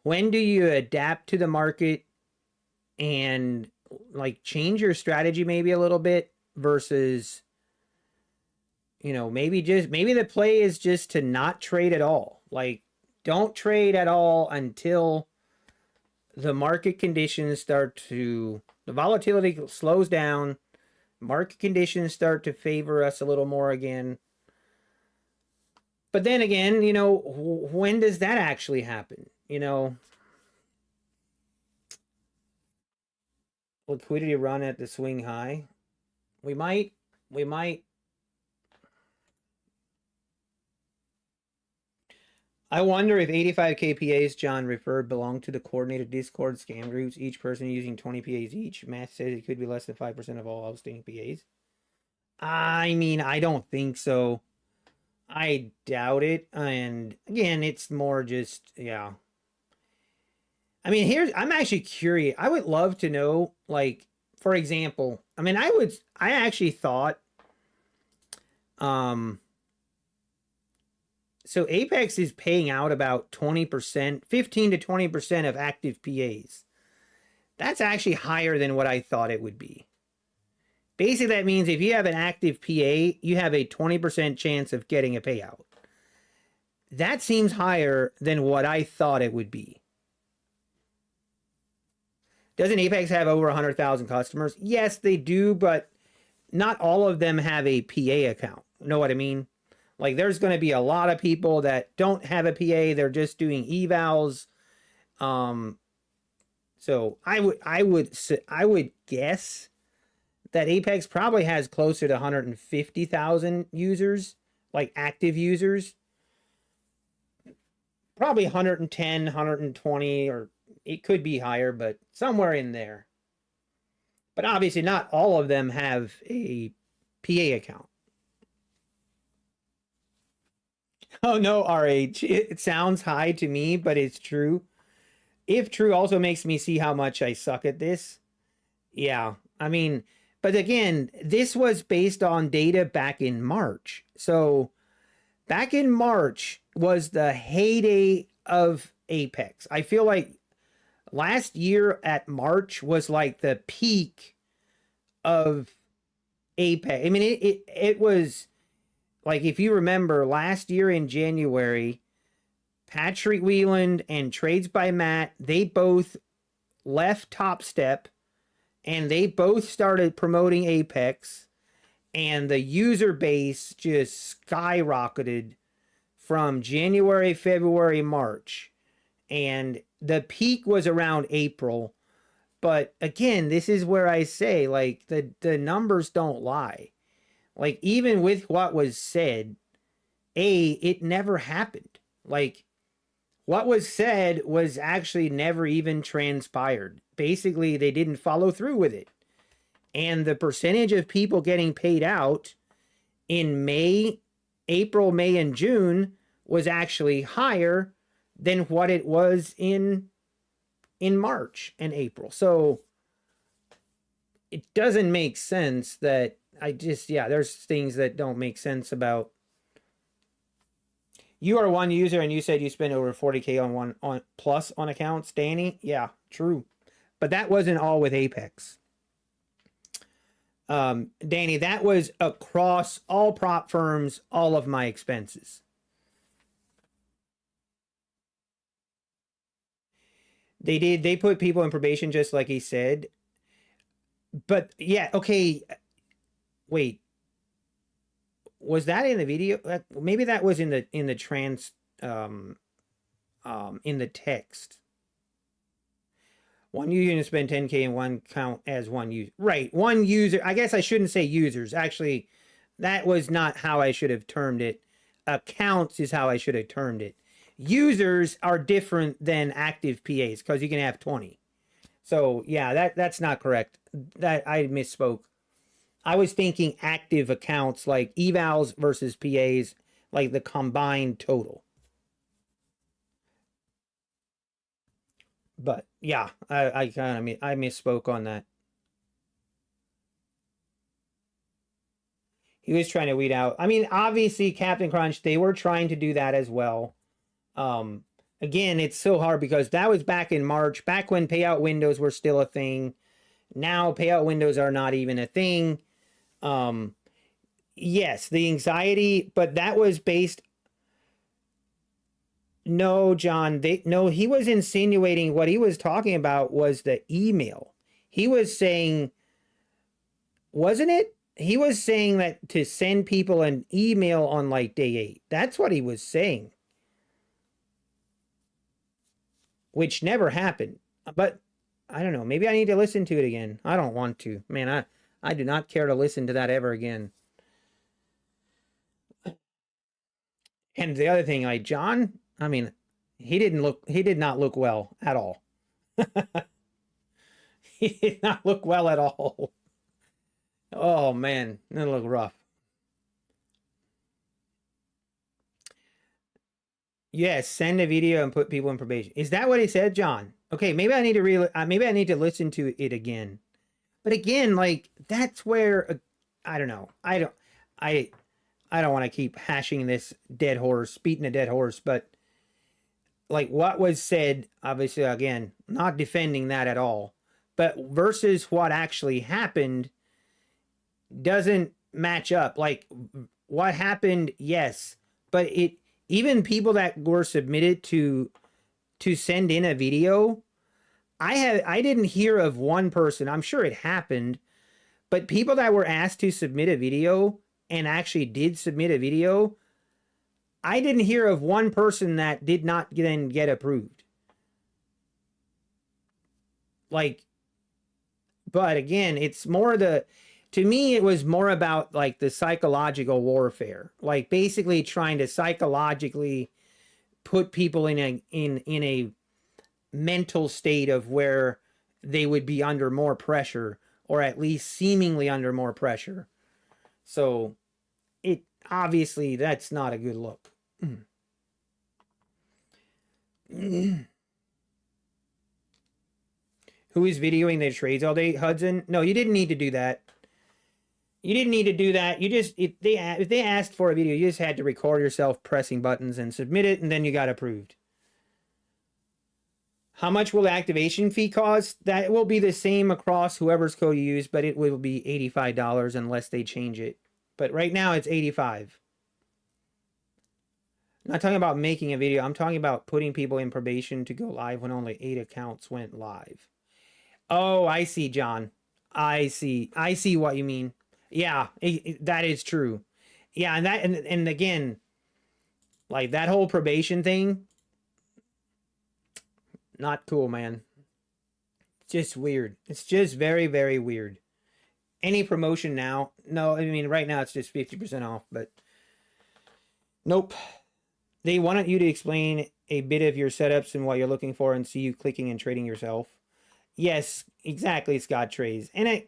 when do you adapt to the market and like change your strategy maybe a little bit versus, maybe the play is just to not trade at all. Like, don't trade at all until the market conditions the volatility slows down, market conditions start to favor us a little more again. But then again, when does that actually happen? Liquidity run at the swing high. We might I wonder if 85 KPAs John referred belong to the coordinated Discord scam groups, each person using 20 PAs each. Matt says it could be less than 5% of all outstanding PAs. I mean, I don't think so. I doubt it. And again, it's more just, yeah. I mean, I'm actually curious. I would love to know, like, for example, I mean, I actually thought, um, so Apex is paying out about 20%, 15 to 20% of active PAs. That's actually higher than what I thought it would be. Basically, that means if you have an active PA, you have a 20% chance of getting a payout. That seems higher than what I thought it would be. Doesn't Apex have over 100,000 customers? Yes, they do, but not all of them have a PA account. Know what I mean? Like, there's going to be a lot of people that don't have a PA. They're just doing evals. So I would guess that Apex probably has closer to 150,000 users, like active users. Probably 110, 120, or it could be higher, but somewhere in there. But obviously, not all of them have a PA account. Oh no, RH. It sounds high to me, but it's true. If true also makes me see how much I suck at this. Yeah. I mean, but again, this was based on data back in March. So back in March was the heyday of Apex. I feel like last year at March was like the peak of Apex. I mean, it was like, if you remember last year in January, Patrick Wieland and Trades by Matt, they both left Top Step and they both started promoting Apex, and the user base just skyrocketed from January, February, March. And the peak was around April. But again, this is where I say, like, the numbers don't lie. Like, even with what was said, it never happened. Like, what was said was actually never even transpired. Basically, they didn't follow through with it. And the percentage of people getting paid out in April, May, and June was actually higher than what it was in March and April. So it doesn't make sense that there's things that don't make sense about. You are one user and you said you spent over 40K on plus on accounts, Danny. Yeah, true. But that wasn't all with Apex. Danny, that was across all prop firms, all of my expenses. They put people in probation just like he said. But yeah, okay. Wait. Was that in the video? Maybe that was in the in the text. One user can spend 10K in one count as one user. Right. One user. I guess I shouldn't say users. Actually, that was not how I should have termed it. Accounts is how I should have termed it. Users are different than active PAs because you can have 20. So yeah, that's not correct. That I misspoke. I was thinking active accounts, like evals versus PAs, like the combined total. But yeah, I kind of I misspoke on that. He was trying to weed out. I mean, obviously, Captain Crunch, they were trying to do that as well. Again, it's so hard because that was back in March, back when payout windows were still a thing. Now payout windows are not even a thing. Yes, the anxiety, but that was based. No, John, he was insinuating what he was talking about was the email. He was saying, wasn't it? He was saying that to send people an email on like day 8. That's what he was saying. Which never happened. But I don't know. Maybe I need to listen to it again. I don't want to. Man, I do not care to listen to that ever again. And the other thing, like, John, I mean, he did not look well at all. He did not look well at all. Oh man, that looked rough. Yes, send a video and put people in probation. Is that what he said, John? Okay, maybe I need to maybe I need to listen to it again. But again, like that's where I don't know. I I don't want to keep hashing this dead horse, beating a dead horse, but like what was said, obviously again, not defending that at all, but versus what actually happened doesn't match up. Like what happened, yes, but it even people that were submitted to send in a video, I didn't hear of one person. I'm sure it happened, but people that were asked to submit a video and actually did submit a video, I didn't hear of one person that did not then get approved. Like, but again, it's more to me, it was more about like the psychological warfare, like basically trying to psychologically put people in a mental state of where they would be under more pressure, or at least seemingly under more pressure. So it obviously that's not a good look. Who is videoing their trades all day, Hudson? No, you didn't need to do that. You didn't need to do that. You just if they asked for a video, you just had to record yourself pressing buttons and submit it, and then you got approved. How much will the activation fee cost? That will be the same across whoever's code you use, but it will be $85 unless they change it. But right now it's $85. I'm not talking about making a video. I'm talking about putting people in probation to go live when only 8 accounts went live. Oh, I see, John. I see what you mean. Yeah, that is true. Yeah, and again, like that whole probation thing, not cool, man. Just weird. It's just very, very weird. Any promotion now? No, I mean, right now it's just 50% off, but nope. They wanted you to explain a bit of your setups and what you're looking for and see you clicking and trading yourself. Yes, exactly, Scott Trays. And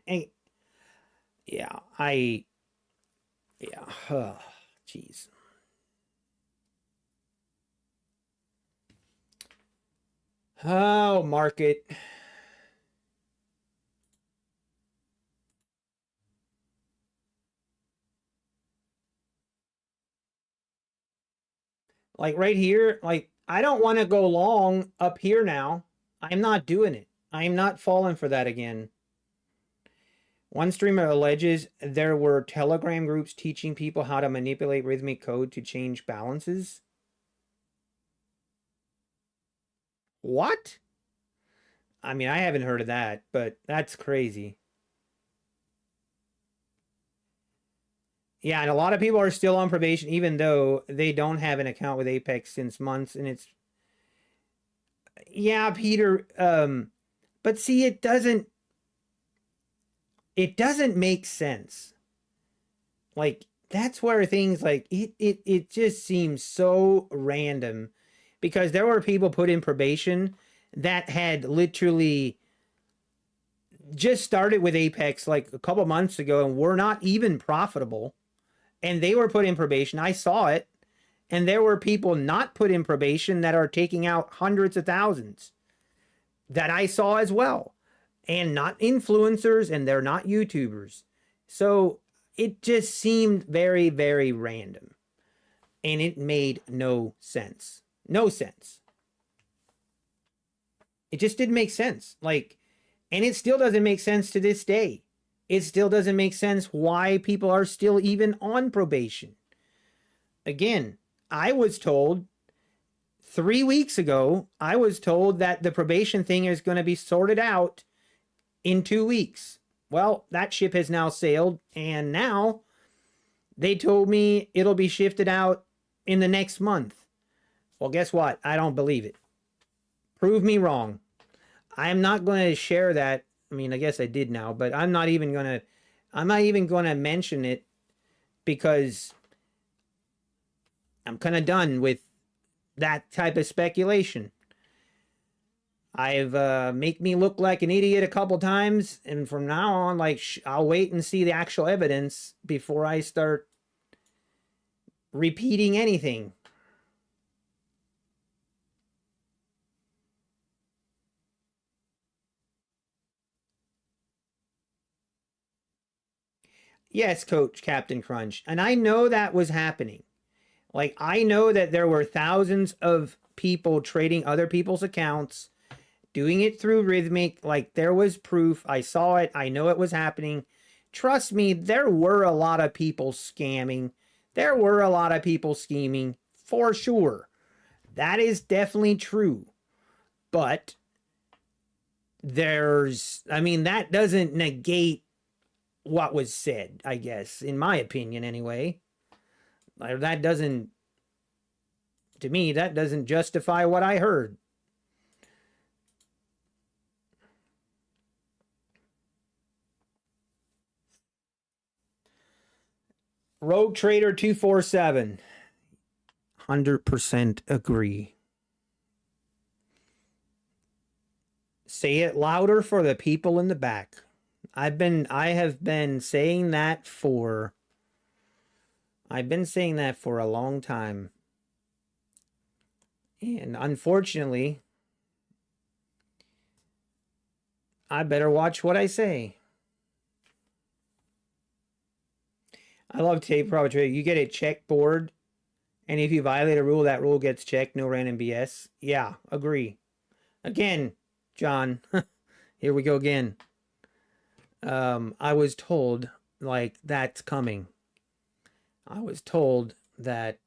yeah, jeez. Oh, market. Like right here, like I don't want to go long up here now. I'm not doing it. I'm not falling for that again. One streamer alleges there were Telegram groups teaching people how to manipulate rhythmic code to change balances. What? I mean, I haven't heard of that, but that's crazy. Yeah, and a lot of people are still on probation, even though they don't have an account with Apex since months, and it's yeah, Peter. But see, it doesn't make sense. Like that's where things like it just seems so random, because there were people put in probation that had literally just started with Apex like a couple months ago and were not even profitable, and they were put in probation. I saw it, and there were people not put in probation that are taking out hundreds of thousands that I saw as well, and not influencers, and they're not YouTubers. So it just seemed very, very random, and it made no sense. No sense. It just didn't make sense. Like, and it still doesn't make sense to this day. It still doesn't make sense why people are still even on probation. Again, I was told 3 weeks ago, I was told that the probation thing is going to be sorted out in 2 weeks. Well, that ship has now sailed, and now they told me it'll be shifted out in the next month. Well, guess what? I don't believe it. Prove me wrong. I'm not going to share that. I mean, I guess I did now, but I'm not even going to mention it, because I'm kind of done with that type of speculation. I've make me look like an idiot a couple times, and from now on, like, I'll wait and see the actual evidence before I start repeating anything. Yes, Coach Captain Crunch. And I know that was happening. Like, I know that there were thousands of people trading other people's accounts, doing it through Rhythmic. Like, there was proof. I saw it. I know it was happening. Trust me, there were a lot of people scamming. There were a lot of people scheming, for sure. That is definitely true. But that doesn't negate what was said, I guess, in my opinion anyway. That doesn't, to me, that doesn't justify what I heard. Rogue Trader 247. 100% agree. Say it louder for the people in the back. I have been saying that for a long time. And unfortunately, I better watch what I say. I love tape profit trading. You get a check board, and if you violate a rule, that rule gets checked. No random BS. Yeah, agree. Again, John, here we go again. I was told, like, that's coming. I was told that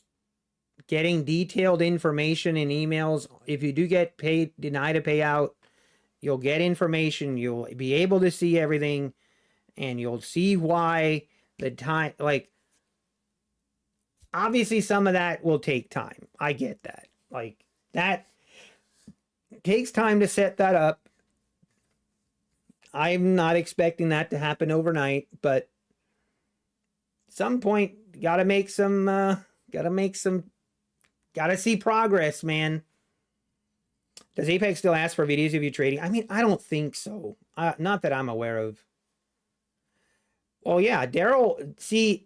getting detailed information in emails, if you do get denied a payout, you'll get information, you'll be able to see everything, and you'll see why the time, like, obviously some of that will take time. I get that. Like, that takes time to set that up. I'm not expecting that to happen overnight, but at some point, gotta see progress, man. Does Apex still ask for videos of you trading? I mean, I don't think so. Not that I'm aware of. Well, yeah, Daryl, see,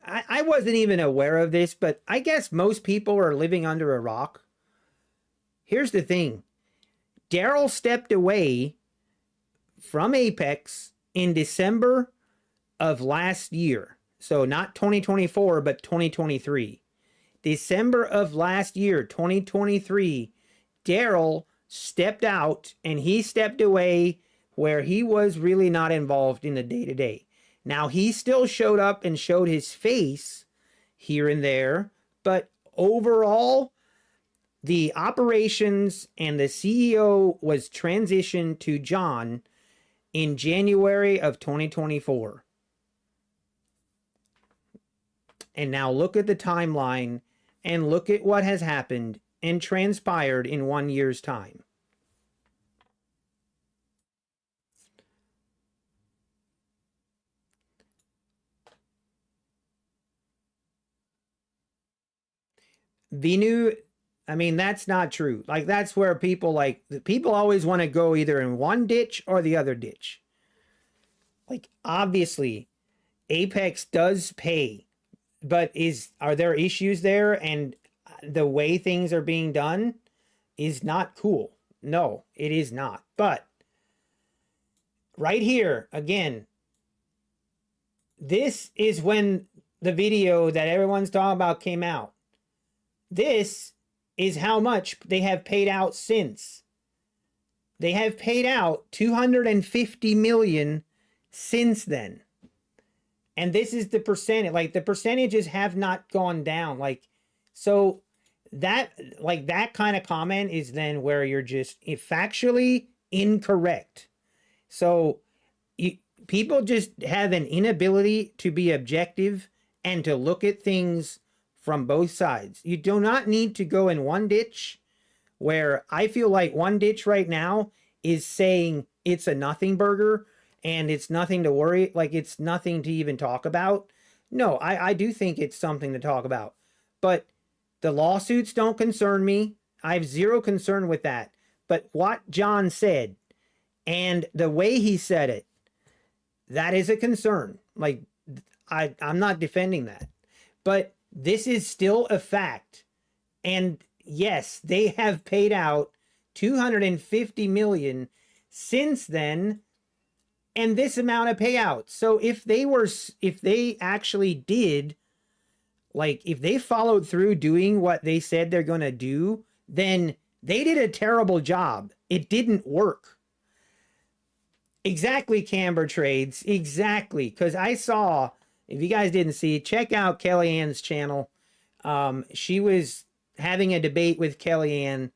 I wasn't even aware of this, but I guess most people are living under a rock. Here's the thing. Daryl stepped away from Apex in December of last year. So not 2024, but 2023. December of last year, 2023, Daryl stepped out, and he stepped away where he was really not involved in the day-to-day. Now, he still showed up and showed his face here and there, but overall, the operations and the CEO was transitioned to John in January of 2024. And now look at the timeline and look at what has happened and transpired in 1 year's time. Vinu, I mean, that's not true. Like, that's where people always want to go either in one ditch or the other ditch. Like, obviously, Apex does pay, but are there issues there? And the way things are being done is not cool. No, it is not. But right here, again, this is when the video that everyone's talking about came out. This is how much they have paid out since. They have paid out $250 million since then. And this is the percentage. Like, the percentages have not gone down. Like, so that kind of comment is then where you're just factually incorrect. So people just have an inability to be objective and to look at things from both sides. You do not need to go in one ditch, where I feel like one ditch right now is saying it's a nothing burger and it's nothing to worry, like it's nothing to even talk about. No, I do think it's something to talk about. But The lawsuits don't concern me. I have zero concern with that. But what John said and the way he said it, that is a concern. Like, I'm not defending that. But this is still a fact. And yes, they have paid out 250 million since then, and this amount of payouts. So if they actually did, like, if they followed through doing what they said they're going to do, then they did a terrible job. It didn't work. Exactly, Camber Trades. Exactly. Because I saw, if you guys didn't see, check out Kellyanne's channel. She was having a debate with Kellyanne.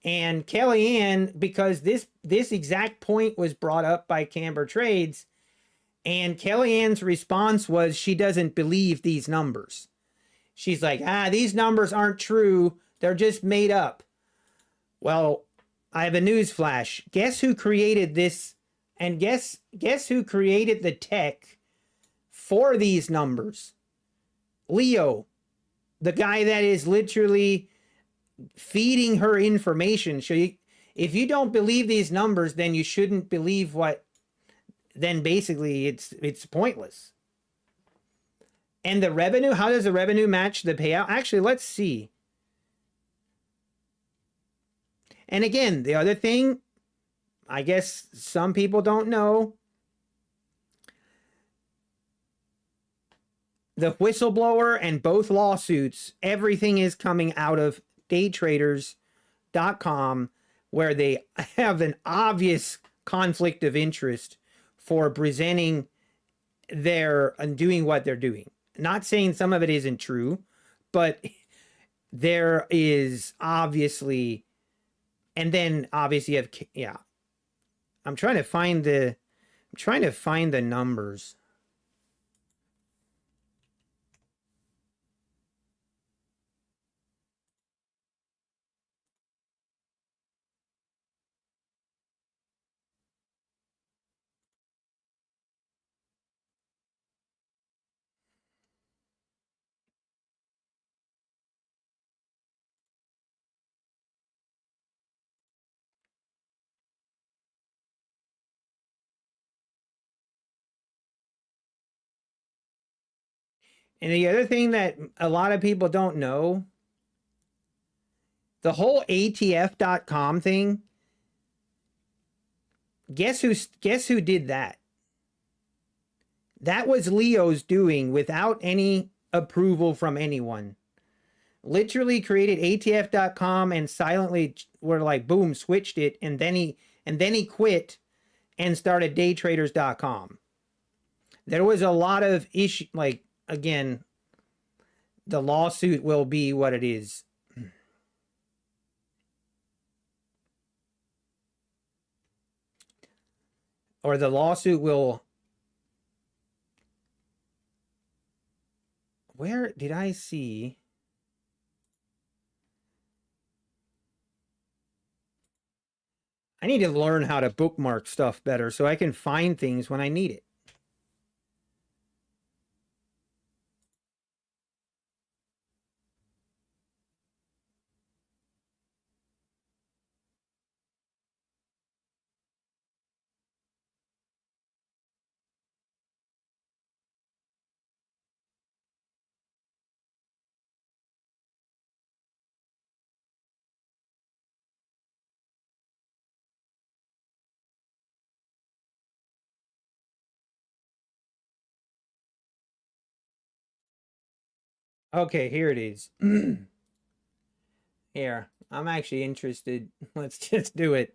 And Kellyanne, because this exact point was brought up by Camber Trades, and Kellyanne's response was she doesn't believe these numbers. She's like, these numbers aren't true. They're just made up. Well, I have a news flash. Guess who created this? And guess who created the tech for these numbers? Leo, the guy that is literally feeding her information. So if you don't believe these numbers, then you shouldn't believe what, then basically it's pointless. And the revenue, how does the revenue match the payout? Actually, let's see. And again, the other thing, I guess some people don't know, the whistleblower and both lawsuits, everything is coming out of daytraders.com, where they have an obvious conflict of interest for presenting their and doing what they're doing. Not saying some of it isn't true, but there is obviously, and then obviously you have, yeah. I'm trying to find the numbers. And the other thing that a lot of people don't know, the whole ATF.com thing, guess who did that? That was Leo's doing without any approval from anyone. Literally created ATF.com and silently were like, boom, switched it, and then he quit and started daytraders.com. There was a lot of issue, like, again, the lawsuit will be what it is. Or the lawsuit will, where did I see? I need to learn how to bookmark stuff better so I can find things when I need it. Okay, here it is. Here, I'm actually interested. Let's just do it.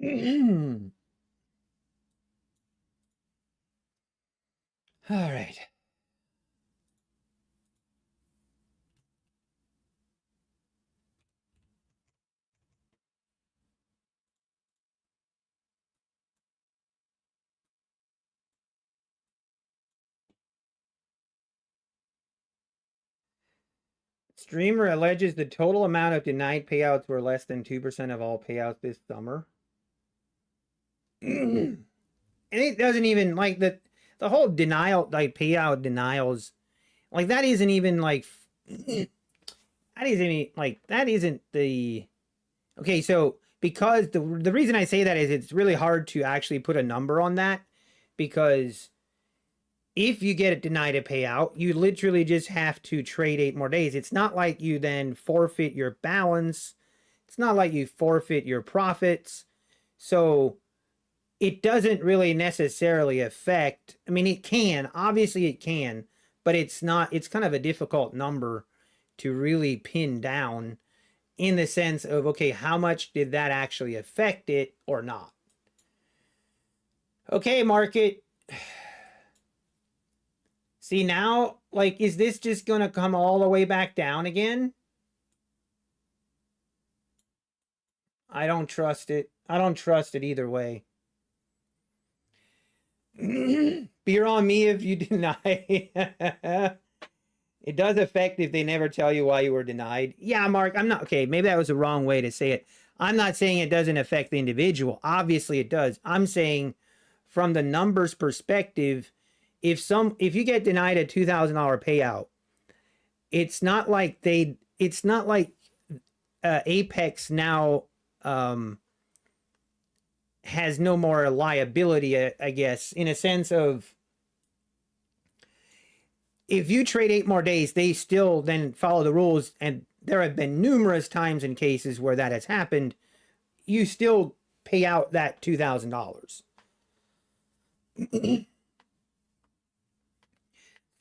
All right. Streamer alleges the total amount of denied payouts were less than 2% of all payouts this summer. And it doesn't even like the whole denial, like payout denials, like that isn't even like that isn't like that isn't the okay. So because the reason I say that is it's really hard to actually put a number on that, because if you get it denied a payout, you literally just have to trade 8 more days. It's not like you then forfeit your balance. It's not like you forfeit your profits. So it doesn't really necessarily affect, I mean, it can, obviously it can, but it's not, it's kind of a difficult number to really pin down in the sense of, okay, how much did that actually affect it or not? Okay, market. See now, like, is this just going to come all the way back down again? I don't trust it. I don't trust it either way. Beer on me if you deny. It does affect if they never tell you why you were denied. Yeah, Mark, I'm not, okay, maybe that was the wrong way to say it. I'm not saying it doesn't affect the individual. Obviously it does. I'm saying from the numbers perspective, if you get denied a $2,000 payout, it's not like Apex now has no more liability, I guess, in a sense of if you trade 8 more days, they still then follow the rules. And there have been numerous times in cases where that has happened. You still pay out that $2,000.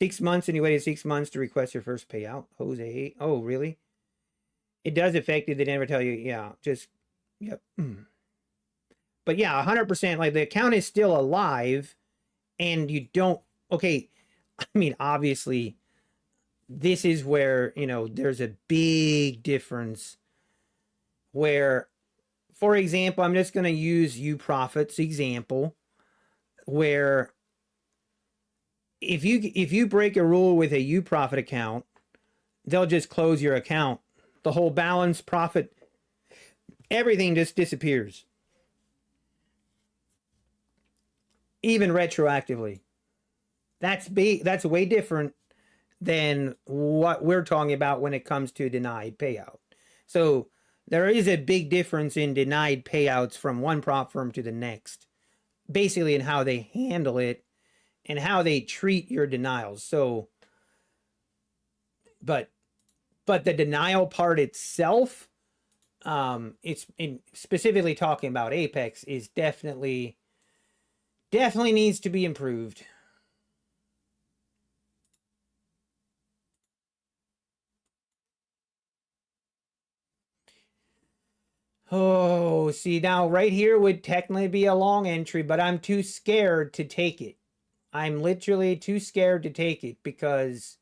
6 months, and you waited 6 months to request your first payout. Jose. Oh, really? It does affect you. They never tell you. Yeah, just, yep. But yeah, 100%. Like the account is still alive and you don't, okay. I mean, obviously, this is where, there's a big difference where, for example, I'm just going to use UProfits example, where if you break a rule with a UProfit account, they'll just close your account. The whole balance, profit, everything just disappears. Even retroactively. That's way different than what we're talking about when it comes to denied payout. So there is a big difference in denied payouts from one prop firm to the next, basically in how they handle it and how they treat your denials. So, but the denial part itself, it's specifically talking about Apex, is definitely needs to be improved. Oh, see, now right here would technically be a long entry, but I'm too scared to take it. I'm literally too scared to take it because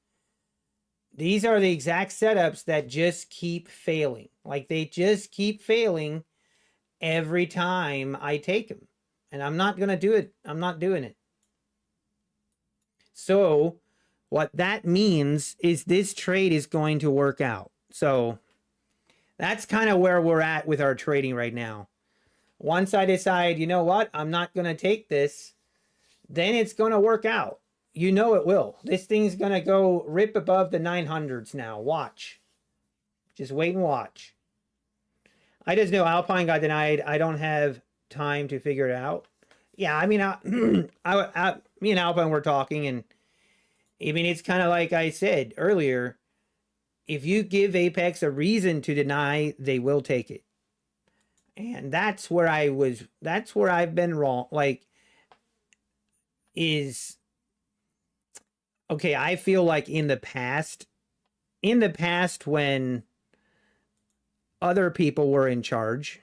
these are the exact setups that just keep failing. Like they just keep failing every time I take them. And I'm not going to do it. I'm not doing it. So what that means is this trade is going to work out. So that's kind of where we're at with our trading right now. Once I decide, you know what, I'm not going to take this, then it's going to work out. You know it will. This thing's going to go rip above the 900s now. Watch. Just wait and watch. I just know Alpine got denied. I don't have time to figure it out. Yeah, I mean, me and Alpine were talking, and I mean, it's kind of like I said earlier. If you give Apex a reason to deny, they will take it. And that's where I've been wrong. Like, okay, I feel like in the past when other people were in charge,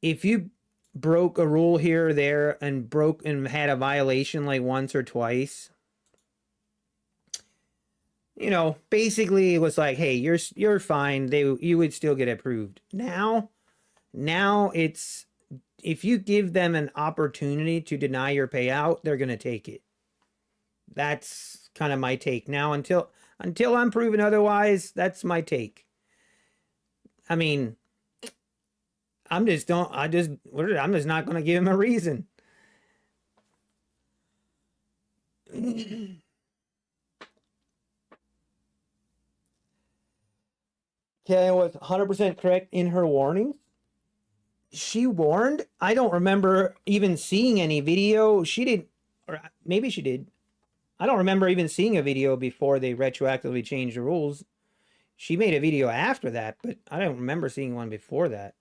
if you broke a rule here or there and broke and had a violation like once or twice, you know, basically it was like, hey, you're fine. You would still get approved. Now it's, if you give them an opportunity to deny your payout, they're gonna take it. That's kind of my take now. Until I'm proven otherwise, that's my take. I mean, I'm just not gonna give him a reason. Kelly was 100% correct in her warnings. She warned. I don't remember even seeing any video. She did, or maybe she did. I don't remember even seeing a video before they retroactively changed the rules. She made a video after that, but I don't remember seeing one before that.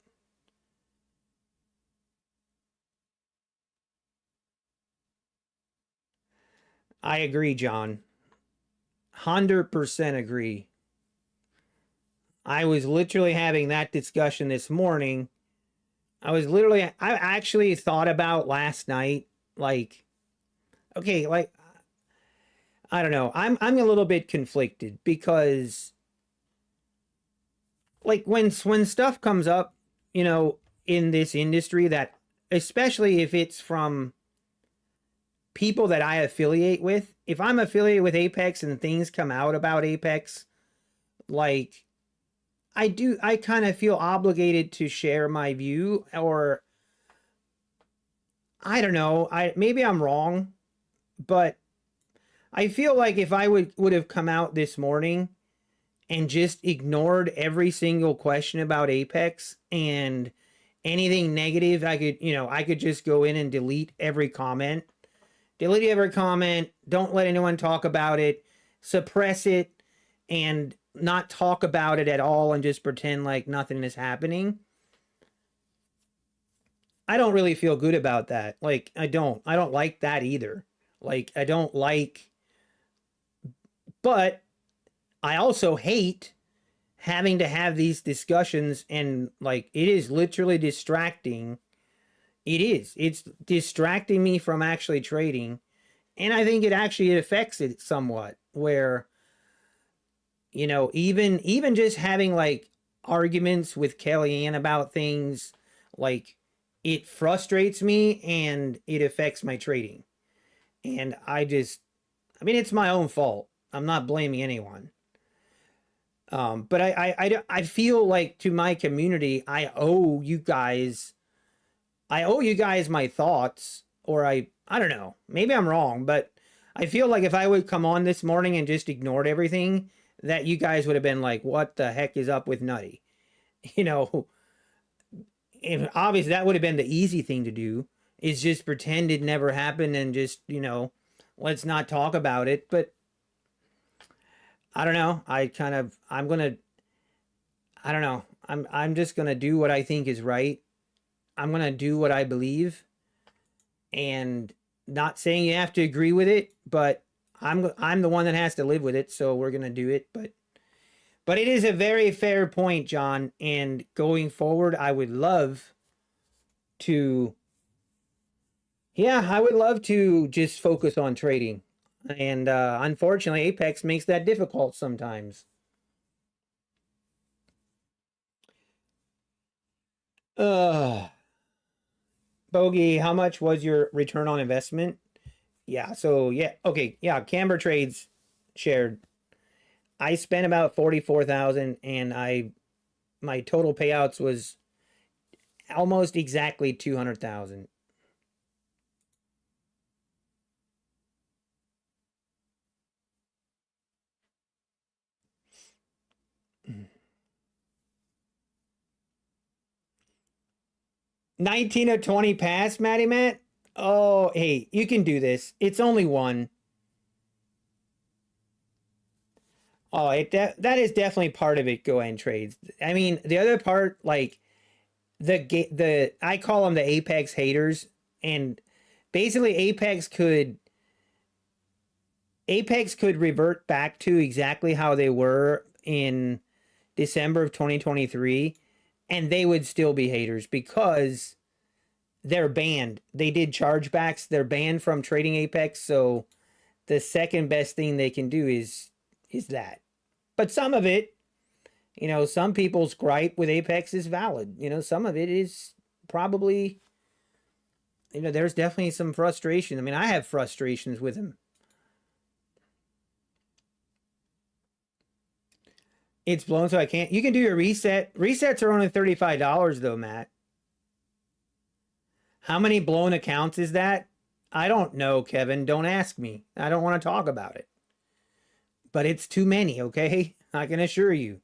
I agree, John. 100% agree. I was literally having that discussion this morning. I actually thought about last night, like, okay, like, I don't know. I'm a little bit conflicted because, like, when stuff comes up, you know, in this industry, that especially if it's from people that I affiliate with, if I'm affiliated with Apex and things come out about Apex, like, I kind of feel obligated to share my view, or I don't know, maybe I'm wrong, but I feel like if I would have come out this morning and just ignored every single question about Apex and anything negative, I could just go in and delete every comment. Don't let anyone talk about it, suppress it, and not talk about it at all and just pretend like nothing is happening. I don't really feel good about that. Like, I don't like that either. Like, I don't like, but I also hate having to have these discussions, and like, it is literally distracting. It's distracting me from actually trading. And I think it affects it somewhat, where, you know, even just having like arguments with Kellyanne about things, like, it frustrates me and it affects my trading. And I mean, it's my own fault. I'm not blaming anyone. But I feel like, to my community, I owe you guys my thoughts, or I don't know, maybe I'm wrong, but I feel like if I would come on this morning and just ignored everything, that you guys would have been like, what the heck is up with Nutty? You know, and obviously that would have been the easy thing to do, is just pretend it never happened and just, you know, let's not talk about it. But I don't know. I don't know. I'm just gonna do what I think is right. I'm gonna do what I believe, and not saying you have to agree with it, but I'm the one that has to live with it, so we're gonna do it. But it is a very fair point, John. And going forward, I would love to, yeah, I would love to just focus on trading. And unfortunately, Apex makes that difficult sometimes. Uh, Bogey, how much was your return on investment? Yeah, so yeah, okay, yeah, Camber Trades shared. I spent about 44,000, and my total payouts was almost exactly 200,000. Mm. 19 of 20 pass, Matty Matt. Oh, hey, you can do this. It's only one. Oh, that is definitely part of it. Go and trades. I mean, the other part, like, the I call them the Apex haters, and basically Apex could revert back to exactly how they were in December of 2023, and they would still be haters because they're banned. They did chargebacks. They're banned from trading Apex. So the second best thing they can do is that. But some of it, you know, some people's gripe with Apex is valid. You know, some of it is probably, you know, there's definitely some frustration. I mean, I have frustrations with him. It's blown, so I can't. You can do your reset. Resets are only $35 though, Matt. How many blown accounts is that? I don't know, Kevin. Don't ask me. I don't want to talk about it. But it's too many, okay? I can assure you.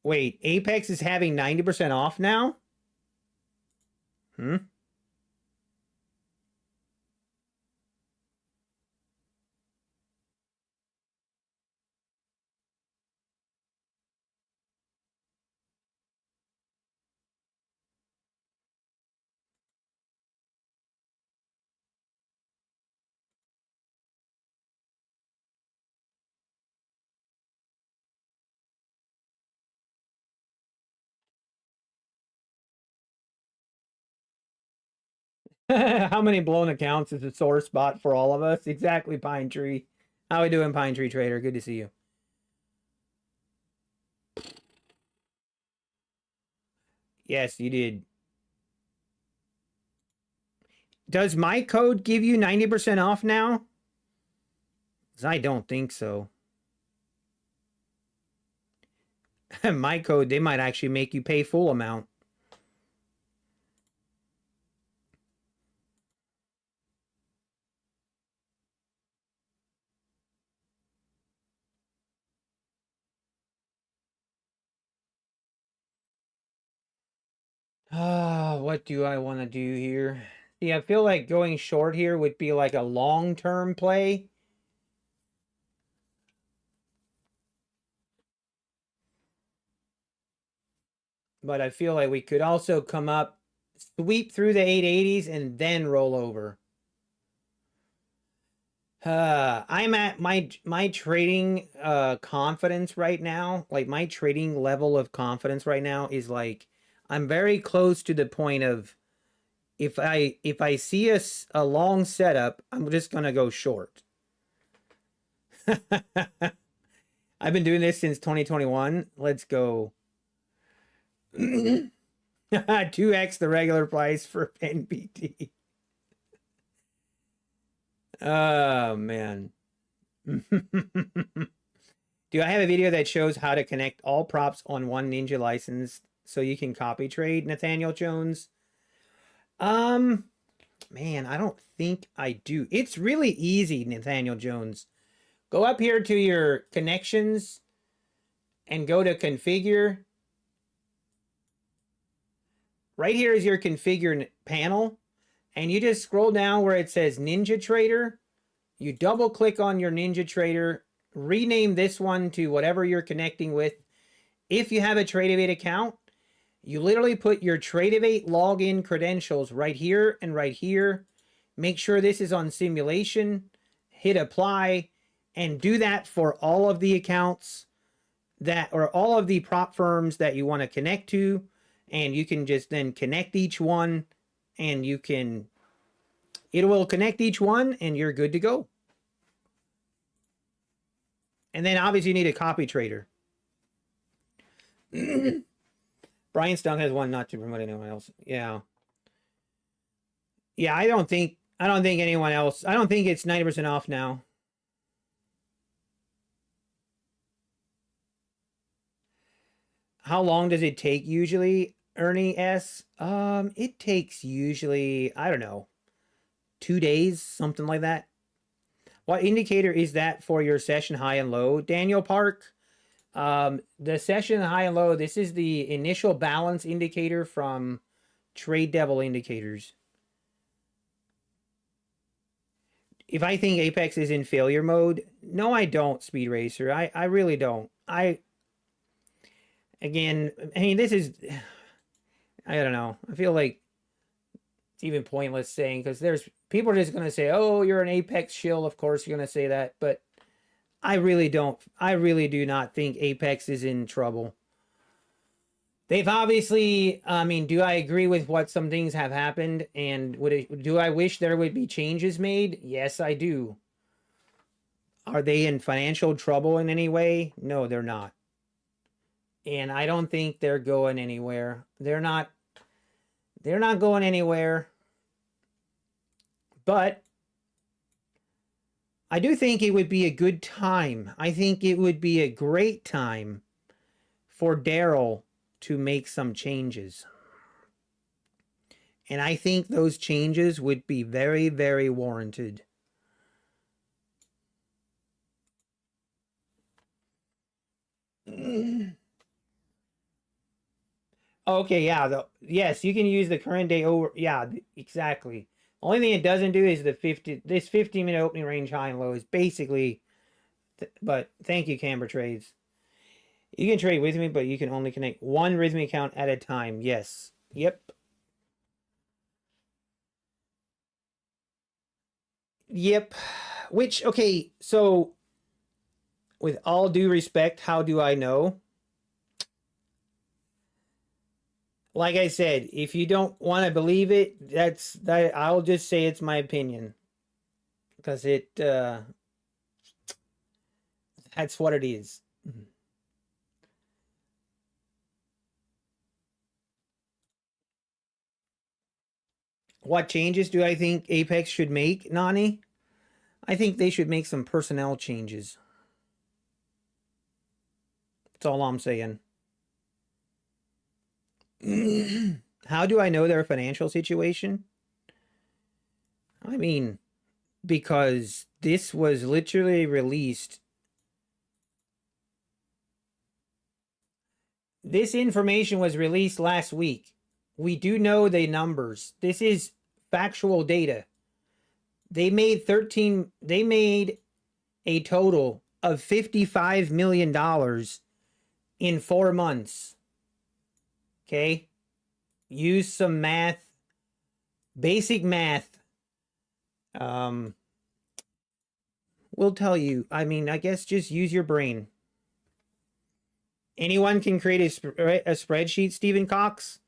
Wait, Apex is having 90% off now? Hmm? How many blown accounts is a sore spot for all of us? Exactly, Pine Tree. How we doing, Pine Tree Trader? Good to see you. Yes, you did. Does my code give you 90% off now? 'Cause I don't think so. My code, they might actually make you pay full amount. Ah, what do I want to do here? Yeah, I feel like going short here would be like a long-term play. But I feel like we could also come up, sweep through the 880s, and then roll over. I'm at my trading confidence right now. Like my trading level of confidence right now is like I'm very close to the point of if I see a long setup, I'm just gonna go short. I've been doing this since 2021. Let's go. 2x the regular price for NBT. Oh man. Do I have a video that shows how to connect all props on one Ninja license so you can copy trade, Nathaniel Jones? Man, I don't think I do. It's really easy, Nathaniel Jones. Go up here to your connections and go to configure. Right here is your configure panel. And you just scroll down where it says Ninja Trader. You double click on your Ninja Trader, rename this one to whatever you're connecting with. If you have a Tradevate account, you literally put your Tradevate login credentials right here and right here. Make sure this is on simulation, hit apply, and do that for all of the accounts that, or all of the prop firms that you want to connect to. And you can just then connect each one and you can, it will connect each one and you're good to go. And then obviously you need a copy trader. Brian Stunk has one not to promote anyone else. Yeah. Yeah, I don't think anyone else. I don't think it's 90% off now. How long does it take usually, Ernie S? It takes usually, I don't know, 2 days, something like that. What indicator is that for your session high and low, Daniel Park? The session high and low, this is the initial balance indicator from Trade Devil Indicators. If I think Apex is in failure mode, no, I don't, Speed Racer. I really don't. Again, I mean, this is, I don't know. I feel like It's even pointless saying, because there's people are just going to say, oh, you're an Apex shill. Of course you're going to say that. But I really don't. I really do not think Apex is in trouble. They've obviously, I mean, do I agree with what some things have happened? And do I wish there would be changes made? Yes, I do. Are they in financial trouble in any way? No, they're not. And I don't think they're going anywhere. They're not going anywhere. But I do think it would be a good time. I think it would be a great time for Daryl to make some changes. And I think those changes would be very, very warranted. Okay, yeah. Yes, you can use the current day over. Yeah, exactly. Only thing it doesn't do is this 15-minute opening range high and low is basically, but thank you, Camber Trades. You can trade with me, but you can only connect one rhythmic account at a time. Yes. Yep. Yep. Which, okay, so with all due respect, how do I know? Like I said, if you don't want to believe it, I'll just say it's my opinion. Because that's what it is. What changes do I think Apex should make, Nani? I think they should make some personnel changes. That's all I'm saying. How do I know their financial situation? I mean, because this was literally released. This information was released last week. We do know the numbers. This is factual data. They made a total of $55 million in 4 months. Okay? Use some math, basic math. We'll tell you. I mean, I guess just use your brain. Anyone can create a spreadsheet, Stephen Cox.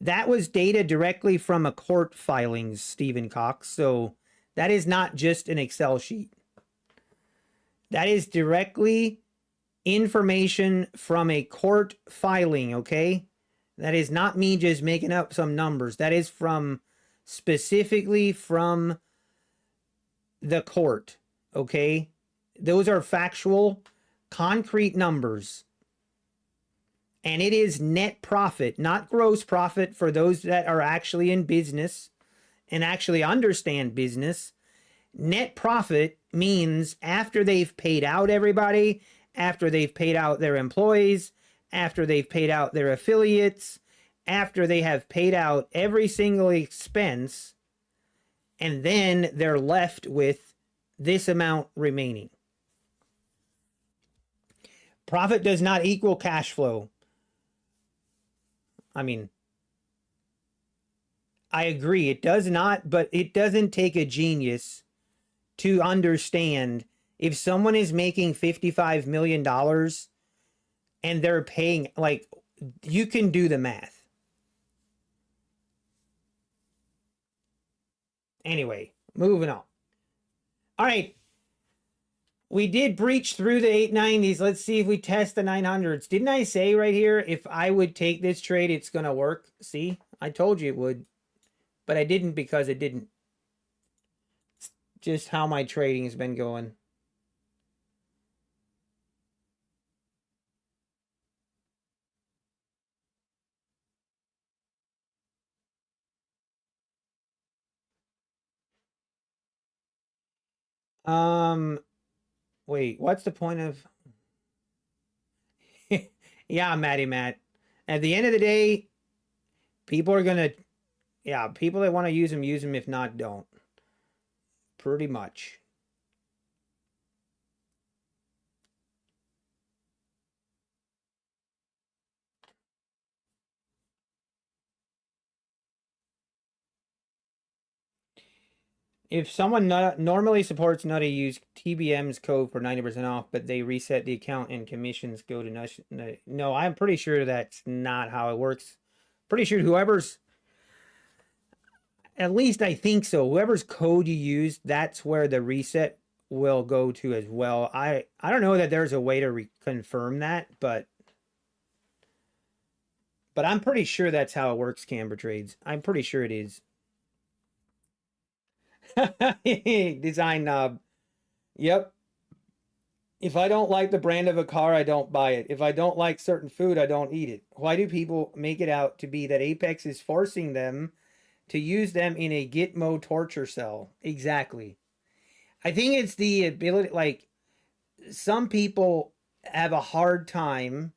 That was data directly from a court filings, Stephen Cox. So that is not just an Excel sheet. That is directly information from a court filing, okay? That is not me just making up some numbers. That is from specifically from the court, okay? Those are factual, concrete numbers. And it is net profit, not gross profit for those that are actually in business and actually understand business. Net profit means after they've paid out everybody, after they've paid out their employees, after they've paid out their affiliates, after they have paid out every single expense, and then they're left with this amount remaining. Profit does not equal cash flow. I mean, I agree, it does not, but it doesn't take a genius to understand if someone is making $55 million and they're paying, like, you can do the math. Anyway, moving on. All right. We did breach through the 890s. Let's see if we test the 900s. Didn't I say right here, if I would take this trade, it's going to work? See, I told you it would, but I didn't because it didn't. It's just how my trading has been going. Wait, what's the point of... Yeah, Matty Matt. At the end of the day, people are gonna... Yeah, people that want to use them, use them. If not, don't. Pretty much. If someone normally supports Nutty, use TBM's code for 90% off, but they reset the account and commissions go to Nutty. No, I'm pretty sure that's not how it works. Pretty sure whoever's, at least I think so, whoever's code you use, that's where the reset will go to as well. I don't know that there's a way to confirm that, but I'm pretty sure that's how it works, Camber Trades. I'm pretty sure it is. Design knob. Yep. If I don't like the brand of a car, I don't buy it. If I don't like certain food, I don't eat it. Why do people make it out to be that Apex is forcing them to use them in a Gitmo torture cell? Exactly. I think it's the ability, like, some people have a hard time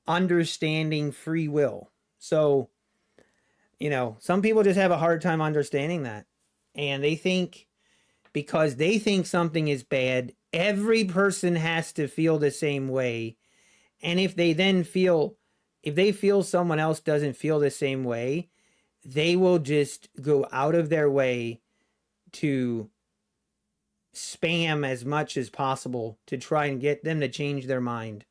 understanding free will. So, you know, some people just have a hard time understanding that. And they think because they think something is bad, every person has to feel the same way. And if they then feel, if they feel someone else doesn't feel the same way, they will just go out of their way to spam as much as possible to try and get them to change their mind.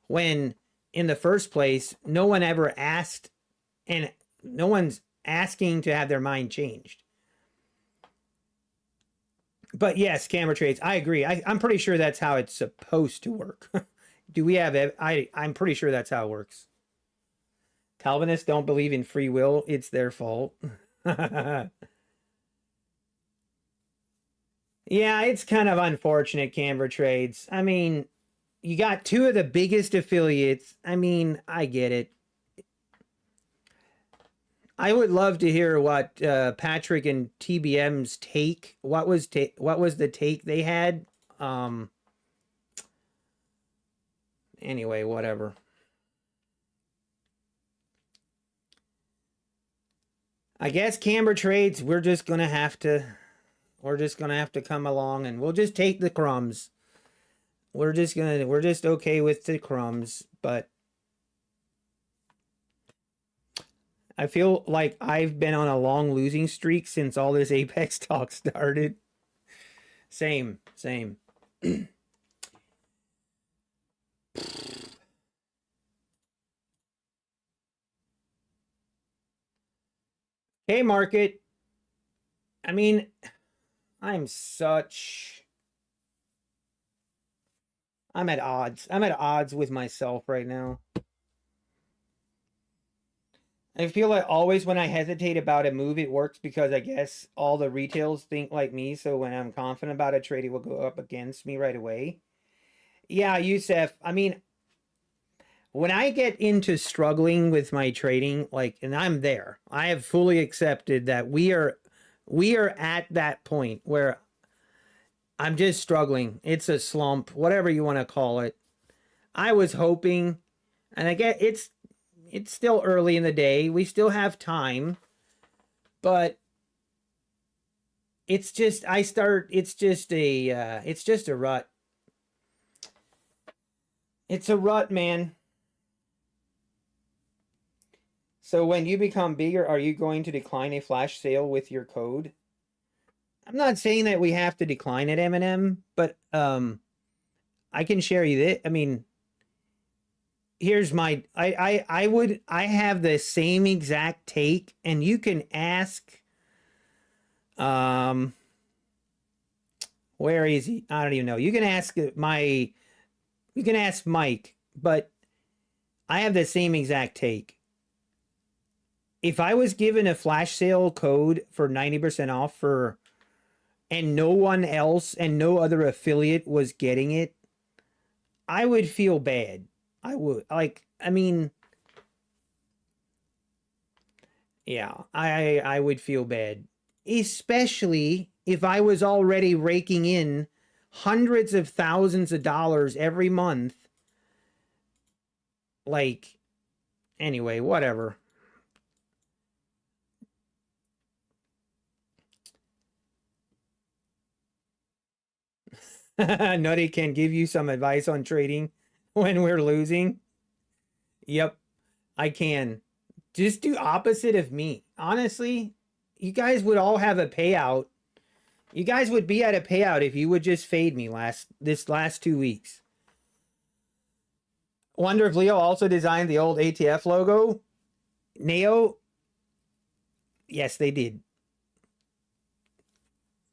When in the first place, no one ever asked, and no one's asking to have their mind changed. But yes, Camera Trades, I agree. I'm pretty sure that's how it's supposed to work. Do we have, I'm pretty sure that's how it works. Calvinists don't believe in free will. It's their fault. Yeah, it's kind of unfortunate, Canva Trades. I mean, you got two of the biggest affiliates. I mean, I get it. I would love to hear what Patrick and TBM's take. What was the take they had? Anyway, whatever. I guess Camber Trades, we're just gonna have to come along and we'll just take the crumbs. We're just okay with the crumbs, but I feel like I've been on a long losing streak since all this Apex talk started. Same. Hey, market. I mean, I'm at odds. I'm at odds with myself right now. I feel like always when I hesitate about a move, it works because I guess all the retails think like me. So when I'm confident about a trade, it will go up against me right away. Yeah, Youssef. I mean, when I get into struggling with my trading, like, and I'm there, I have fully accepted that we are at that point where I'm just struggling. It's a slump, whatever you want to call it. I was hoping, and I get it's still early in the day. We still have time, but it's just it's just a rut. It's a rut, man. So when you become bigger, are you going to decline a flash sale with your code? I'm not saying that we have to decline it, Eminem, but I can share you that. I mean, here's my I have the same exact take, and you can ask where is he? I don't even know. You can ask Mike, but I have the same exact take. If I was given a flash sale code for 90% off and no one else and no other affiliate was getting it, I would feel bad. I would, like, I mean, yeah, I would feel bad, especially if I was already raking in hundreds of thousands of dollars every month. Like, anyway, whatever. Nutty can give you some advice on trading when we're losing. Yep, I can. Just do opposite of me. Honestly, you guys would all have a payout You guys would be at a payout if you would just fade me this last 2 weeks. Wonder if Leo also designed the old ATF logo. Neo, yes, they did.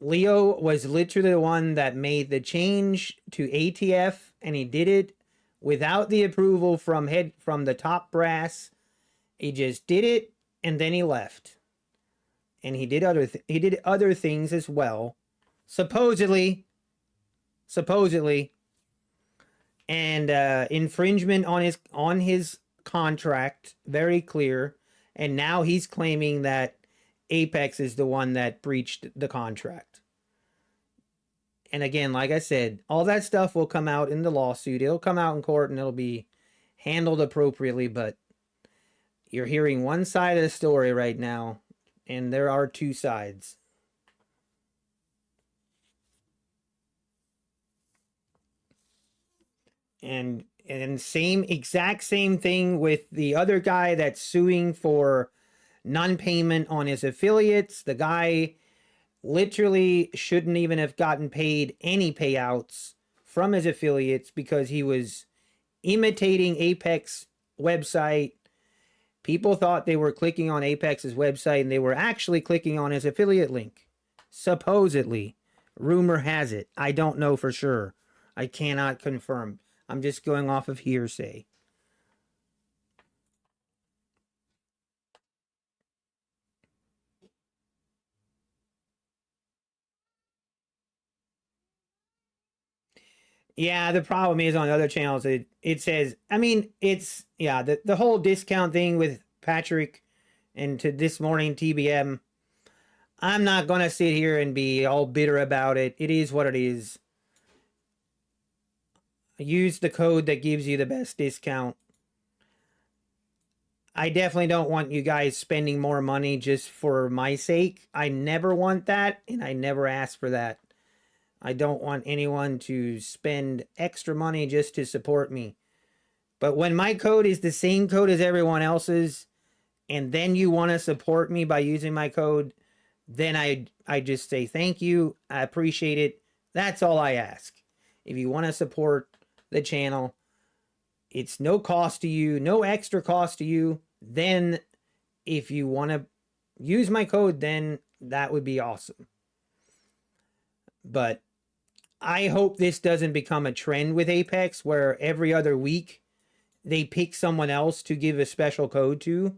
Leo was literally the one that made the change to ATF, and he did it without the approval from the top brass. He just did it, and then he left. And he did other things as well, supposedly, and infringement on his contract, very clear. And now he's claiming that Apex is the one that breached the contract. And again, like I said, all that stuff will come out in the lawsuit. It'll come out in court and it'll be handled appropriately. But you're hearing one side of the story right now, and there are two sides. And exact same thing with the other guy that's suing for non-payment on his affiliates. The guy literally shouldn't even have gotten paid any payouts from his affiliates because he was imitating Apex website. People thought they were clicking on Apex's website and they were actually clicking on his affiliate link. Supposedly. Rumor has it. I don't know for sure. I cannot confirm. I'm just going off of hearsay. Yeah, the problem is on other channels, it says, I mean, it's, yeah, the whole discount thing with Patrick and to this morning TBM, I'm not going to sit here and be all bitter about it. It is what it is. Use the code that gives you the best discount. I definitely don't want you guys spending more money just for my sake. I never want that, and I never ask for that. I don't want anyone to spend extra money just to support me. But when my code is the same code as everyone else's, and then you want to support me by using my code, then I just say thank you. I appreciate it. That's all I ask. If you want to support the channel, it's no cost to you, no extra cost to you. Then if you want to use my code, then that would be awesome. But I hope this doesn't become a trend with Apex where every other week they pick someone else to give a special code to.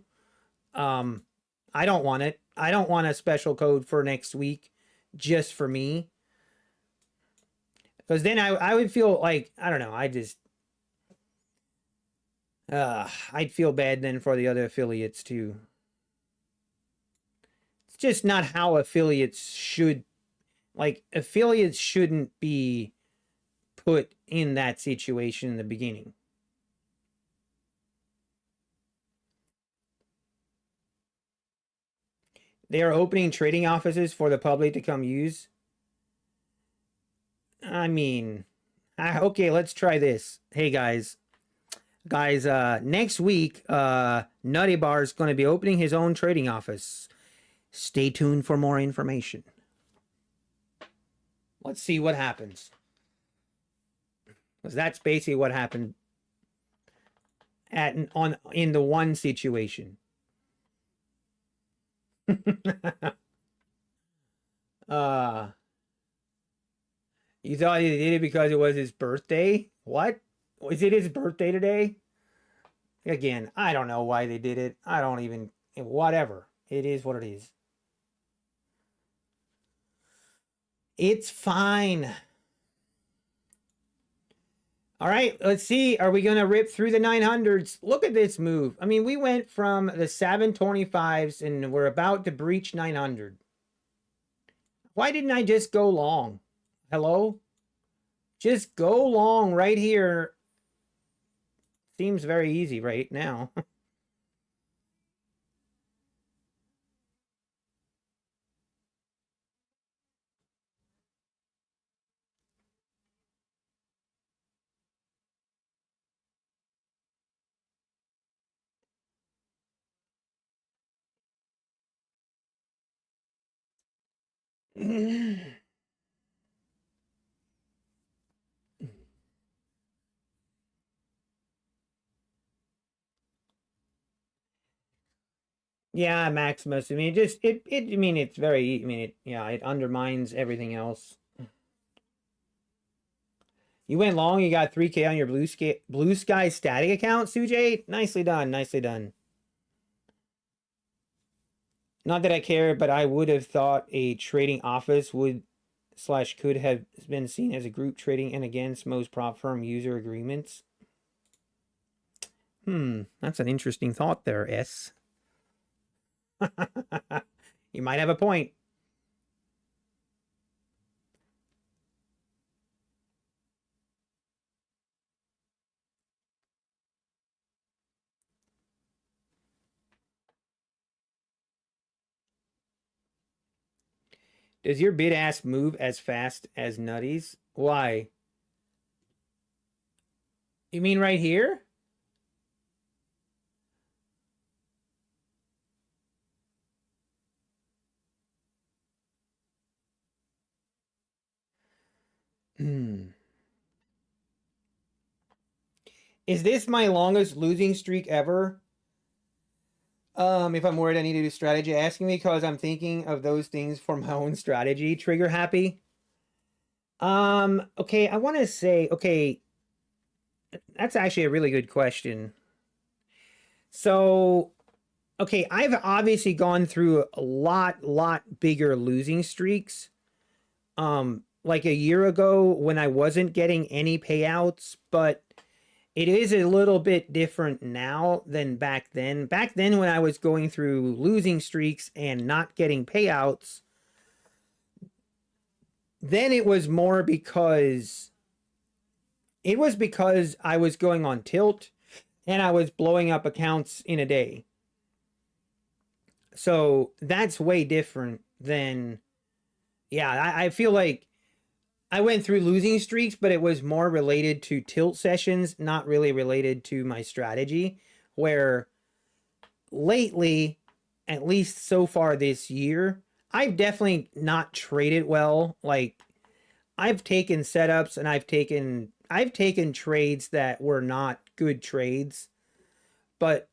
I don't want it. I don't want a special code for next week just for me. Because then I would feel like, I don't know, I'd feel bad then for the other affiliates too. It's just not how affiliates should, like, affiliates shouldn't be put in that situation in the beginning. They are opening trading offices for the public to come use. I mean, okay, let's try this. Hey guys, next week, Nutty Bar is going to be opening his own trading office. Stay tuned for more information. Let's see what happens. Because that's basically what happened in the one situation. You thought he did it because it was his birthday? What? Was it his birthday today? Again, I don't know why they did it. I don't even, whatever. It is what it is. It's fine. All right, let's see. Are we going to rip through the 900s? Look at this move. I mean, we went from the 725s and we're about to breach 900. Why didn't I just go long? Hello? Just go long right here. Seems very easy right now. Yeah, Maximus. I mean, I mean, it's very, I mean, yeah, it undermines everything else. You went long, you got 3K on your Blue Sky static account, Sujay. Nicely done, nicely done. Not that I care, but I would have thought a trading office would slash could have been seen as a group trading and against most prop firm user agreements. That's an interesting thought there, S. You might have a point. Does your bid ask move as fast as Nutty's? Why? You mean right here? Is this my longest losing streak ever? If I'm worried I need to do strategy, asking me because I'm thinking of those things for my own strategy. Trigger happy. Okay, I want to say, okay, that's actually a really good question. So, okay, I've obviously gone through a lot bigger losing streaks. Like a year ago when I wasn't getting any payouts, but it is a little bit different now than back then. Back then, when I was going through losing streaks and not getting payouts, then it was more because I was going on tilt and I was blowing up accounts in a day. So that's way different than, yeah, I feel like I went through losing streaks, but it was more related to tilt sessions, not really related to my strategy. Where lately, at least so far this year, I've definitely not traded well. Like I've taken setups and I've taken trades that were not good trades. But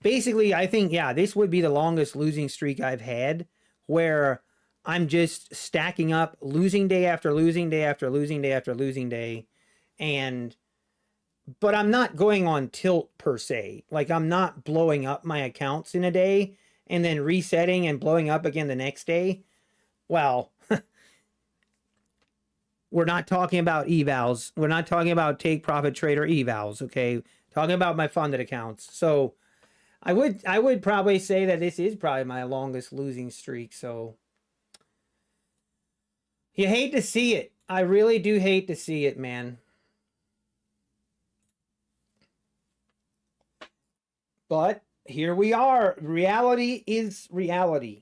basically, I think yeah, this would be the longest losing streak I've had where I'm just stacking up losing day after losing day after losing day after losing day and but I'm not going on tilt per se. Like I'm not blowing up my accounts in a day and then resetting and blowing up again the next day. Well, we're not talking about evals. We're not talking about take profit trader evals, okay? Talking about my funded accounts. So I would probably say that this is probably my longest losing streak. So you hate to see it. I really do hate to see it, man. But here we are. Reality is reality.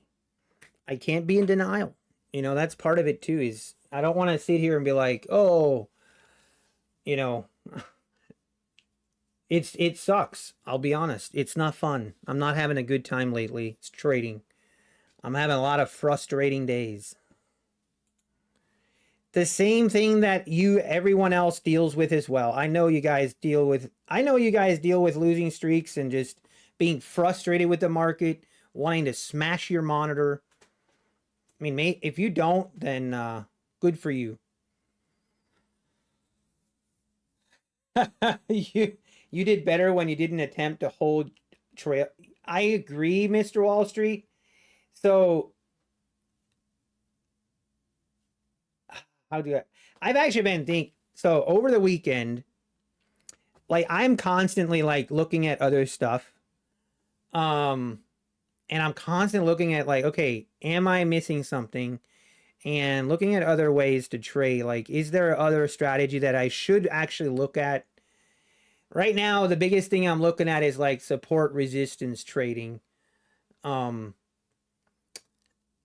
I can't be in denial. You know, that's part of it too, is I don't want to sit here and be like, oh, you know, it sucks. I'll be honest. It's not fun. I'm not having a good time lately. It's trading. I'm having a lot of frustrating days. The same thing that everyone else deals with as well. I know you guys deal with losing streaks and just being frustrated with the market, wanting to smash your monitor. I mean, mate, if you don't, then good for you. you you did better when you didn't attempt to hold trail. I agree, Mr. Wall Street. So how do I've actually been think so over the weekend, like I'm constantly like looking at other stuff. Um and I'm constantly looking at like, okay, am I missing something? And looking at other ways to trade. Like, is there other strategy that I should actually look at? Right now, the biggest thing I'm looking at is like support resistance trading. Um,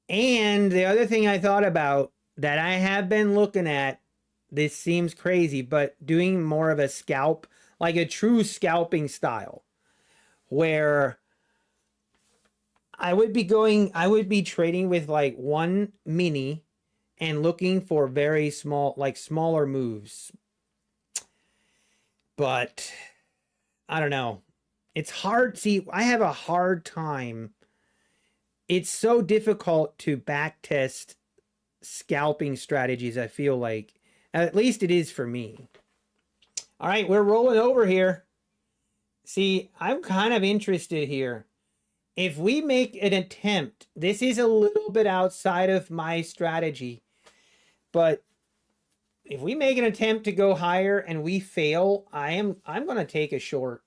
and the other thing I thought about that I have been looking at, this seems crazy, but doing more of a scalp, like a true scalping style, where I would be trading with like one mini and looking for very small, like smaller moves. But I don't know. It's hard. See, I have a hard time it's so difficult to back test scalping strategies, I feel like. At least it is for me. All right, we're rolling over here. See, I'm kind of interested here. If we make an attempt, this is a little bit outside of my strategy, but if we make an attempt to go higher and we fail, I'm going to take a short.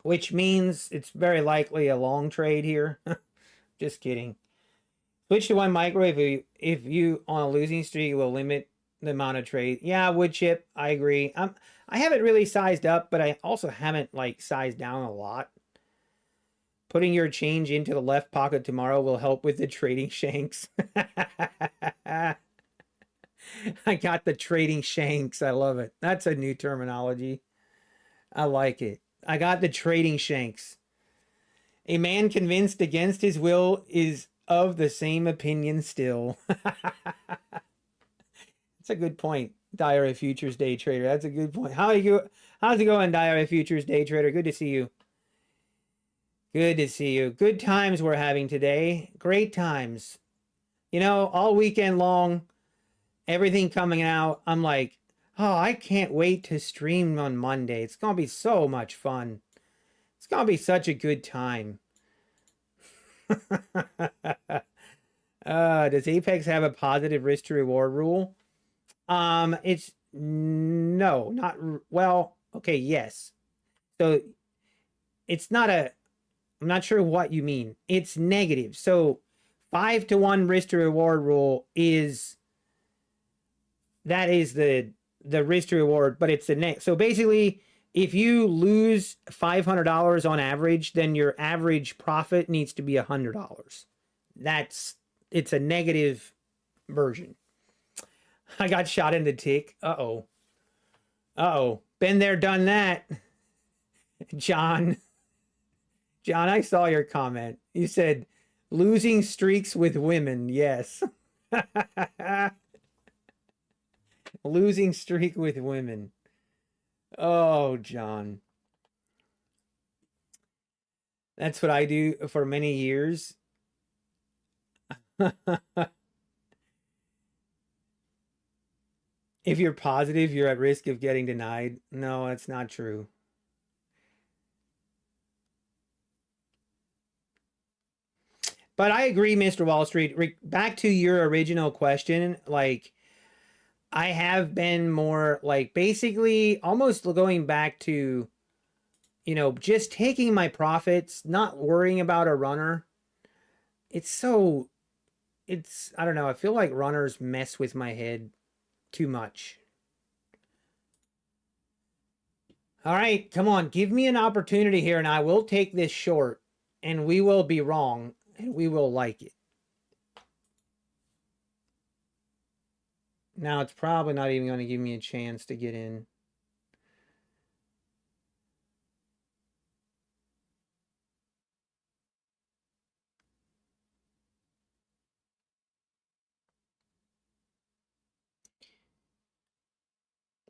Which means it's very likely a long trade here. Just kidding. Switch to one microwave if you on a losing streak will limit the amount of trade. Yeah, wood chip, I agree. I haven't really sized up, but I also haven't like sized down a lot. Putting your change into the left pocket tomorrow will help with the trading shanks. I got the trading shanks. I love it. That's a new terminology. I like it. I got the trading shanks. A man convinced against his will is of the same opinion still. That's a good point, Diary Futures Day Trader. That's a good point. How's it going, Diary Futures Day Trader? Good to see you. Good to see you. Good times we're having today. Great times. You know, all weekend long, everything coming out. I'm like, oh, I can't wait to stream on Monday. It's going to be so much fun. It's going to be such a good time. Does Apex have a positive risk to reward rule? It's no, not well. Okay, yes. So it's not a. I'm not sure what you mean. It's negative. So 5-to-1 risk to reward rule is that is the risk to reward, but it's the net. So basically, if you lose $500 on average, then your average profit needs to be $100. It's a negative version. I got shot in the tick. Uh-oh. Uh-oh. Been there, done that. John, I saw your comment. You said, losing streaks with women. Yes. Losing streak with women. Oh, John. That's what I do for many years. If you're positive, you're at risk of getting denied. No, that's not true. But I agree, Mr. Wall Street. Back to your original question, like, I have been more like basically almost going back to, you know, just taking my profits, not worrying about a runner. I don't know. I feel like runners mess with my head too much. All right, come on. Give me an opportunity here and I will take this short and we will be wrong and we will like it. Now it's probably not even going to give me a chance to get in.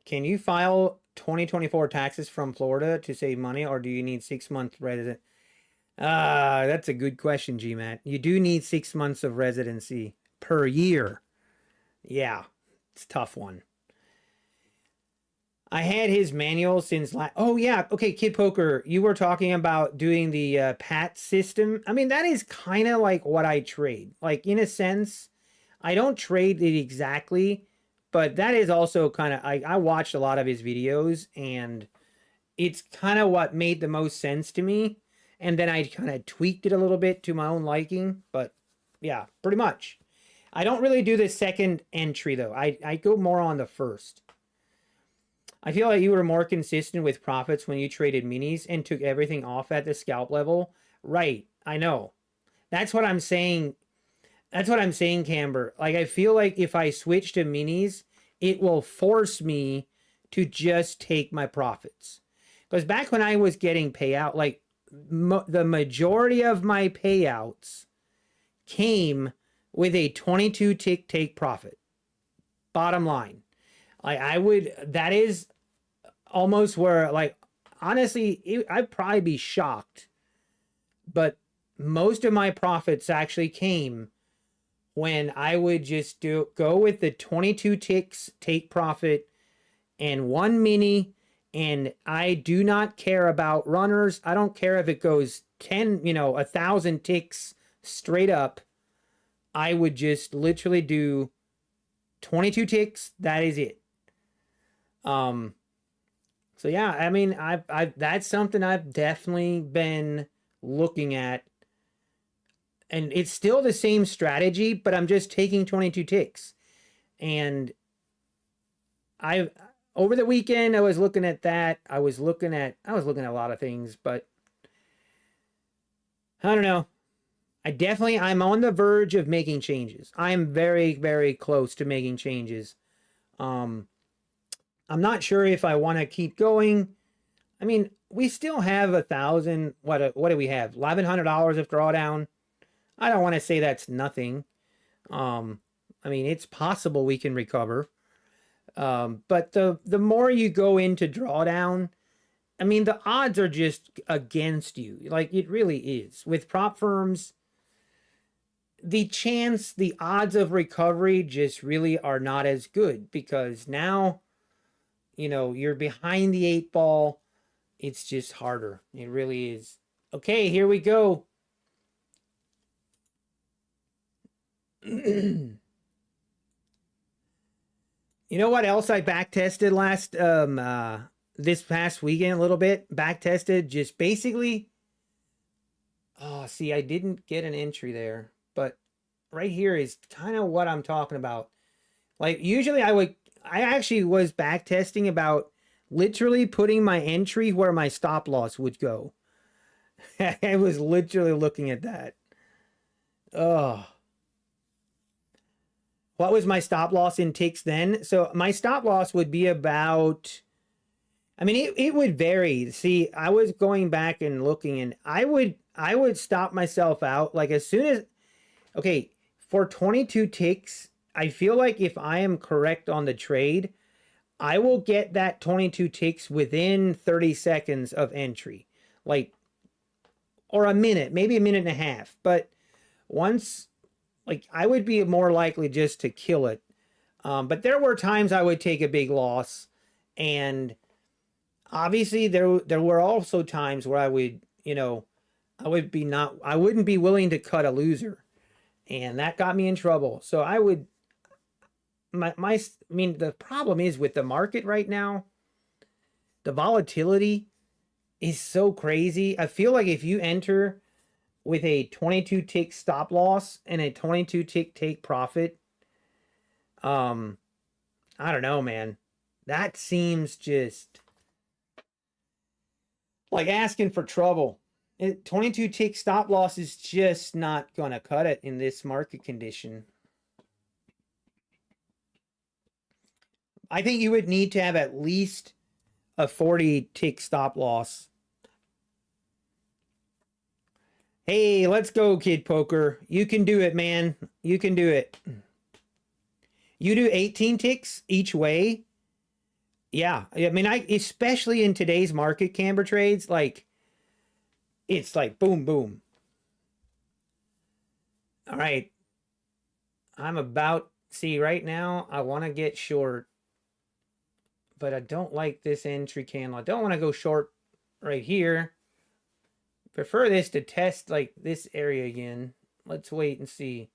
Can you file 2024 taxes from Florida to save money, or do you need 6 months resident? That's a good question, GMAT. You do need 6 months of residency per year. Yeah, it's a tough one. I had his manual since oh yeah, okay, Kid Poker, you were talking about doing the PAT system. I mean, that is kind of like what I trade. Like, in a sense, I don't trade it exactly, but that is also kind of, I watched a lot of his videos and it's kind of what made the most sense to me. And then I kind of tweaked it a little bit to my own liking, but yeah, pretty much. I don't really do the second entry though. I go more on the first. I feel like you were more consistent with profits when you traded minis and took everything off at the scalp level. Right, I know. That's what I'm saying. That's what I'm saying, Camber. Like, I feel like if I switch to minis, it will force me to just take my profits. Because back when I was getting payout, like the majority of my payouts came with a 22 tick take profit. Bottom line. That is almost where, like, honestly, I'd probably be shocked but most of my profits actually came when I would just go with the 22 ticks take profit and one mini, and I do not care about runners. I don't care if it goes 10, 1,000 ticks straight up. I would just literally do 22 ticks. That is it. So yeah, I mean, I've that's something I've definitely been looking at, and it's still the same strategy, but I'm just taking 22 ticks. And over the weekend I was looking at that. I was looking at a lot of things, but I don't know. I'm on the verge of making changes. I'm very, very close to making changes. I'm not sure if I want to keep going. I mean, we still have 1,000. What do we have? $1,100 of drawdown. I don't want to say that's nothing. I mean, it's possible we can recover. But the more you go into drawdown, I mean, the odds are just against you. Like, it really is. With prop firms, the odds of recovery just really are not as good, because now, you're behind the 8 ball. It's just harder. It really is. Okay, here we go. You know what else I back tested this past weekend a little bit? Back tested just basically. Oh, see, I didn't get an entry there, but right here is kind of what I'm talking about. Like, usually I actually was back testing about literally putting my entry where my stop loss would go. I was literally looking at that. Oh. What was my stop loss in ticks then? So my stop loss would be about, I mean, it would vary. See, I was going back and looking, and I would stop myself out like as soon as, okay, for 22 ticks, I feel like if I am correct on the trade, I will get that 22 ticks within 30 seconds of entry. Like, or a minute, maybe a minute and a half. But once, like, I would be more likely just to kill it. But there were times I would take a big loss. And obviously there were also times where I would, I wouldn't be willing to cut a loser. And that got me in trouble. So I would, I mean, the problem is with the market right now, the volatility is so crazy. I feel like if you enter with a 22 tick stop loss and a 22 tick take profit, I don't know, man. That seems just like asking for trouble. 22 tick stop loss is just not going to cut it in this market condition. I think you would need to have at least a 40 tick stop loss. Hey, let's go, Kid Poker. You can do it, man. You can do it. You do 18 ticks each way. Yeah. I mean, especially in today's market, camber trades, like, it's like boom, boom. All right. See, right now, I want to get short, but I don't like this entry candle. I don't want to go short right here. Prefer this to test like this area again. Let's wait and see.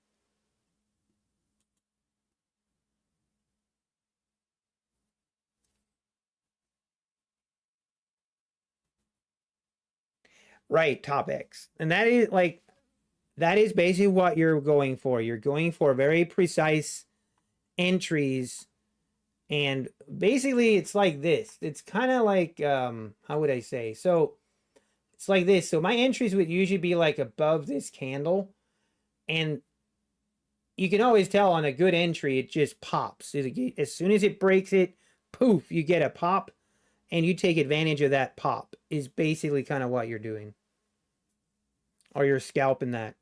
Right, top X. And that is basically what you're going for. You're going for very precise entries. And basically it's like this. It's kind of like, how would I say? So it's like this. So my entries would usually be like above this candle. And you can always tell on a good entry, it just pops. As soon as it breaks it, poof, you get a pop. And you take advantage of that pop is basically kind of what you're doing. Or you're scalping that.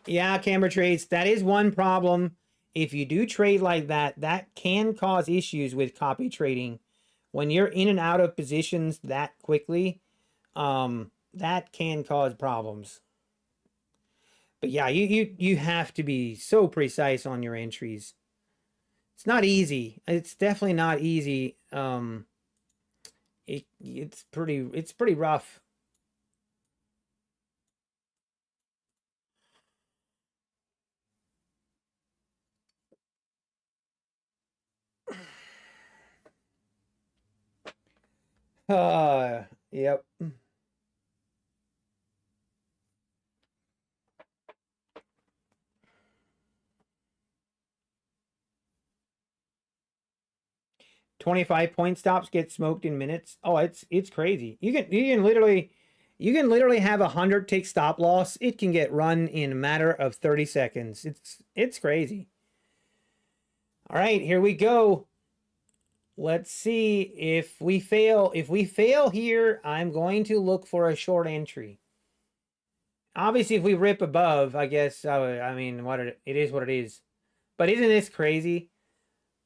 Yeah, camera trades. That is one problem. If you do trade like that, that can cause issues with copy trading when you're in and out of positions that quickly, that can cause problems. But yeah, you have to be so precise on your entries. It's not easy. It's definitely not easy. It's pretty rough. Yep. 25 point stops get smoked in minutes. Oh, it's crazy. You can literally have 100 tick stop loss. It can get run in a matter of 30 seconds. It's crazy. All right, here we go. Let's see if we fail. If we fail here, I'm going to look for a short entry. Obviously, if we rip above, I guess I mean it is what it is. But isn't this crazy?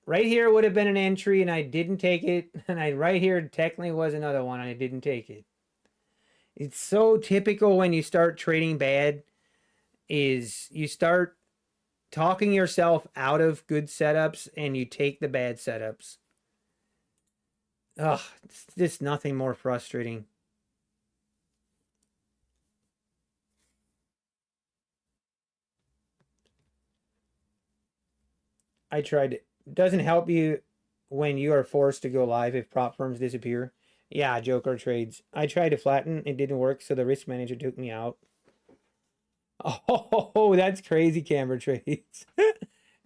Right here would have been an entry and I didn't take it. And right here technically was another one and I didn't take it. It's so typical when you start trading bad is you start talking yourself out of good setups and you take the bad setups. Ugh, it's just nothing more frustrating. I tried it. Doesn't help you when you are forced to go live if prop firms disappear. Yeah, Joker trades. I tried to flatten, it didn't work, so the risk manager took me out. Oh, that's crazy, camera trades.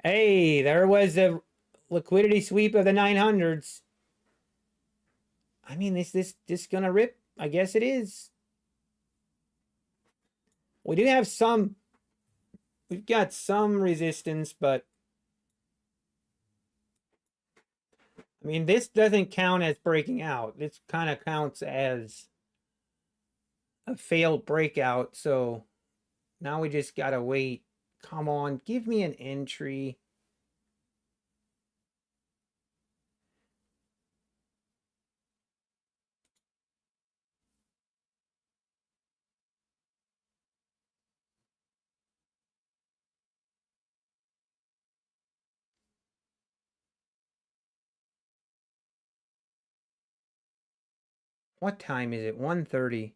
Hey, there was a liquidity sweep of the 900s. I mean, is this just gonna rip? I guess it is. We do have some. We've got some resistance, but I mean, this doesn't count as breaking out. This kind of counts as a failed breakout. So now we just gotta wait. Come on, give me an entry. What time is it? 1:30.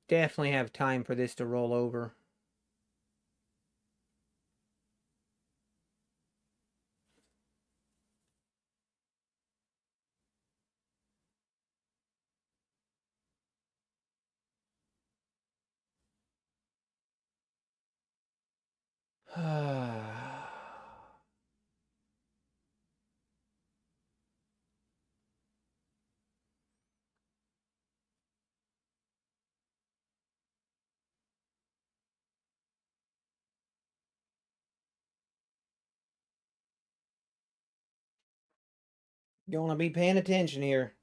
Definitely have time for this to roll over. You want to be paying attention here.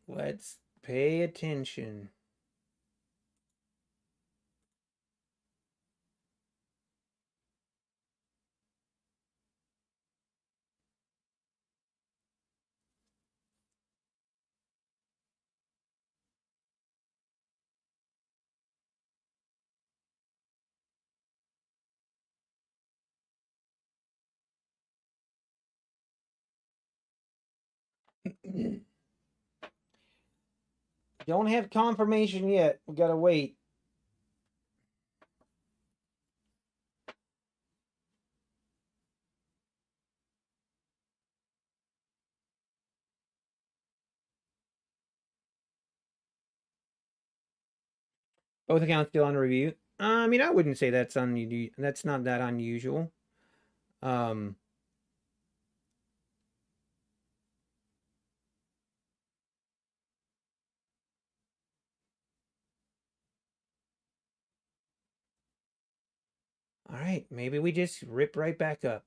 Let's pay attention. Don't have confirmation yet. We gotta wait. Both accounts still on review. I mean, I wouldn't say that's that's not that unusual. Um, all right, maybe we just rip right back up.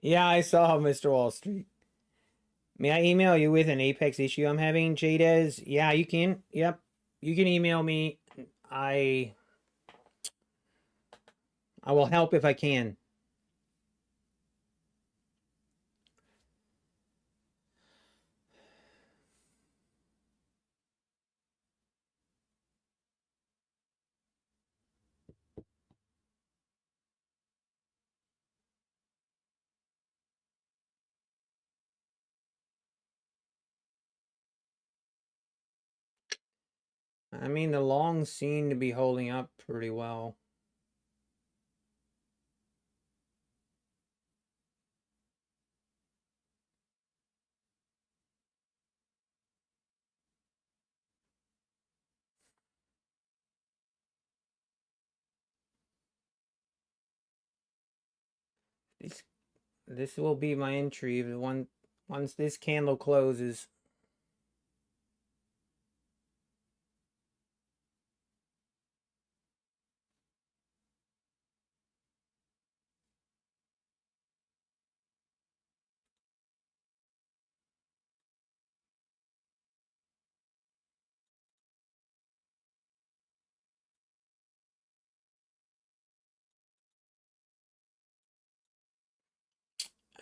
Yeah, I saw Mr. Wall Street. May I email you with an Apex issue I'm having, Jadez? Yeah, you can. Yep. You can email me. I I will help if I can. I mean, the longs seem to be holding up pretty well. This this will be my entry once this candle closes.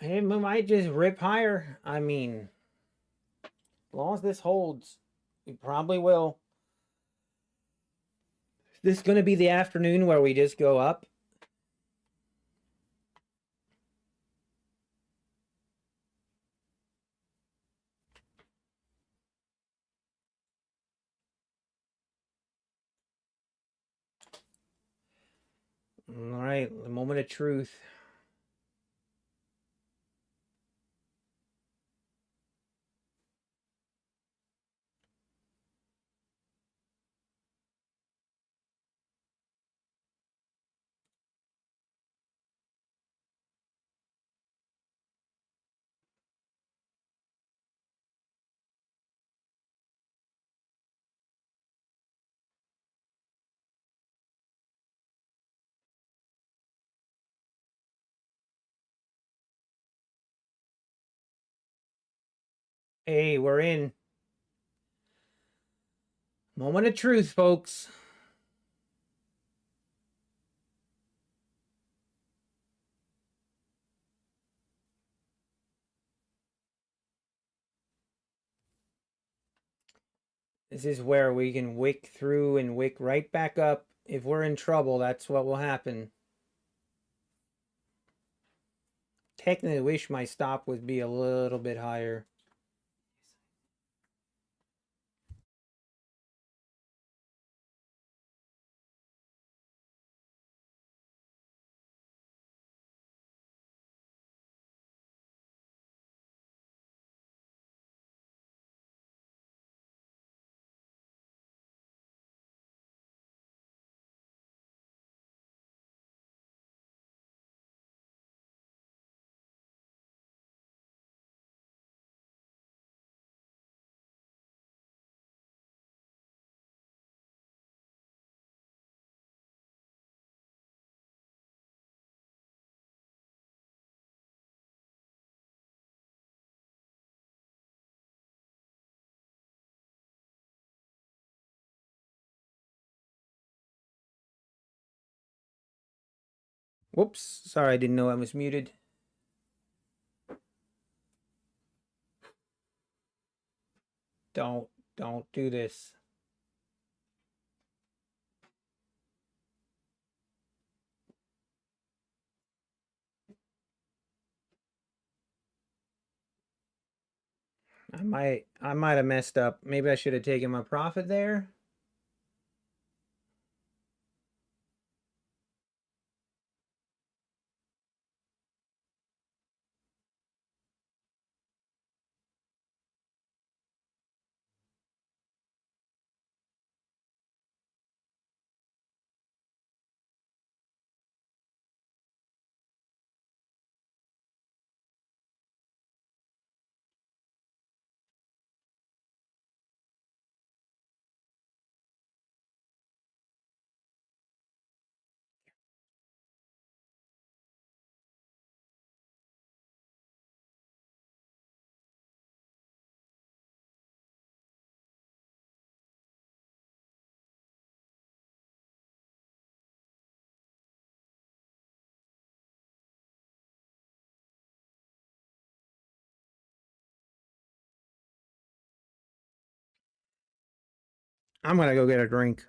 It might just rip higher. I mean, as long as this holds, it probably will. This is going to be the afternoon where we just go up. All right, the moment of truth. Hey, we're in. Moment of truth, folks. This is where we can wick through and wick right back up. If we're in trouble, that's what will happen. Technically, wish my stop would be a little bit higher. Whoops. Sorry, I didn't know I was muted. Don't do this. I might have messed up. Maybe I should have taken my profit there. I'm gonna go get a drink.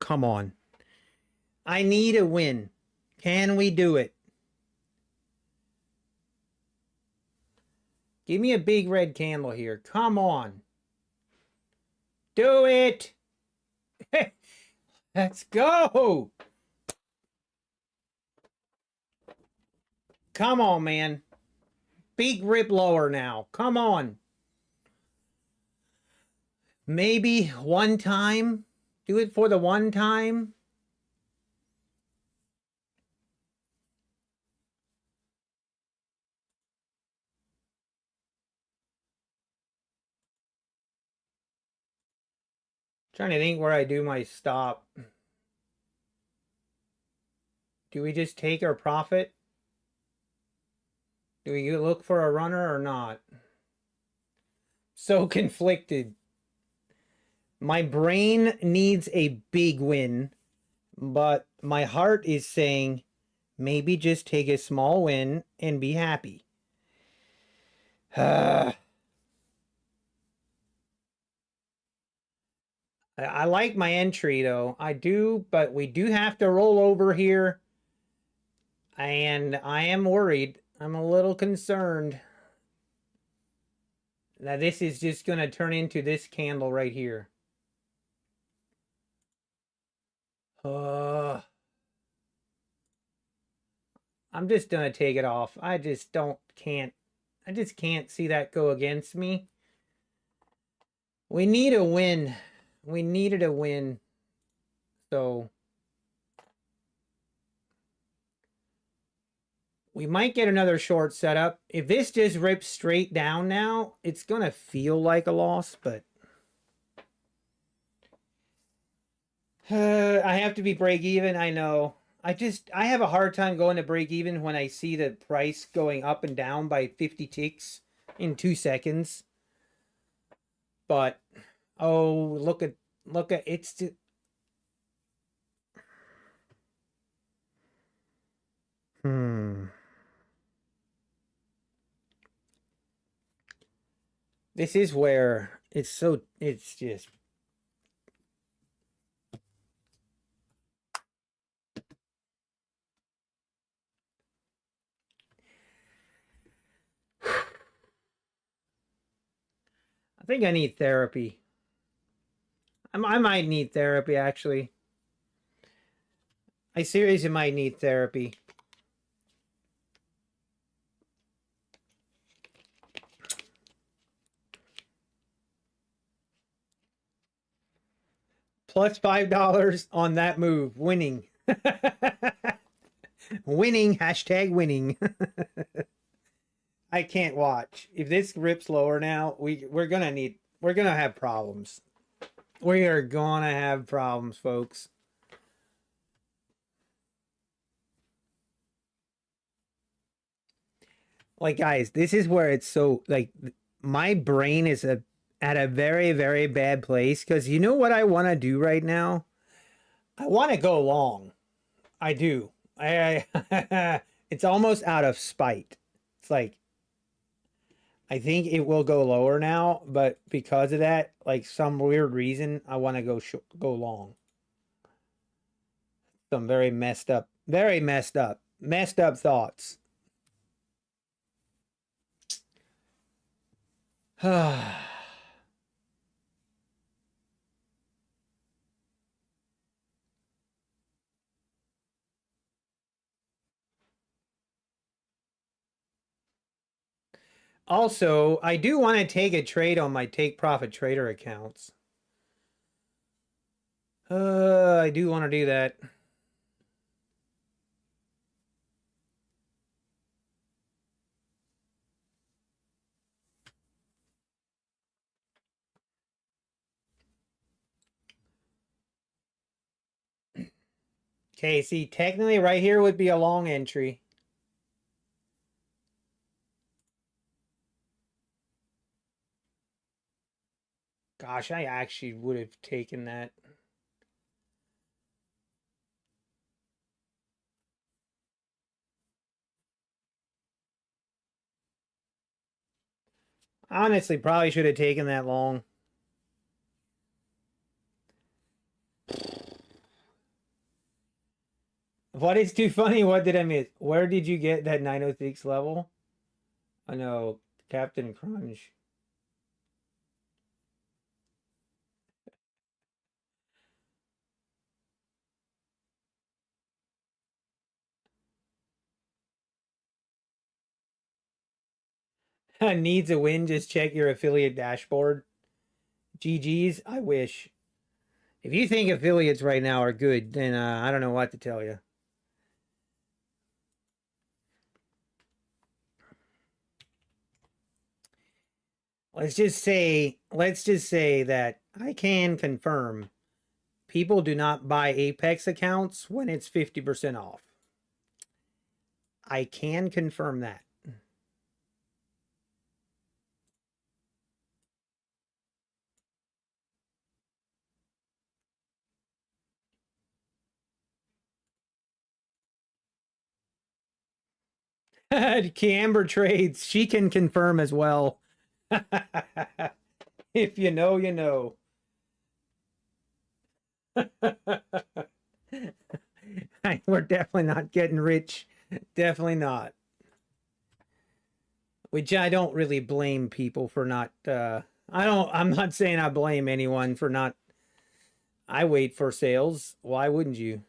Come on. I need a win. Can we do it? Give me a big red candle here. Come on. Do it. Let's go. Come on, man. Big rip lower now. Come on. Maybe one time. Do it for the one time. Trying to think where I do my stop. Do we just take our profit? Do we look for a runner or not? So conflicted. My brain needs a big win, but my heart is saying maybe just take a small win and be happy. I like my entry though. I do, but we do have to roll over here. And I am worried. I'm a little concerned. Now this is just going to turn into this candle right here. I'm just going to take it off. I just can't see that go against me. We need a win. We needed a win. So we might get another short setup. If this just rips straight down now, it's going to feel like a loss, but I have to be break even. I know. I have a hard time going to break even when I see the price going up and down by 50 ticks in 2 seconds. But oh, look at it's This is where it's just I think I need therapy. I might need therapy, actually. I seriously might need therapy. Plus $5 on that move. Winning. Winning. Hashtag winning. I can't watch. If this rips lower now, we're gonna have problems. We are gonna have problems, folks. Like, guys, this is where it's so like my brain is at a very, very bad place because you know what I want to do right now? I want to go long. I do. It's almost out of spite. It's like I think it will go lower now, but because of that, like some weird reason, I want to go long. Some very messed up thoughts. Also, I do want to take a trade on my take profit trader accounts. I do want to do that. Okay, see, technically right here would be a long entry. Gosh, I actually would have taken that. Honestly, probably should have taken that long. What is too funny? What did I miss? Where did you get that 906 level? I know, Captain Crunch. Needs a win, just check your affiliate dashboard. GG's, I wish. If you think affiliates right now are good, then I don't know what to tell you. Let's just say that I can confirm people do not buy Apex accounts when it's 50% off. I can confirm that. Camber trades, she can confirm as well. If you know, you know. We're definitely not getting rich. Definitely not. Which I don't really blame people for not I'm not saying I blame anyone for not. I wait for sales. Why wouldn't you?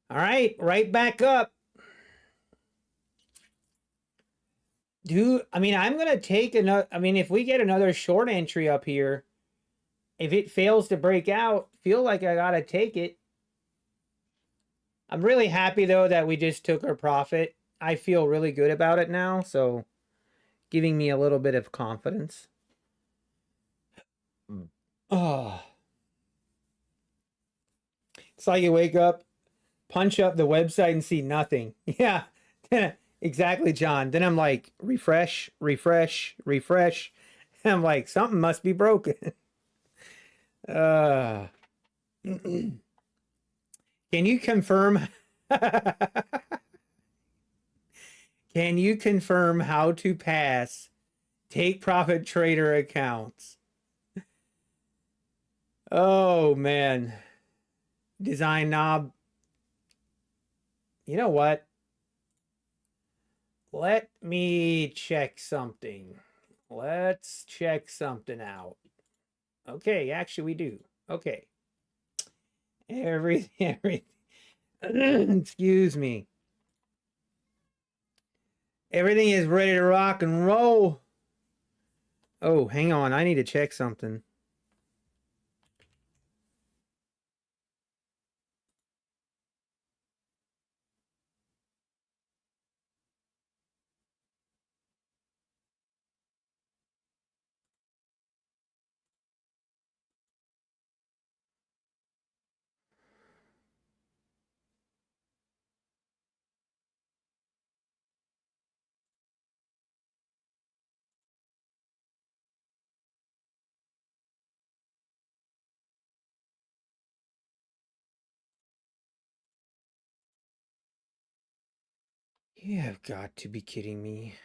All right, right back up. I mean, I'm gonna take another. I mean, if we get another short entry up here, if it fails to break out, feel like I gotta take it. I'm really happy though that we just took our profit. I feel really good about it now, so giving me a little bit of confidence. Oh, it's like you wake up, punch up the website and see nothing. Yeah, exactly, John. Then I'm like, refresh, refresh, refresh. And I'm like, something must be broken. Uh, can you confirm? Can you confirm how to pass take profit trader accounts? Oh man, design knob. You know what? Let me check something. Let's check something out. Okay, actually we do. Okay. Everything. Excuse me. Everything is ready to rock and roll. Oh, hang on. I need to check something. You have got to be kidding me.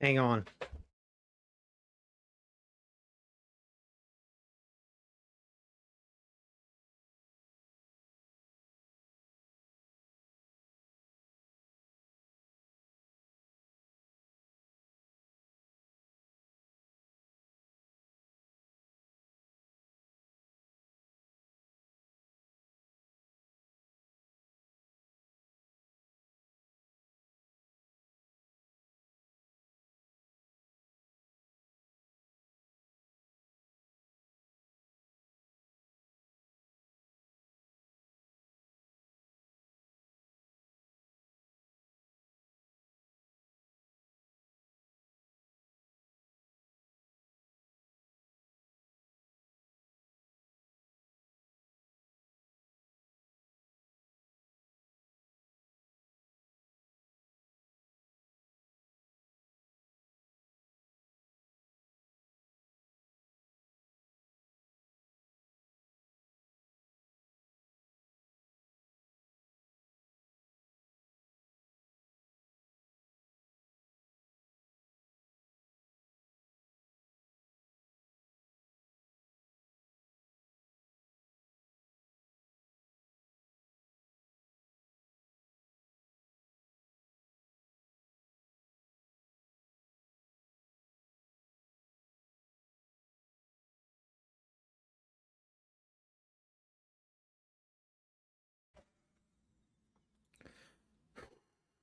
Hang on.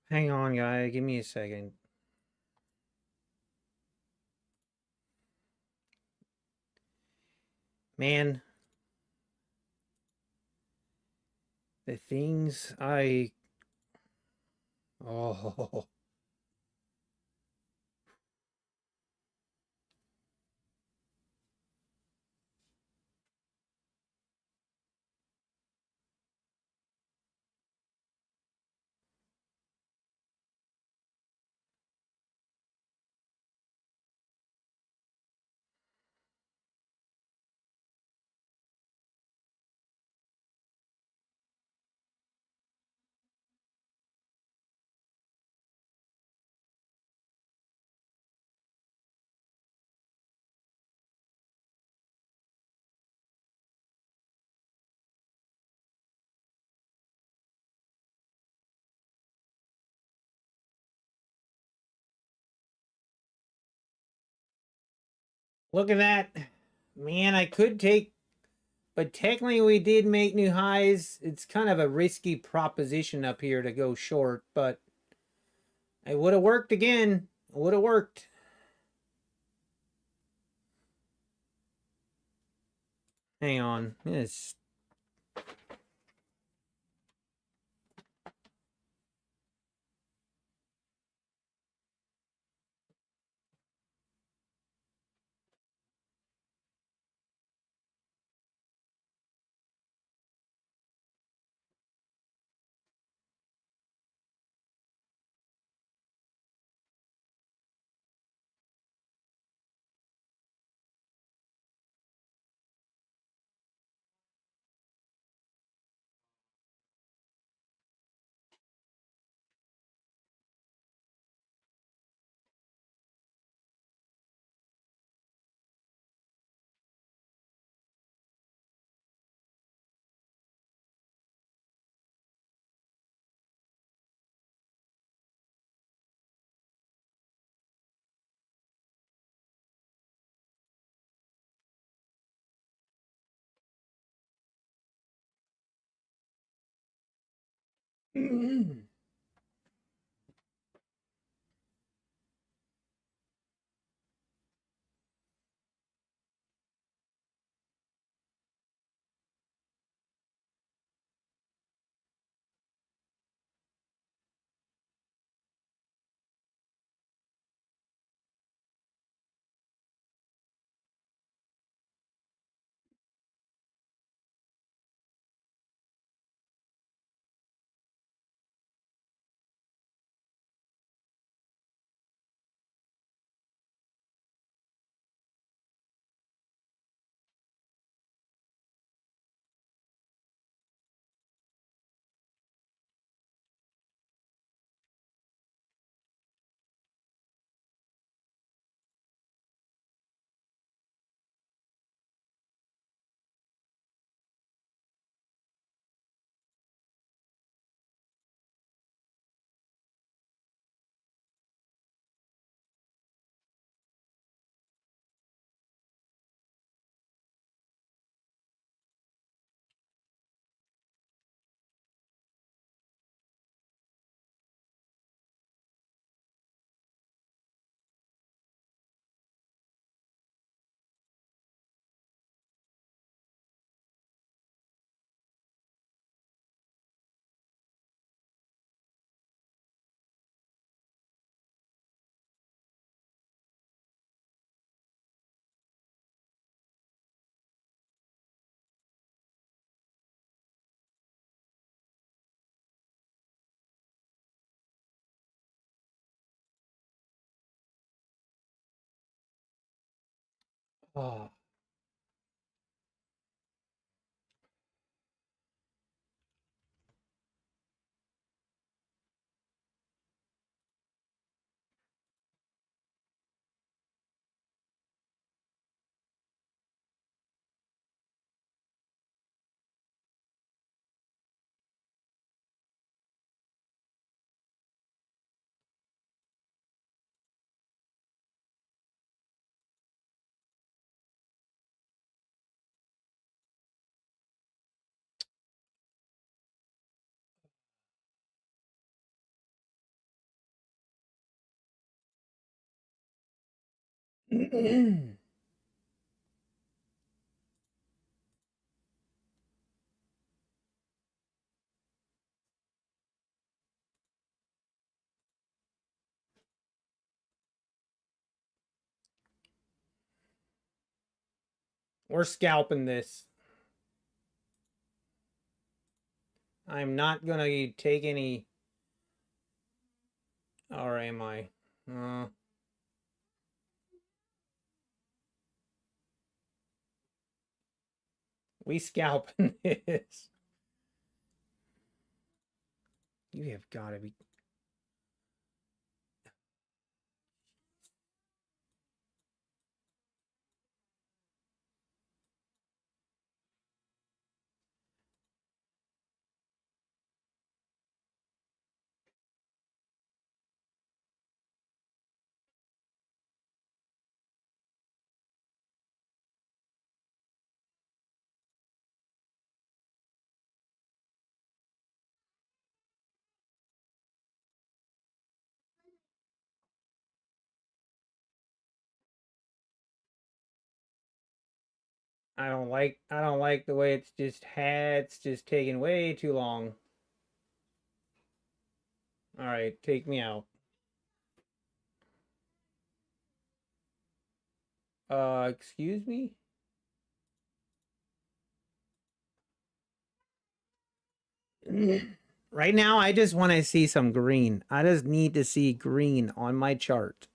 Hang on, guy. Give me a second. Man, the things I... Oh. Look at that. Man, I could take... But technically we did make new highs. It's kind of a risky proposition up here to go short, but it would have worked again. It would have worked. Hang on. It's... Oh. We're scalping this. I'm not gonna take any. Or am I? We scalping this. You have got to be. I don't like the way it's just taking way too long. All right, take me out. Excuse me? Right now I just want to see some green. I just need to see green on my chart.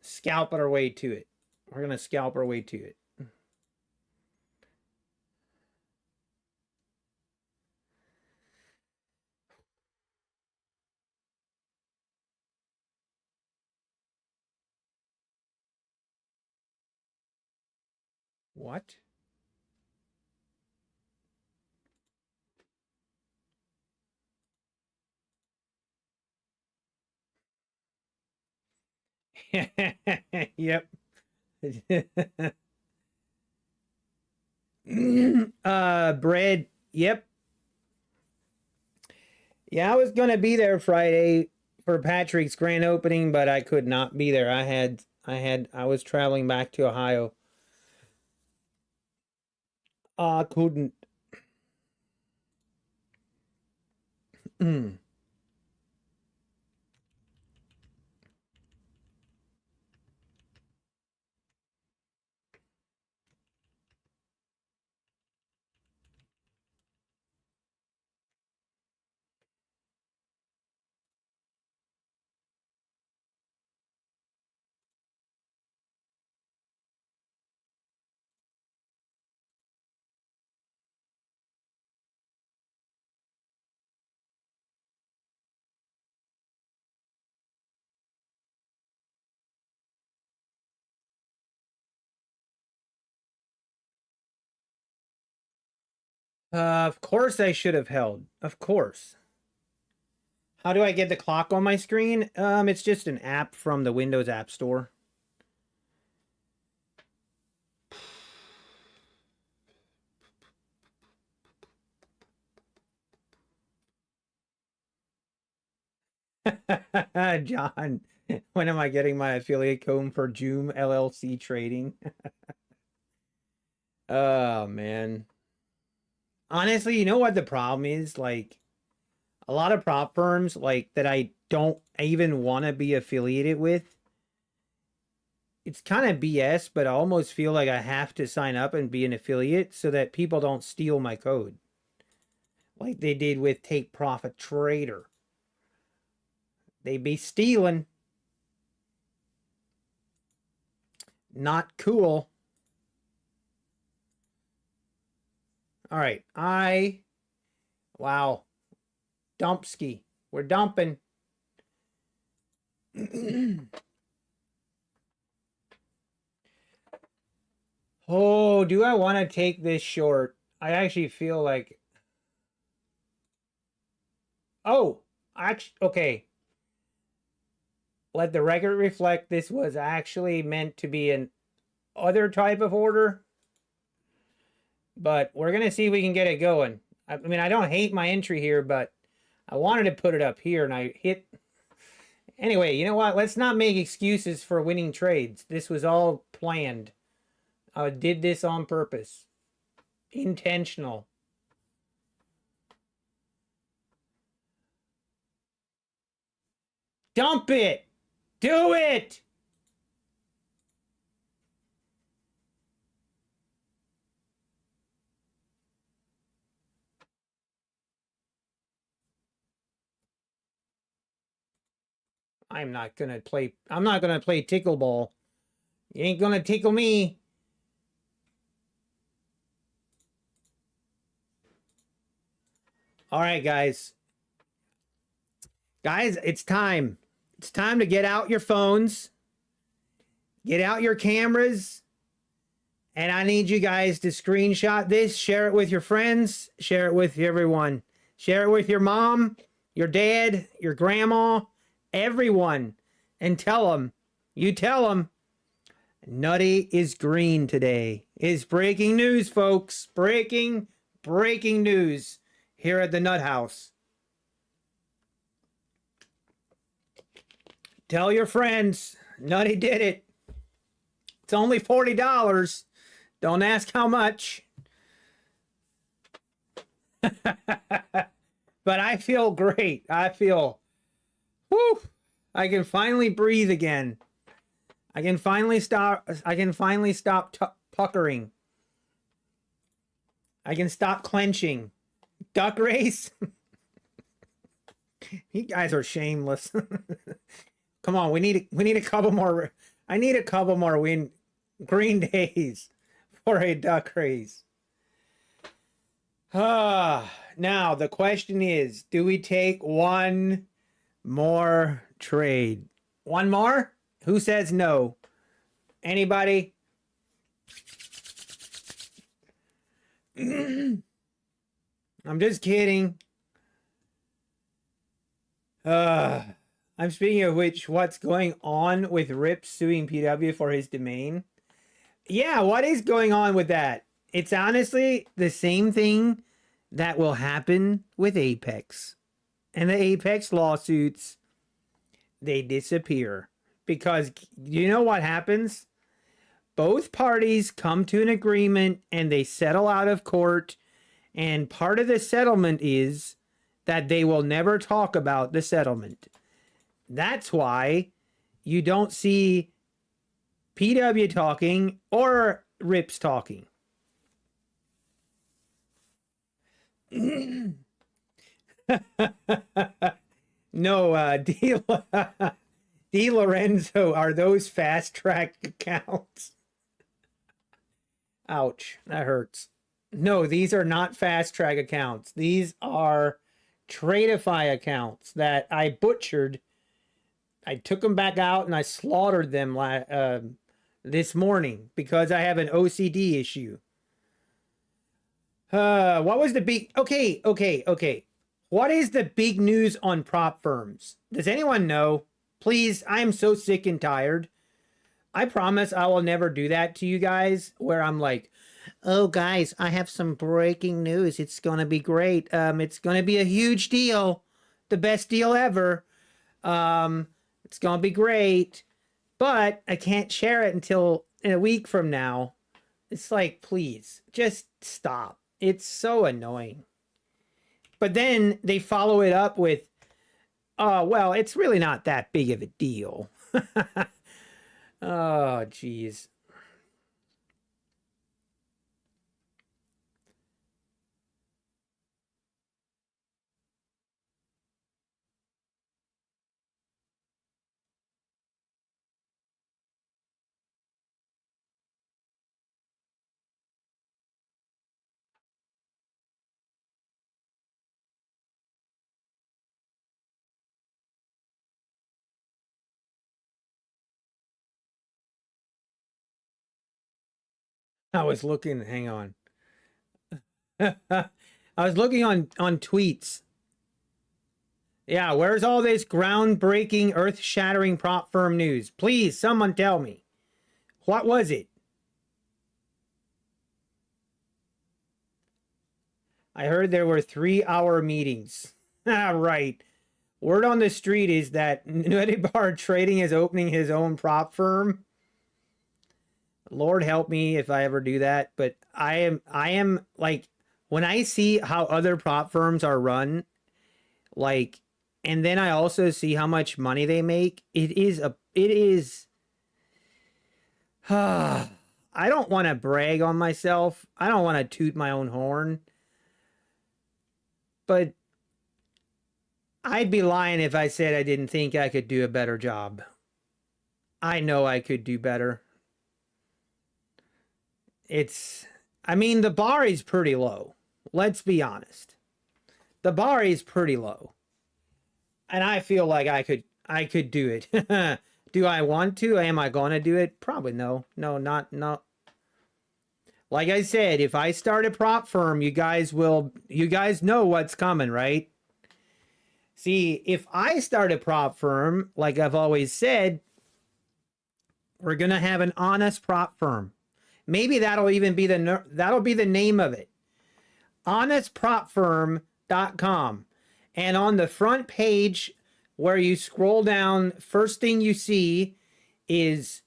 Scalp our way to it. We're going to scalp our way to it. What? Yep. Bread. Yep. Yeah, I was gonna be there Friday for Patrick's grand opening, but I could not be there. I was traveling back to Ohio. I couldn't. Of course I should have held. Of course. How do I get the clock on my screen? It's just an app from the Windows App Store. John, when am I getting my affiliate code for Joom LLC trading? Oh man. Honestly, you know what the problem is? Like a lot of prop firms like that I don't even want to be affiliated with. It's kind of BS, but I almost feel like I have to sign up and be an affiliate so that people don't steal my code. Like they did with Take Profit Trader. They be stealing. Not cool. All right. Wow. Dumpski. We're dumping. Oh, do I want to take this short? I actually feel like. Oh, actually, okay. Let the record reflect this was actually meant to be an other type of order. But we're going to see if we can get it going. I mean, I don't hate my entry here, but I wanted to put it up here and I hit. Anyway, you know what? Let's not make excuses for winning trades. This was all planned. I did this on purpose. Intentional. Dump it! Do it! I'm not gonna play tickle ball. You ain't gonna tickle me. All right, guys. Guys, it's time. It's time to get out your phones, get out your cameras, and I need you guys to screenshot this, share it with your friends, share it with everyone. Share it with your mom, your dad, your grandma, everyone, and tell them, you tell them, Nutty is green today. It's breaking news, folks. Breaking news here at the Nut House. Tell your friends, Nutty did it. It's only $40. Don't ask how much. But I feel great. I feel, whew, I can finally breathe again. I can finally stop puckering. I can stop clenching. Duck race? You guys are shameless. Come on, we need a couple more. I need a couple more green days for a duck race. Now the question is, do we take one more trade? One more? Who says no? Anybody? I'm just kidding. I'm speaking of which, what's going on with Rip suing PW for his domain? Yeah, what is going on with that? It's honestly the same thing that will happen with Apex. and the Apex lawsuits, they disappear. Because you know what happens? Both parties come to an agreement and they settle out of court. And part of the settlement is that they will never talk about the settlement. That's why you don't see PW talking or Rips talking. No, D. Lorenzo, are those fast track accounts? Ouch, that hurts. No, these are not fast track accounts. These are Tradeify accounts that I butchered. I took them back out and I slaughtered them this morning because I have an OCD issue. What was the big... Okay. What is the big news on prop firms? Does anyone know? Please, I'm so sick and tired. I promise I will never do that to you guys where I'm like, oh, guys, I have some breaking news. It's going to be great. It's going to be a huge deal. The best deal ever. It's going to be great. But I can't share it until a week from now. It's like, please, just stop. It's so annoying. But then they follow it up with, oh, well, it's really not that big of a deal. Oh, geez. I was looking, hang on. I was looking on tweets. Yeah, where's all this groundbreaking, earth-shattering prop firm news? Please, someone tell me. What was it? I heard there were 3-hour meetings. Right. Word on the street is that Nutty Bar Trading is opening his own prop firm. Lord help me if I ever do that. But I am like, when I see how other prop firms are run, like, and then I also see how much money they make, it is I don't want to brag on myself. I don't want to toot my own horn. But I'd be lying if I said I didn't think I could do a better job. I know I could do better. I mean, the bar is pretty low. Let's be honest. The bar is pretty low. And I feel like I could do it. Do I want to? Am I going to do it? Probably no. No, not. Like I said, if I start a prop firm, you guys know what's coming, right? See, if I start a prop firm, like I've always said, we're going to have an honest prop firm. Maybe that'll even be the name of it. honestpropfirm.com. And on the front page where you scroll down, first thing you see is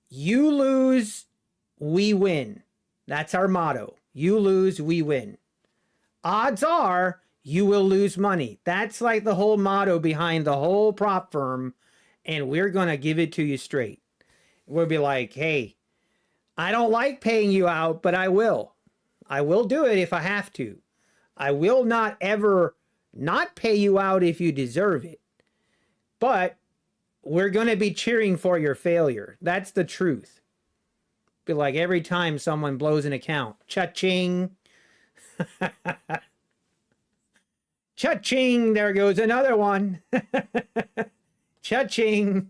you lose, we win. That's our motto. You lose, we win. Odds are you will lose money. That's like the whole motto behind the whole prop firm. And we're going to give it to you straight. We'll be like, hey, I don't like paying you out, but I will. I will do it if I have to. I will not ever not pay you out if you deserve it. But we're going to be cheering for your failure. That's the truth. Be like every time someone blows an account. Cha-ching. Cha-ching. There goes another one. Cha-ching.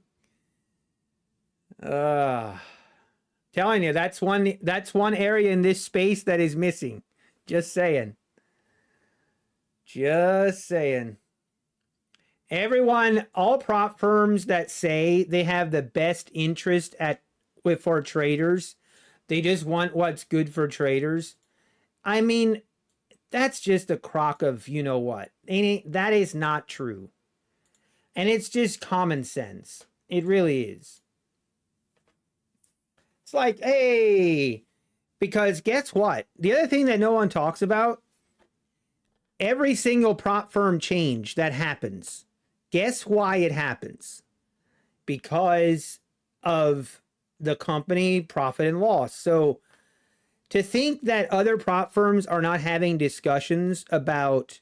Telling you, that's one area in this space that is missing. Just saying. Just saying. Everyone, all prop firms that say they have the best interest for traders, they just want what's good for traders. I mean, That's just a crock of you know what. That is not true. And it's just common sense. It really is. It's like, hey, because guess what? The other thing that no one talks about, every single prop firm change that happens, guess why it happens? Because of the company profit and loss. So to think that other prop firms are not having discussions about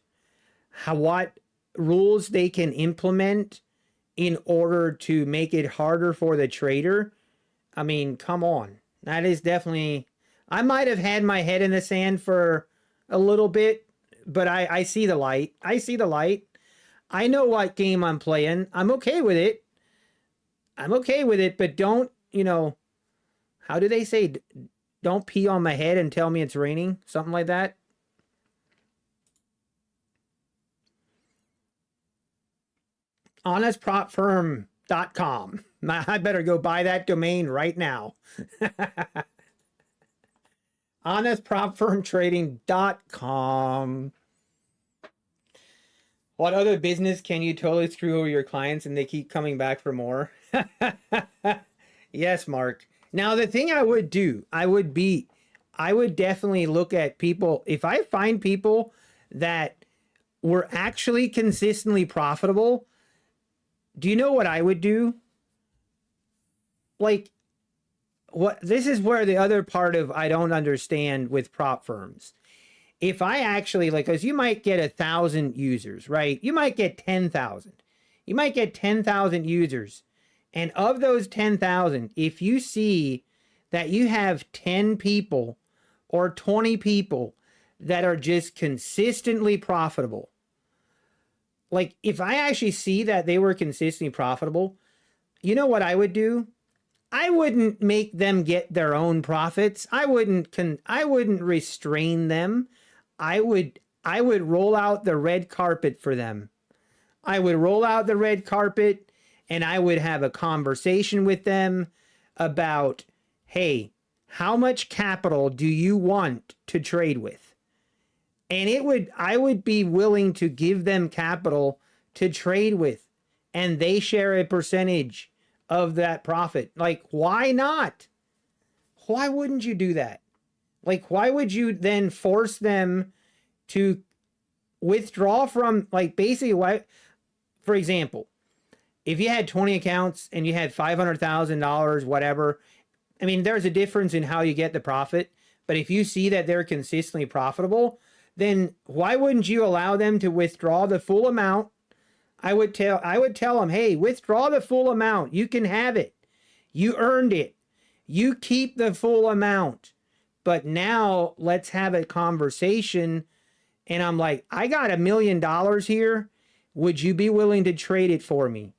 what rules they can implement in order to make it harder for the trader, I mean, come on. That is definitely, I might have had my head in the sand for a little bit, but I see the light. I see the light. I know what game I'm playing. I'm okay with it. I'm okay with it, but don't, you know, how do they say, don't pee on my head and tell me it's raining? Something like that. honestpropfirm.com. I better go buy that domain right now. honestpropfirmtrading.com. What other business can you totally screw over your clients and they keep coming back for more? Yes, Mark. Now, the thing I would do, I would definitely look at people. If I find people that were actually consistently profitable, do you know what I would do? Like, this is where the other part of I don't understand with prop firms. If I actually, like, because you might get 1,000 users, right? You might get 10,000. You might get 10,000 users. And of those 10,000, if you see that you have 10 people or 20 people that are just consistently profitable, like if I actually see that they were consistently profitable, you know what I would do? I wouldn't make them get their own profits. I wouldn't restrain them. I would roll out the red carpet for them. I would roll out the red carpet and I would have a conversation with them about, hey, how much capital do you want to trade with? And I would be willing to give them capital to trade with, and they share a percentage of that profit. Like, why not? Why wouldn't you do that? Like, why would you then force them to withdraw from, like, basically, why, for example, if you had 20 accounts and you had $500,000, whatever, I mean, there's a difference in how you get the profit. But if you see that they're consistently profitable, then why wouldn't you allow them to withdraw the full amount? I would tell them, hey, withdraw the full amount. You can have it. You earned it. You keep the full amount. But now let's have a conversation. And I'm like, I got $1 million here. Would you be willing to trade it for me?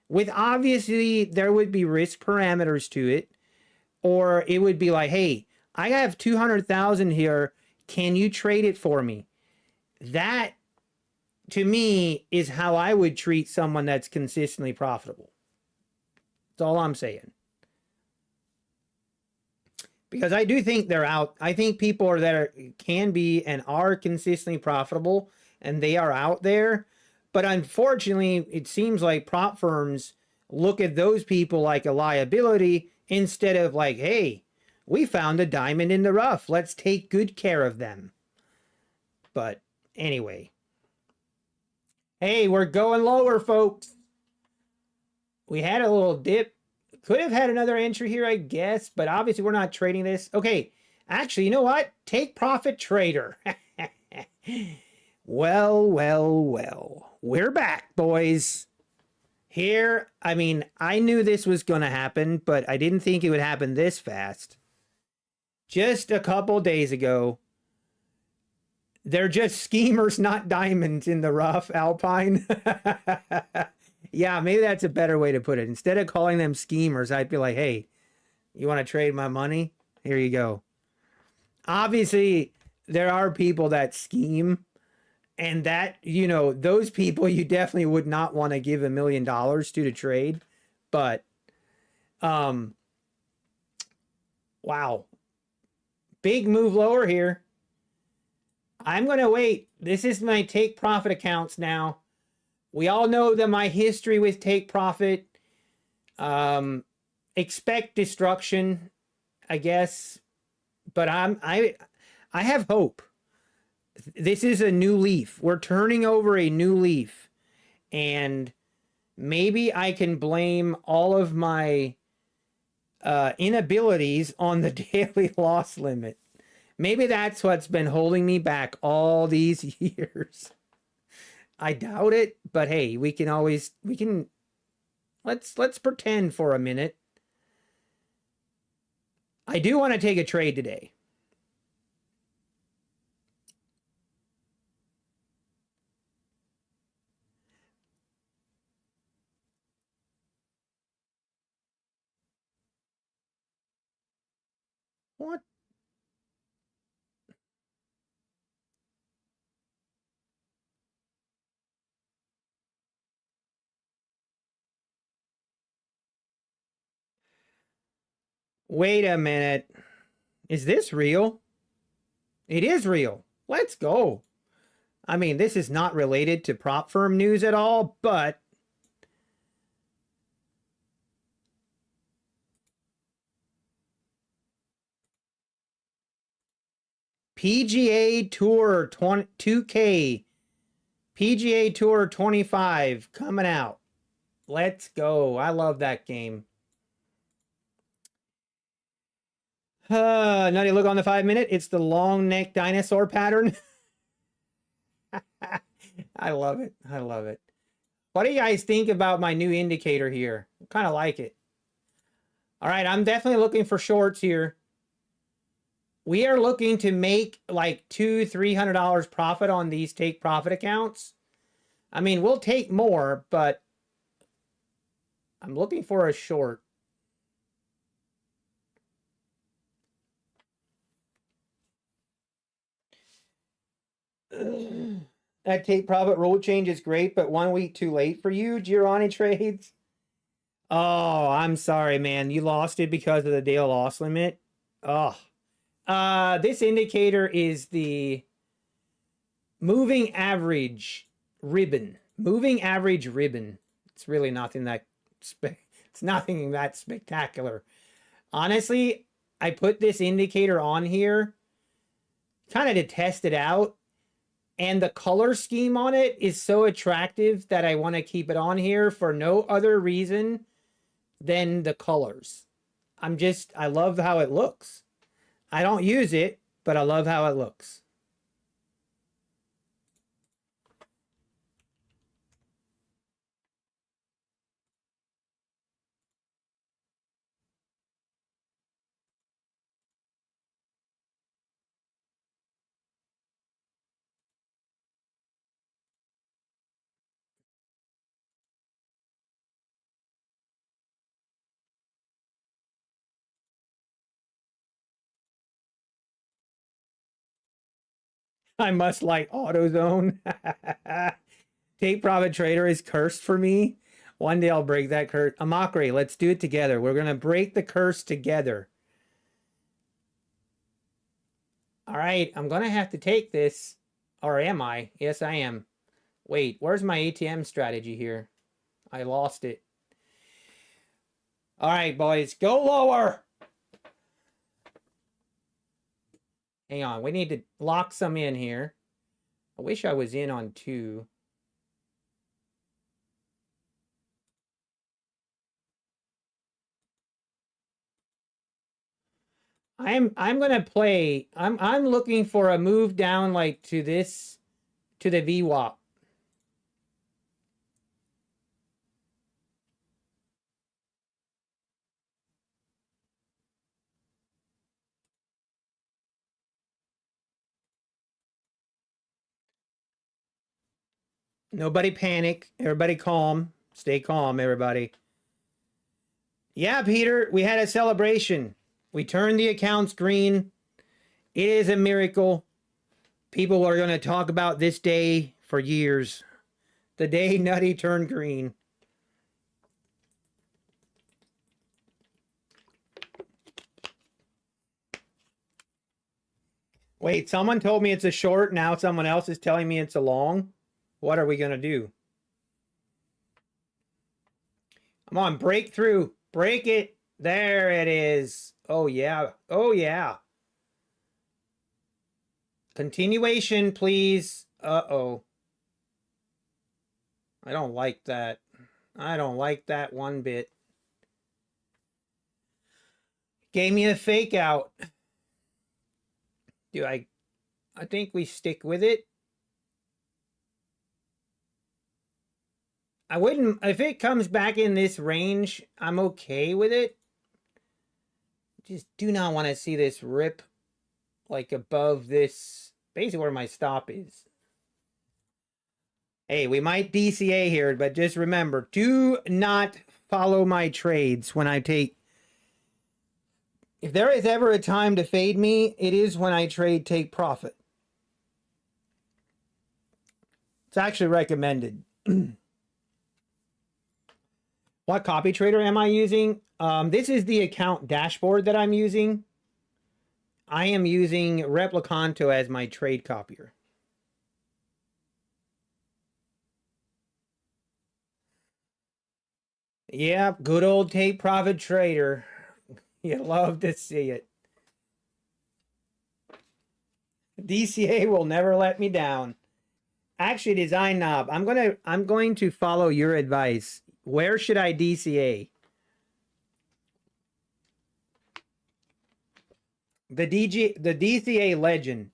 With obviously there would be risk parameters to it. Or it would be like, hey, I have 200,000 here. Can you trade it for me? That, to me, is how I would treat someone that's consistently profitable. That's all I'm saying. Because I do think they're out. I think people are that can be and are consistently profitable, and they are out there. But unfortunately, it seems like prop firms look at those people like a liability instead of like, hey, we found a diamond in the rough. Let's take good care of them. But anyway. Hey, we're going lower, folks. We had a little dip. Could have had another entry here, I guess. But obviously, we're not trading this. Okay. Actually, you know what? Take profit trader. Well. We're back, boys. Here, I mean, I knew this was going to happen, but I didn't think it would happen this fast. Just a couple days ago, they're just schemers, not diamonds in the rough, Alpine. Yeah, maybe that's a better way to put it. Instead of calling them schemers, I'd be like, hey, you want to trade my money? Here you go. Obviously, there are people that scheme, and that, you know, those people you definitely would not want to give $1 million to trade. But, wow. Big move lower here. I'm going to wait. This is my take profit accounts now. We all know that my history with take profit. Expect destruction, I guess. But I have hope. This is a new leaf. We're turning over a new leaf. And maybe I can blame all of my inabilities on the daily loss limit. Maybe that's what's been holding me back all these years. I doubt it, but hey, let's pretend for a minute. I do want to take a trade today. What? Wait a minute. Is this real? It is real. Let's go. I mean, this is not related to prop firm news at all, but PGA Tour 2K, PGA Tour 25 coming out. Let's go. I love that game. Nutty, look on the 5-minute. It's the long neck dinosaur pattern. I love it. I love it. What do you guys think about my new indicator here? I kind of like it. All right, I'm definitely looking for shorts here. We are looking to make like $200-300 profit on these take profit accounts. I mean, we'll take more, but I'm looking for a short. That take profit rule change is great, but 1 week too late for you, Giovanni Trades. Oh, I'm sorry, man. You lost it because of the daily loss limit. Oh. This indicator is the moving average ribbon. Moving average ribbon. It's really nothing that it's nothing that spectacular. Honestly, I put this indicator on here kind of to test it out. And the color scheme on it is so attractive that I want to keep it on here for no other reason than the colors. I love how it looks. I don't use it, but I love how it looks. I must like AutoZone. Take profit trader is cursed for me. One day I'll break that curse. Amakri, let's do it together. We're going to break the curse together. All right, I'm going to have to take this. Or am I? Yes, I am. Wait, where's my ATM strategy here? I lost it. All right, boys, go lower. Hang on, we need to lock some in here. I wish I was in on 2. I'm gonna play. I'm looking for a move down like to this, to the VWAP. Nobody panic. Everybody calm. Stay calm, everybody. Yeah, Peter, we had a celebration. We turned the accounts green. It is a miracle. People are going to talk about this day for years. The day Nutty turned green. Wait, someone told me it's a short. Now someone else is telling me it's a long. What are we going to do? Come on, break through. Break it. There it is. Oh, yeah. Oh, yeah. Continuation, please. Uh-oh. I don't like that. I don't like that one bit. Gave me a fake out. Do I think we stick with it. I wouldn't, if it comes back in this range, I'm okay with it. Just do not want to see this rip like above this, basically where my stop is. Hey, we might DCA here, but just remember, do not follow my trades when I take. If there is ever a time to fade me, it is when I trade take profit. It's actually recommended. What copy trader am I using? This is the account dashboard that I'm using. I am using Replicanto as my trade copier. Yeah, good old take profit trader. You love to see it. DCA will never let me down. Actually, design knob. I'm going to follow your advice. Where should I DCA? The DCA legend.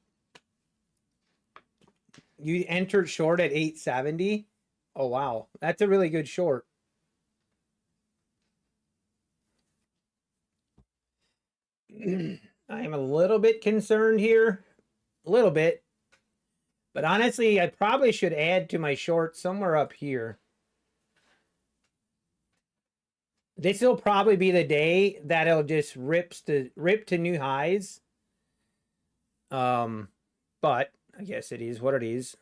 You entered short at 870. Oh wow, that's a really good short. I am a little bit concerned here. A little bit. But honestly, I probably should add to my short somewhere up here. This will probably be the day that it'll just rip to new highs. But I guess it is what it is.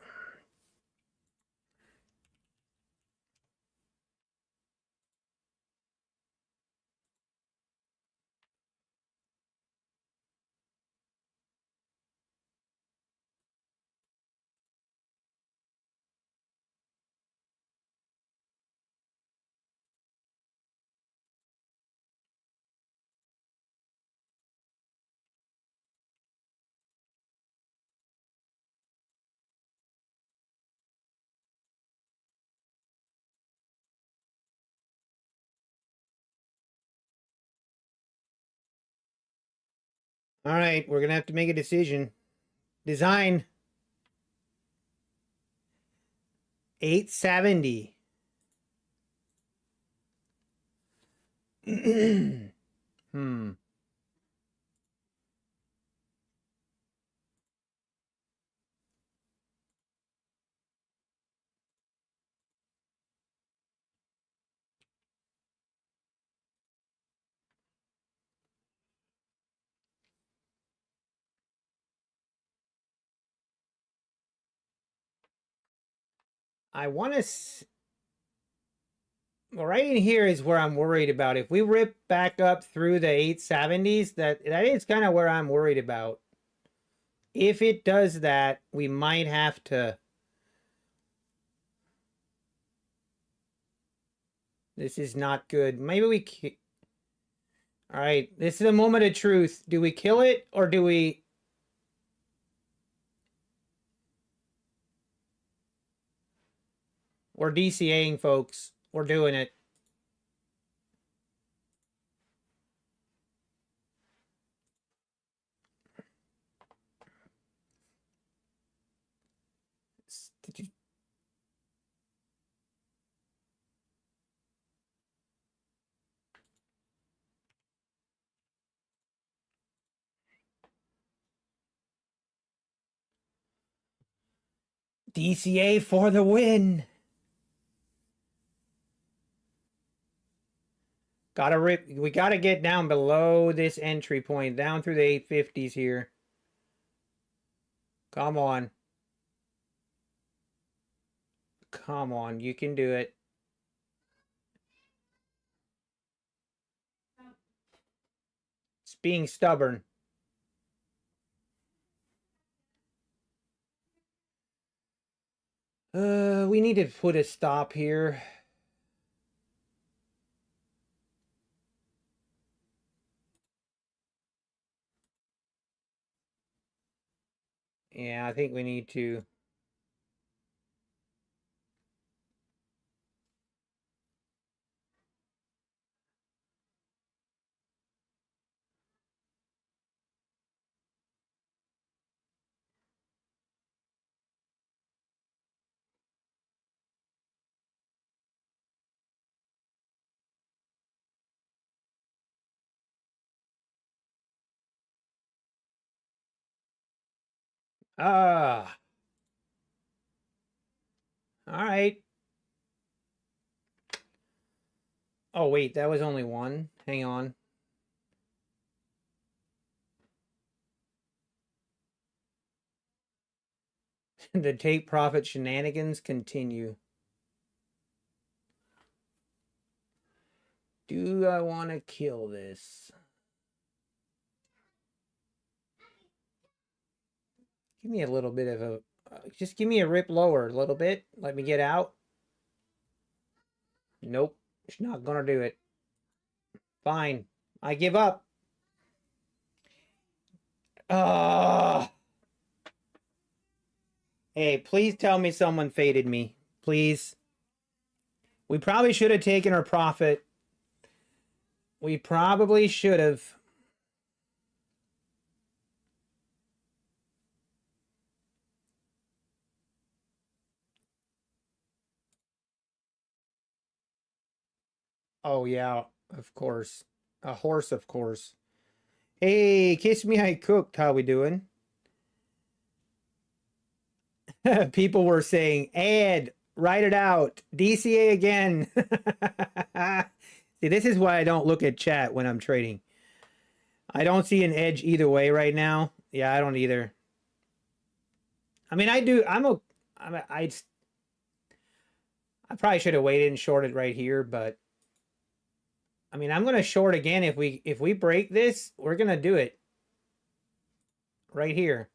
All right, we're gonna have to make a decision. Design 870. Hmm. I want to. Well, right in here is where I'm worried about. If we rip back up through the 870s, that is kind of where I'm worried about. If it does that, we might have to. This is not good. Maybe we. All right, this is a moment of truth. Do we kill it or do we? We're DCAing, folks. We're doing it. DCA for the win. Gotta rip. We gotta get down below this entry point, down through the 850s here. Come on. Come on, you can do it. It's being stubborn. We need to put a stop here. Yeah, I think we need to. Ah, all right. Oh, wait, that was only one. Hang on. The take profit shenanigans continue. Do I want to kill this? Give me a little bit of a... just give me a rip lower a little bit. Let me get out. Nope. It's not going to do it. Fine. I give up. Hey, please tell me someone faded me. Please. We probably should have taken our profit. We probably should have. Oh, yeah, of course. A horse, of course. Hey, kiss me, I cooked. How we doing? People were saying, "Ed, write it out. DCA again." See, this is why I don't look at chat when I'm trading. I don't see an edge either way right now. Yeah, I don't either. I mean, I do. I probably should have waited and shorted right here, but I mean, I'm going to short again. If we break this, we're going to do it right here.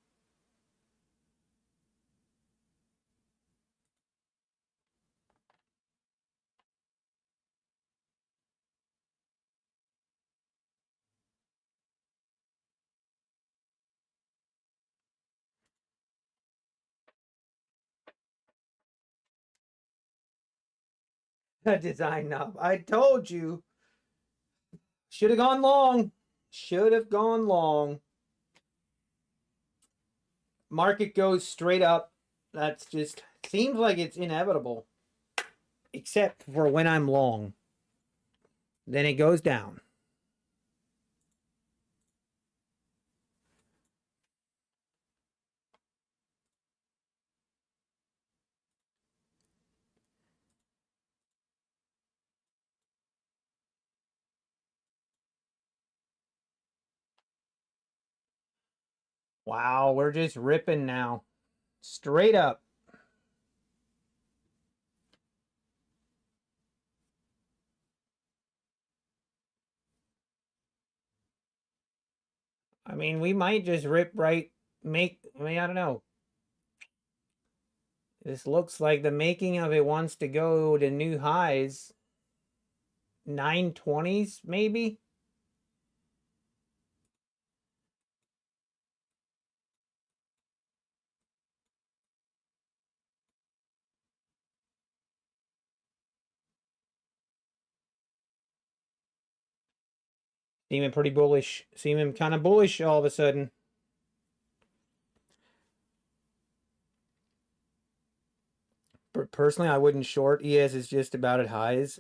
Design up. I told you. Should have gone long. Should have gone long. Market goes straight up. That's just seems like it's inevitable. Except for when I'm long. Then it goes down. Wow, we're just ripping now. Straight up. I mean, we might just rip right, I mean, I don't know. This looks like the making of it wants to go to new highs. 920s, maybe? Seeming pretty bullish. Seeming kind of bullish all of a sudden. But personally, I wouldn't short. ES is just about at highs.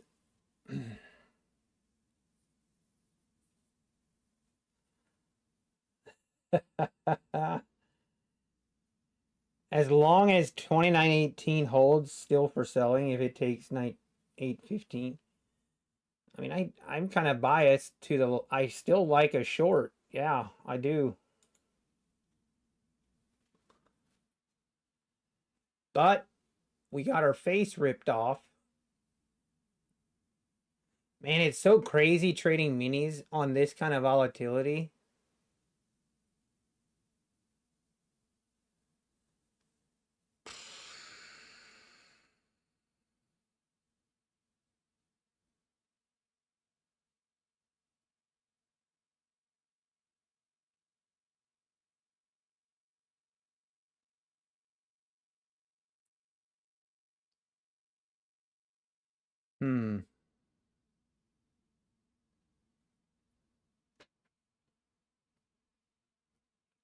As long as 2918 holds still for selling, if it takes 815. I mean, I'm kind of biased to the... I still like a short. Yeah, I do. But we got our face ripped off. Man, it's so crazy trading minis on this kind of volatility.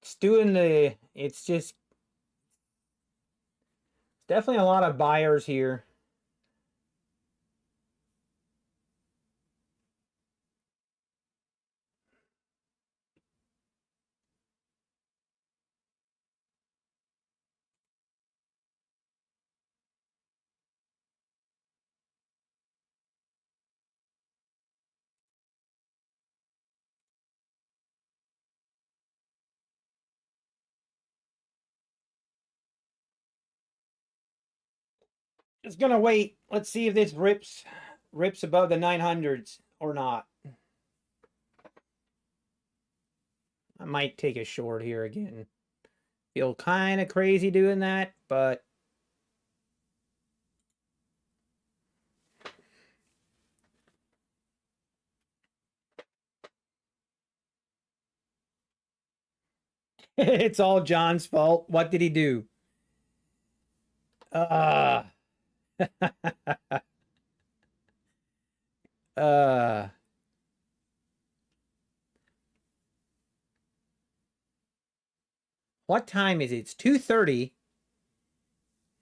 It's doing the, it's just definitely a lot of buyers here. Just gonna wait. Let's see if this rips above the 900s or not. I might take a short here again. Feel kind of crazy doing that, but it's all John's fault. What did he do? Uh uh what time is it? It's 2:30.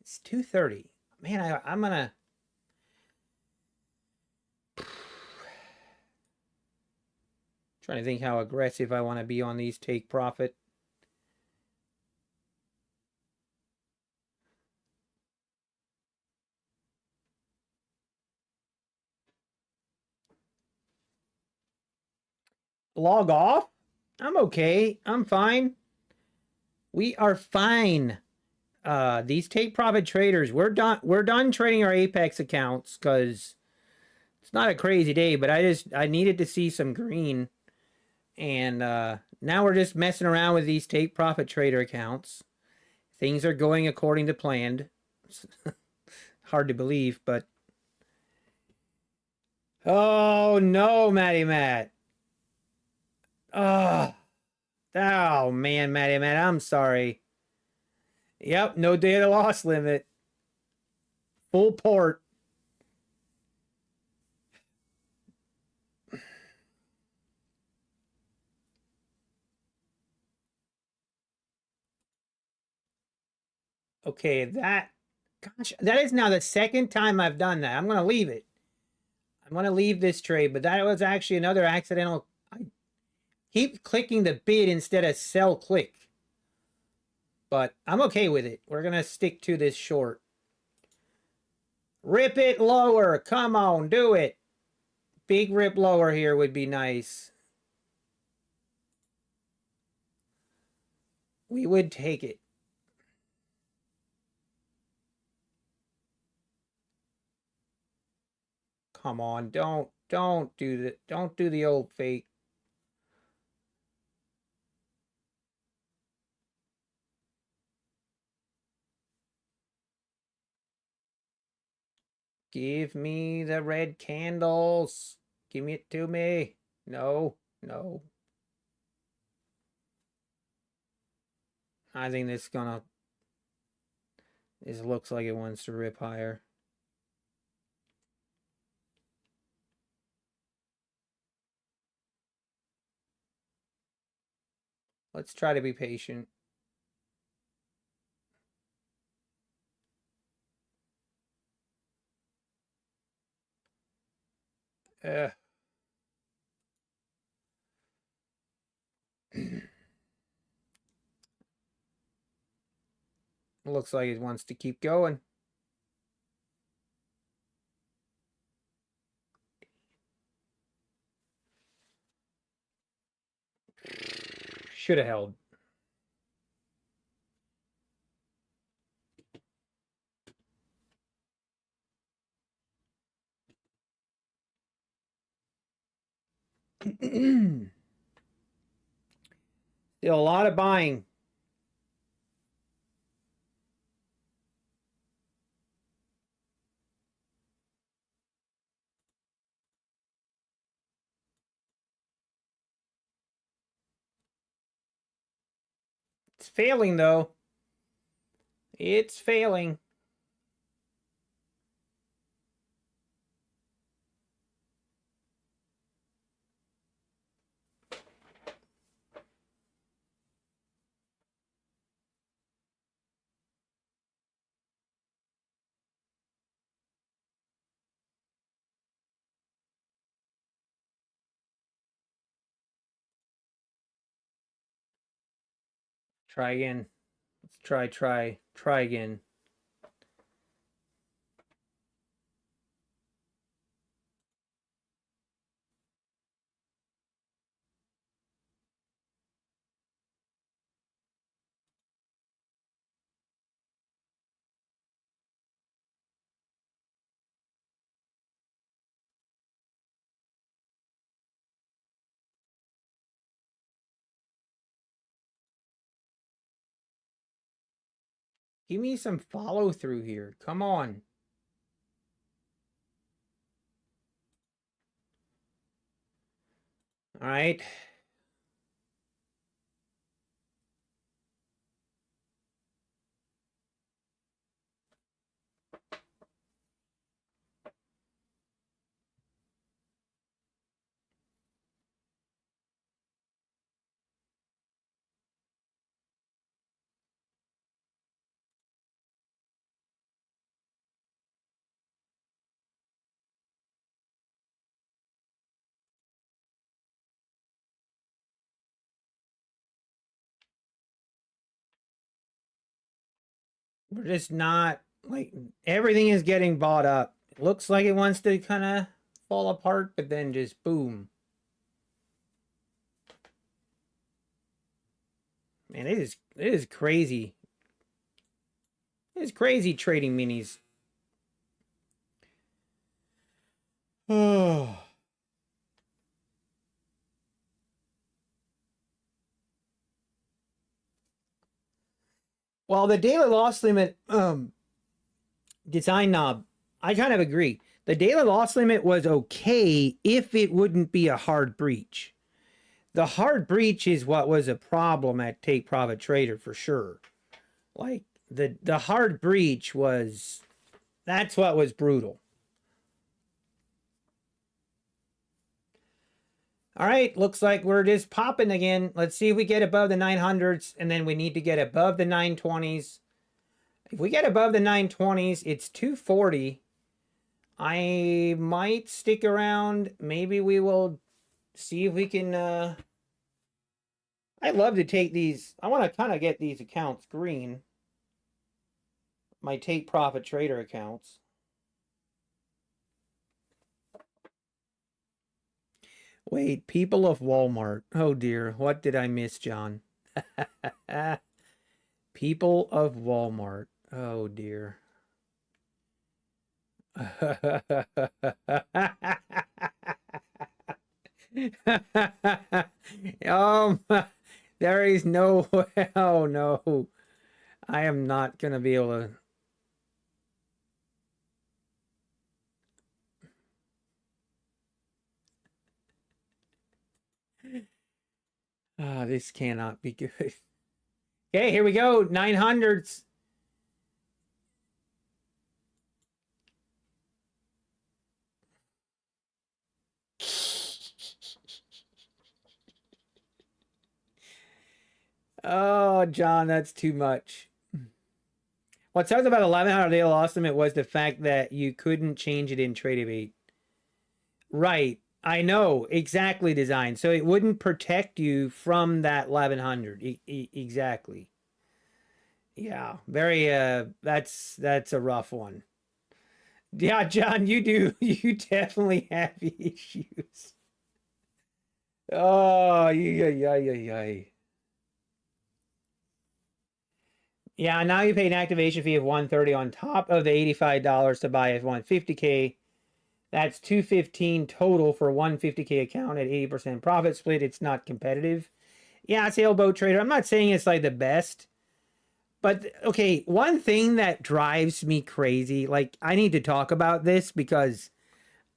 It's 2:30. Man, I'm gonna trying to think how aggressive I want to be on these take profit. Log off? I'm okay. I'm fine. We are fine. These take profit traders, we're done trading our Apex accounts because it's not a crazy day, but I needed to see some green. And now we're just messing around with these take profit trader accounts. Things are going according to planned. It's hard to believe, but oh no, Matty Matt. Oh, oh man, Matty Matt, I'm sorry. Yep, no data loss limit. Full port. Okay, gosh, that is now the second time I've done that. I'm going to leave it. I'm going to leave this trade, but that was actually another accidental. I keep clicking the bid instead of sell click. But I'm okay with it. We're going to stick to this short. Rip it lower. Come on, do it. Big rip lower here would be nice. We would take it. Come on, don't do the old fake. Give me the red candles. Give it to me. No, no. I think this looks like it wants to rip higher. Let's try to be patient. Looks like it wants to keep going. Should have held. Still a lot of buying. It's failing though. It's failing. Try again. Let's try again. Give me some follow through here. Come on. All right. We're just not like everything is getting bought up. It looks like it wants to kind of fall apart, but then just boom. Man, it is crazy. It is crazy trading minis. Oh. Well, the daily loss limit design knob, I kind of agree. The daily loss limit was okay if it wouldn't be a hard breach. The hard breach is what was a problem at Take Profit Trader for sure. Like the hard breach was, that's what was brutal. All right, looks like we're just popping again. Let's see if we get above the 900s, and then we need to get above the 920s. If we get above the 920s, it's 240. I might stick around. Maybe we will see if we can... I'd love to take these. I want to kind of get these accounts green. My Take Profit Trader accounts. Wait, people of Walmart. Oh dear, what did I miss, John? People of Walmart. Oh dear. There is no way. Oh no. I am not going to be able to. Ah, this cannot be good. Okay, here we go. 900s. Oh, John, that's too much. What sucks about 1100 they lost them, it was the fact that you couldn't change it in Tradibate. Right. I know. Exactly designed. So it wouldn't protect you from that 1100. Exactly. Yeah. Very that's a rough one. Yeah, John, you do. You definitely have issues. Oh, yeah. Yeah, now you pay an activation fee of $130 on top of the $85 to buy a 150K. That's $215 total for a 150K account at 80% profit split. It's not competitive. Yeah, Sailboat Trader. I'm not saying it's like the best. But okay, one thing that drives me crazy, like I need to talk about this because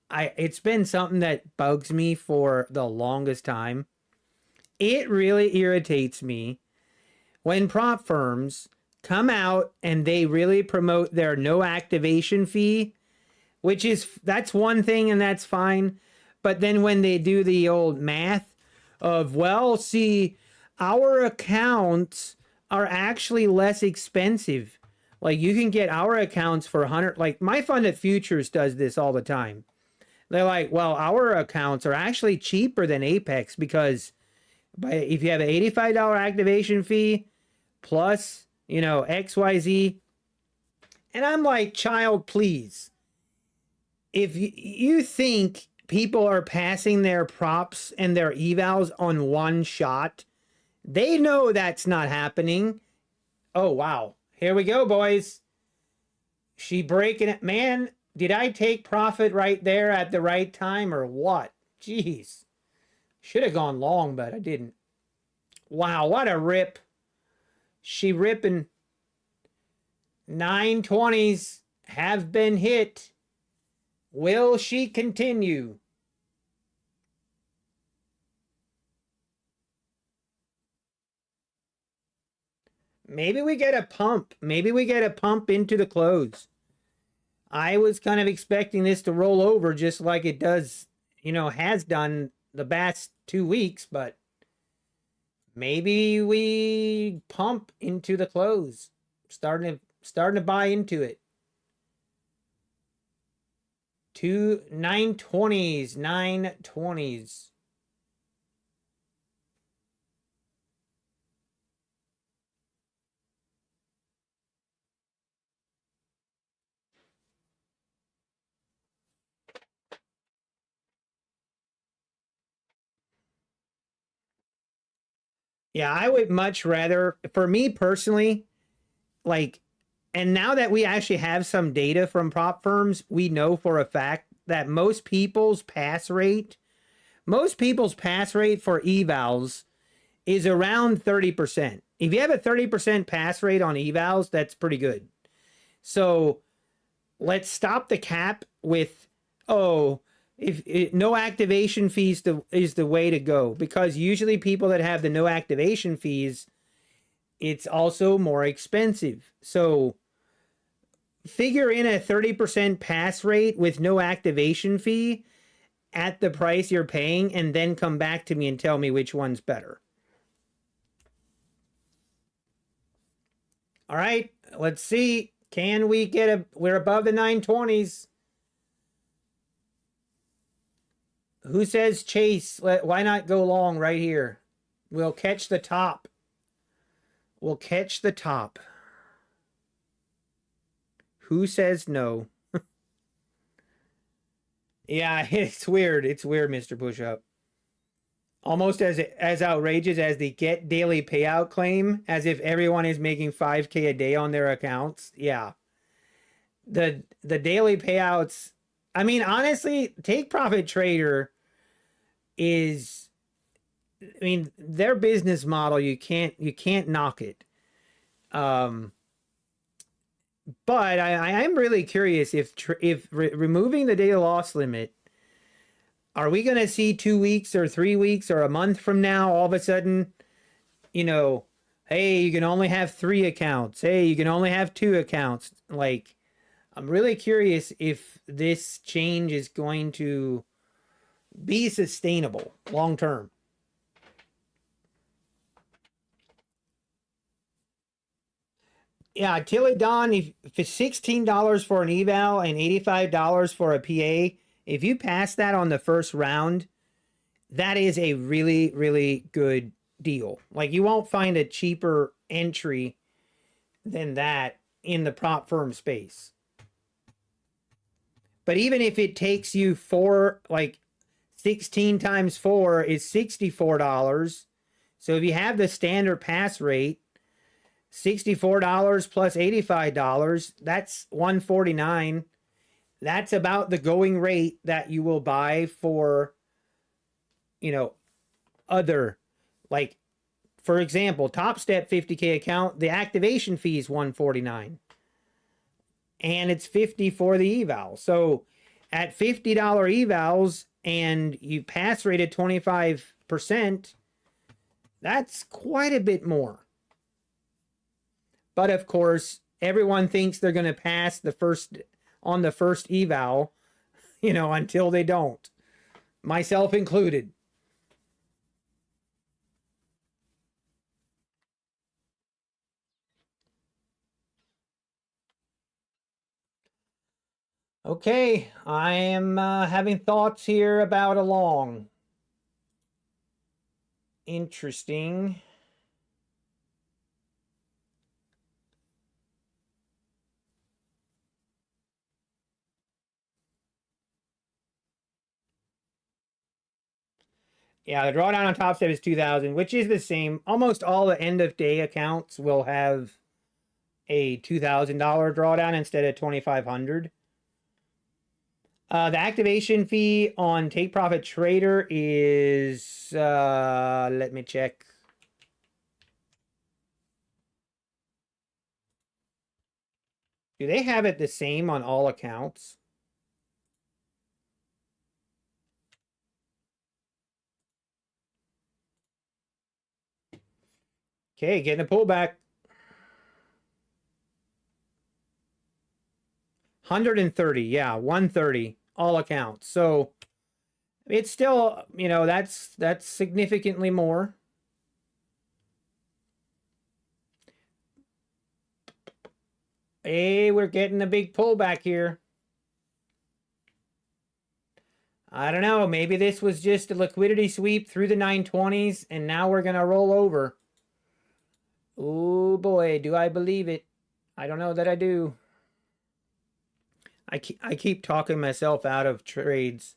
it's been something that bugs me for the longest time. It really irritates me when prop firms come out and they really promote their no activation fee, which is, that's one thing and that's fine. But then when they do the old math of, well, see, our accounts are actually less expensive. Like you can get our accounts for 100, like my fund at Futures does this all the time. They're like, well, our accounts are actually cheaper than Apex because if you have an $85 activation fee, plus, you know, XYZ. And I'm like, child, please. If you think people are passing their props and their evals on one shot, they know that's not happening. Oh, wow. Here we go, boys. She breaking it. Man, did I take profit right there at the right time or what? Jeez. Should have gone long, but I didn't. Wow, what a rip. She ripping. 920s have been hit. Will she continue? Maybe we get a pump. Maybe we get a pump into the close. I was kind of expecting this to roll over just like it does, you know, has done the past 2 weeks, but maybe we pump into the close. Starting to buy into it. 920s, 920s. Yeah, I would much rather, for me personally, like, and now that we actually have some data from prop firms, we know for a fact that most people's pass rate for evals is around 30%. If you have a 30% pass rate on evals, that's pretty good. So let's stop the cap with, oh, if no activation fees is the way to go, because usually people that have the no activation fees, it's also more expensive. So figure in a 30% pass rate with no activation fee at the price you're paying, and then come back to me and tell me which one's better. All right, let's see. Can we get we're above the 920s. Who says chase? Why not go long right here? We'll catch the top. We'll catch the top. Who says no? Yeah, it's weird. It's weird, Mr. Pushup. Almost as outrageous as the get daily payout claim, as if everyone is making 5K a day on their accounts. Yeah. The daily payouts, I mean, honestly, Take Profit Trader is, I mean, their business model, you can't knock it. But I am really curious if removing the data loss limit, are we going to see 2 weeks or 3 weeks or a month from now, all of a sudden, you know, hey, you can only have 3 accounts. Hey, you can only have 2 accounts. Like, I'm really curious if this change is going to be sustainable long term. Yeah, Tilly Don, if it's $16 for an eval and $85 for a PA, if you pass that on the first round, that is a really, really good deal. Like, you won't find a cheaper entry than that in the prop firm space. But even if it takes you 16 times 4 is $64. So if you have the standard pass rate, $64 plus $85, that's $149. That's about the going rate that you will buy for, you know, other, like, for example, Top Step 50K account, the activation fee is $149. And it's $50 for the eval. So at $50 evals and you pass rate at 25%, that's quite a bit more. But of course, everyone thinks they're going to pass on the first eval, you know, until they don't. Myself included. Okay, I am having thoughts here about a long. Interesting. Yeah, the drawdown on Top Step is 2,000, which is the same. Almost all the end of day accounts will have a $2,000 drawdown instead of 2,500. The activation fee on Take Profit Trader is let me check. Do they have it the same on all accounts? Okay, getting a pullback. 130, yeah, 130, all accounts. So it's still, you know, that's significantly more. Hey, we're getting a big pullback here. I don't know. Maybe this was just a liquidity sweep through the 920s, and now we're going to roll over. Oh boy, do I believe it. I don't know that I do. I keep talking myself out of trades.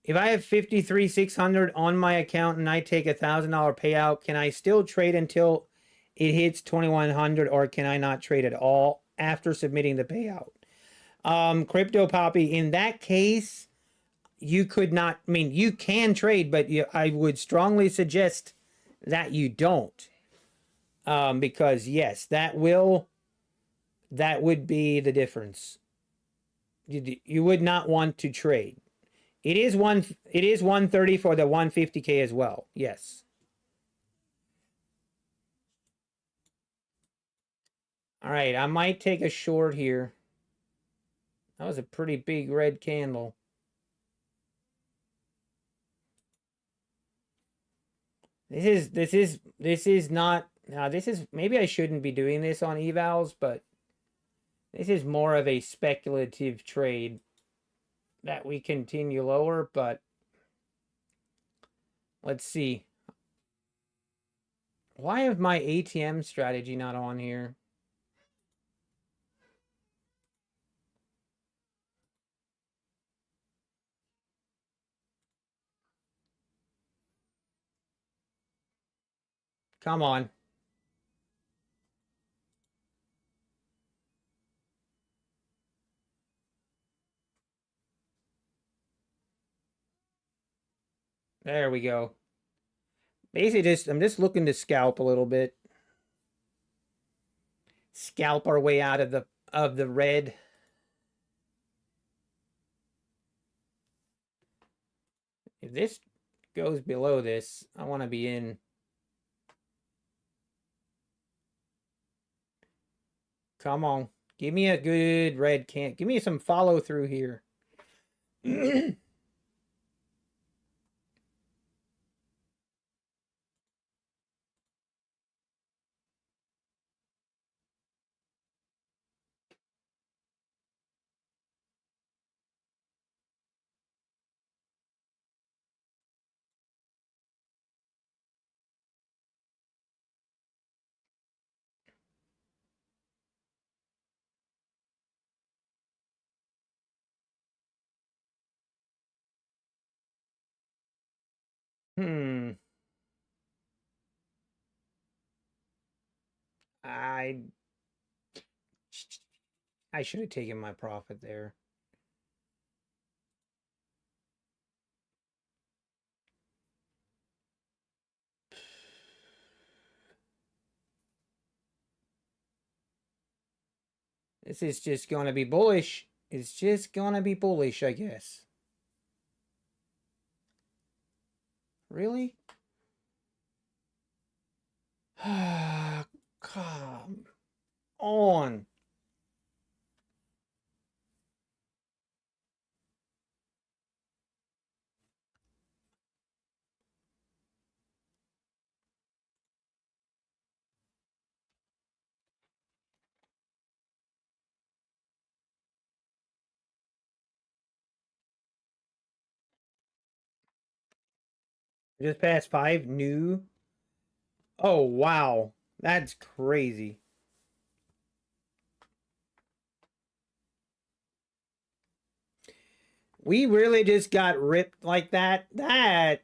If I have 53,600 on my account and I take $1,000 payout, can I still trade until it hits 2,100, or can I not trade at all after submitting the payout? Crypto Poppy, in that case, you could not. I mean, you can trade, but I would strongly suggest that you don't, because yes, that would be the difference. You would not want to trade. It is 130 for the 150K as well. Yes. All right, I might take a short here. That was a pretty big red candle. This is not. Now this is, maybe I shouldn't be doing this on evals, but this is more of a speculative trade that we continue lower, but let's see. Why is my ATM strategy not on here? Come on. There we go. Basically, I'm just looking to scalp a little bit. Scalp our way out of the red. If this goes below this, I want to be in. Come on. Give me a good red can. Give me some follow through here. Hmm. I should have taken my profit there. This is just going to be bullish. It's just going to be bullish, I guess. Really? Come on. Just past 5 new. Oh, wow. That's crazy. We really just got ripped like that. That.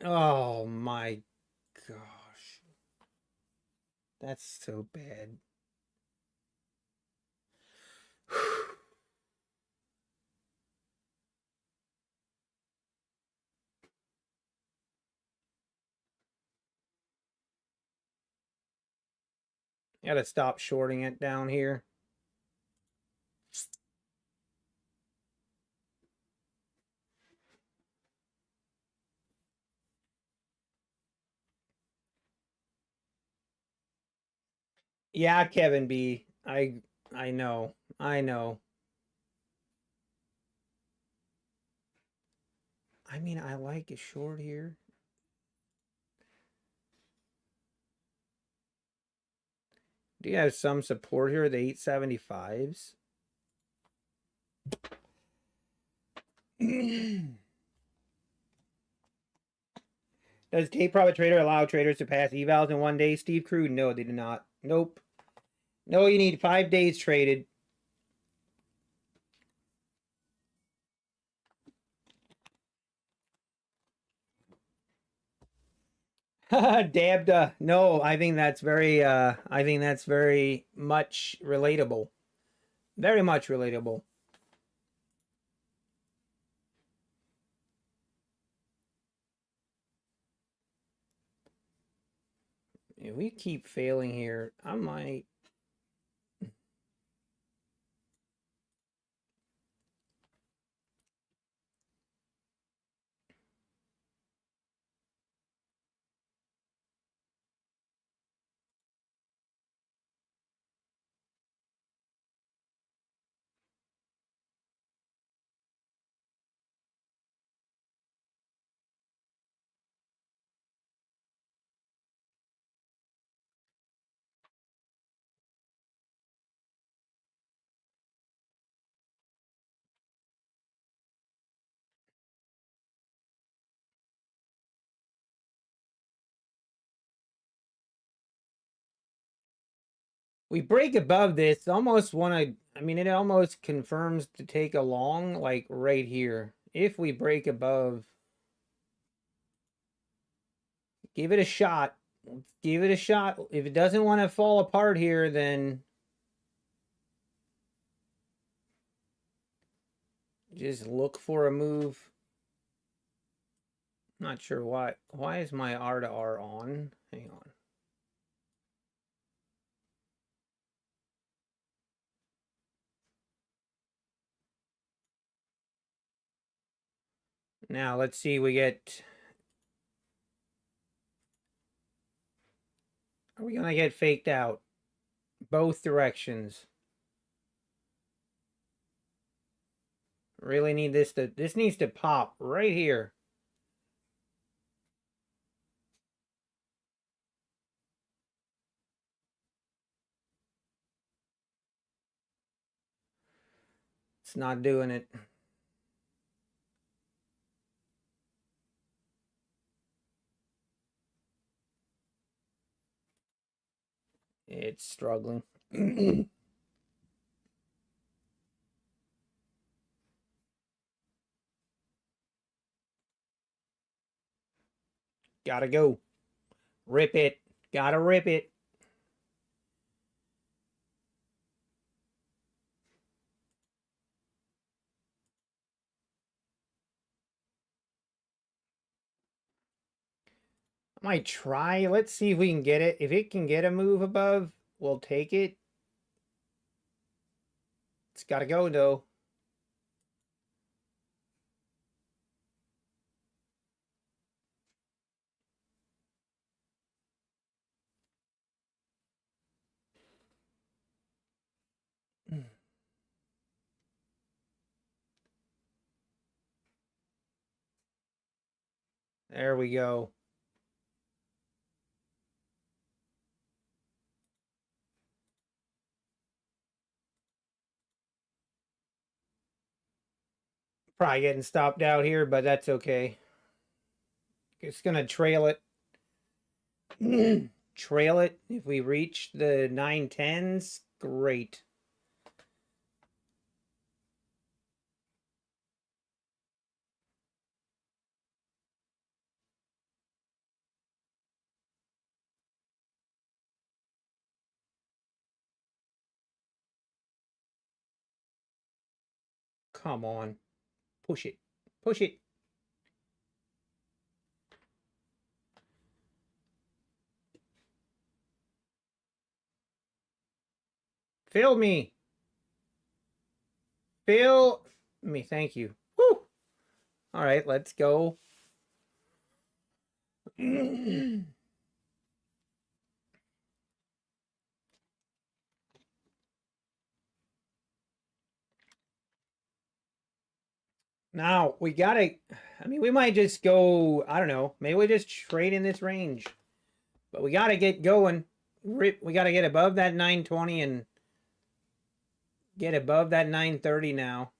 Oh my gosh. That's so bad. Gotta stop shorting it down here. Yeah, Kevin B. I know. I know. I mean, I like a short here. Do you have some support here? The 875s. Does Tape Profit Trader allow traders to pass evals in 1 day? Steve Crew? No, they do not. Nope. No, you need 5 days traded. Dabda. No, I think that's very much relatable. Very much relatable. If we keep failing here, I might. We break above this, almost want to, I mean, it almost confirms to take a long, like right here. If we break above, give it a shot. Give it a shot. If it doesn't want to fall apart here, then just look for a move. Not sure why. Why is my R to R on? Hang on. Now let's see. We get. Are we gonna get faked out? Both directions. Really need this to. This needs to pop right here. It's not doing it. It's struggling. Gotta go. Rip it. Gotta rip it. I might try. Let's see if we can get it. If it can get a move above, we'll take it. It's gotta go though. There we go. Probably getting stopped out here, but that's okay. It's gonna trail it. Trail it. If we reach the 910s, great. come on. Push it. Push it. Fill me. Fill me. Thank you. Woo. All right, let's go. Now, we gotta, I mean, we might just go, I don't know, maybe we just trade in this range. But we gotta get going. We gotta get above that 920 and get above that 930 now.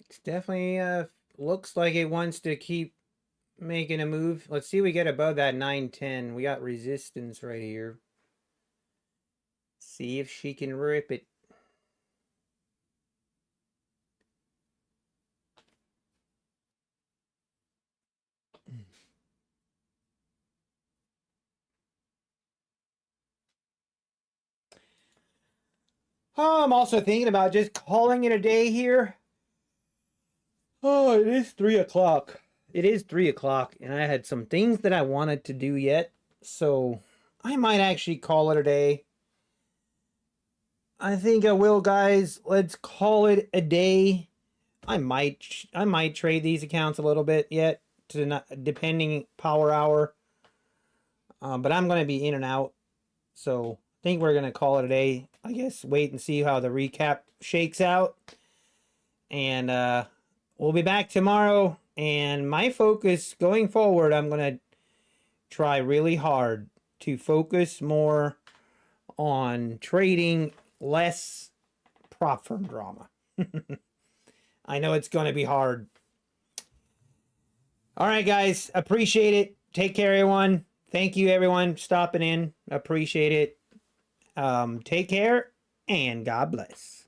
It's definitely looks like it wants to keep making a move. Let's see, we get above that 910. We got resistance right here. See if she can rip it. Oh, I'm also thinking about just calling it a day here. Oh, it is 3 o'clock. It is 3 o'clock, and I had some things that I wanted to do yet. So I might actually call it a day. I think I will, guys. Let's call it a day. I might trade these accounts a little bit yet, to not, depending power hour. But I'm going to be in and out. So I think we're going to call it a day. I guess wait and see how the recap shakes out. And we'll be back tomorrow. And my focus going forward, I'm going to try really hard to focus more on trading, less prop firm drama. I know it's going to be hard. All right, guys. Appreciate it. Take care, everyone. Thank you, everyone, stopping in. Appreciate it. Take care, and God bless.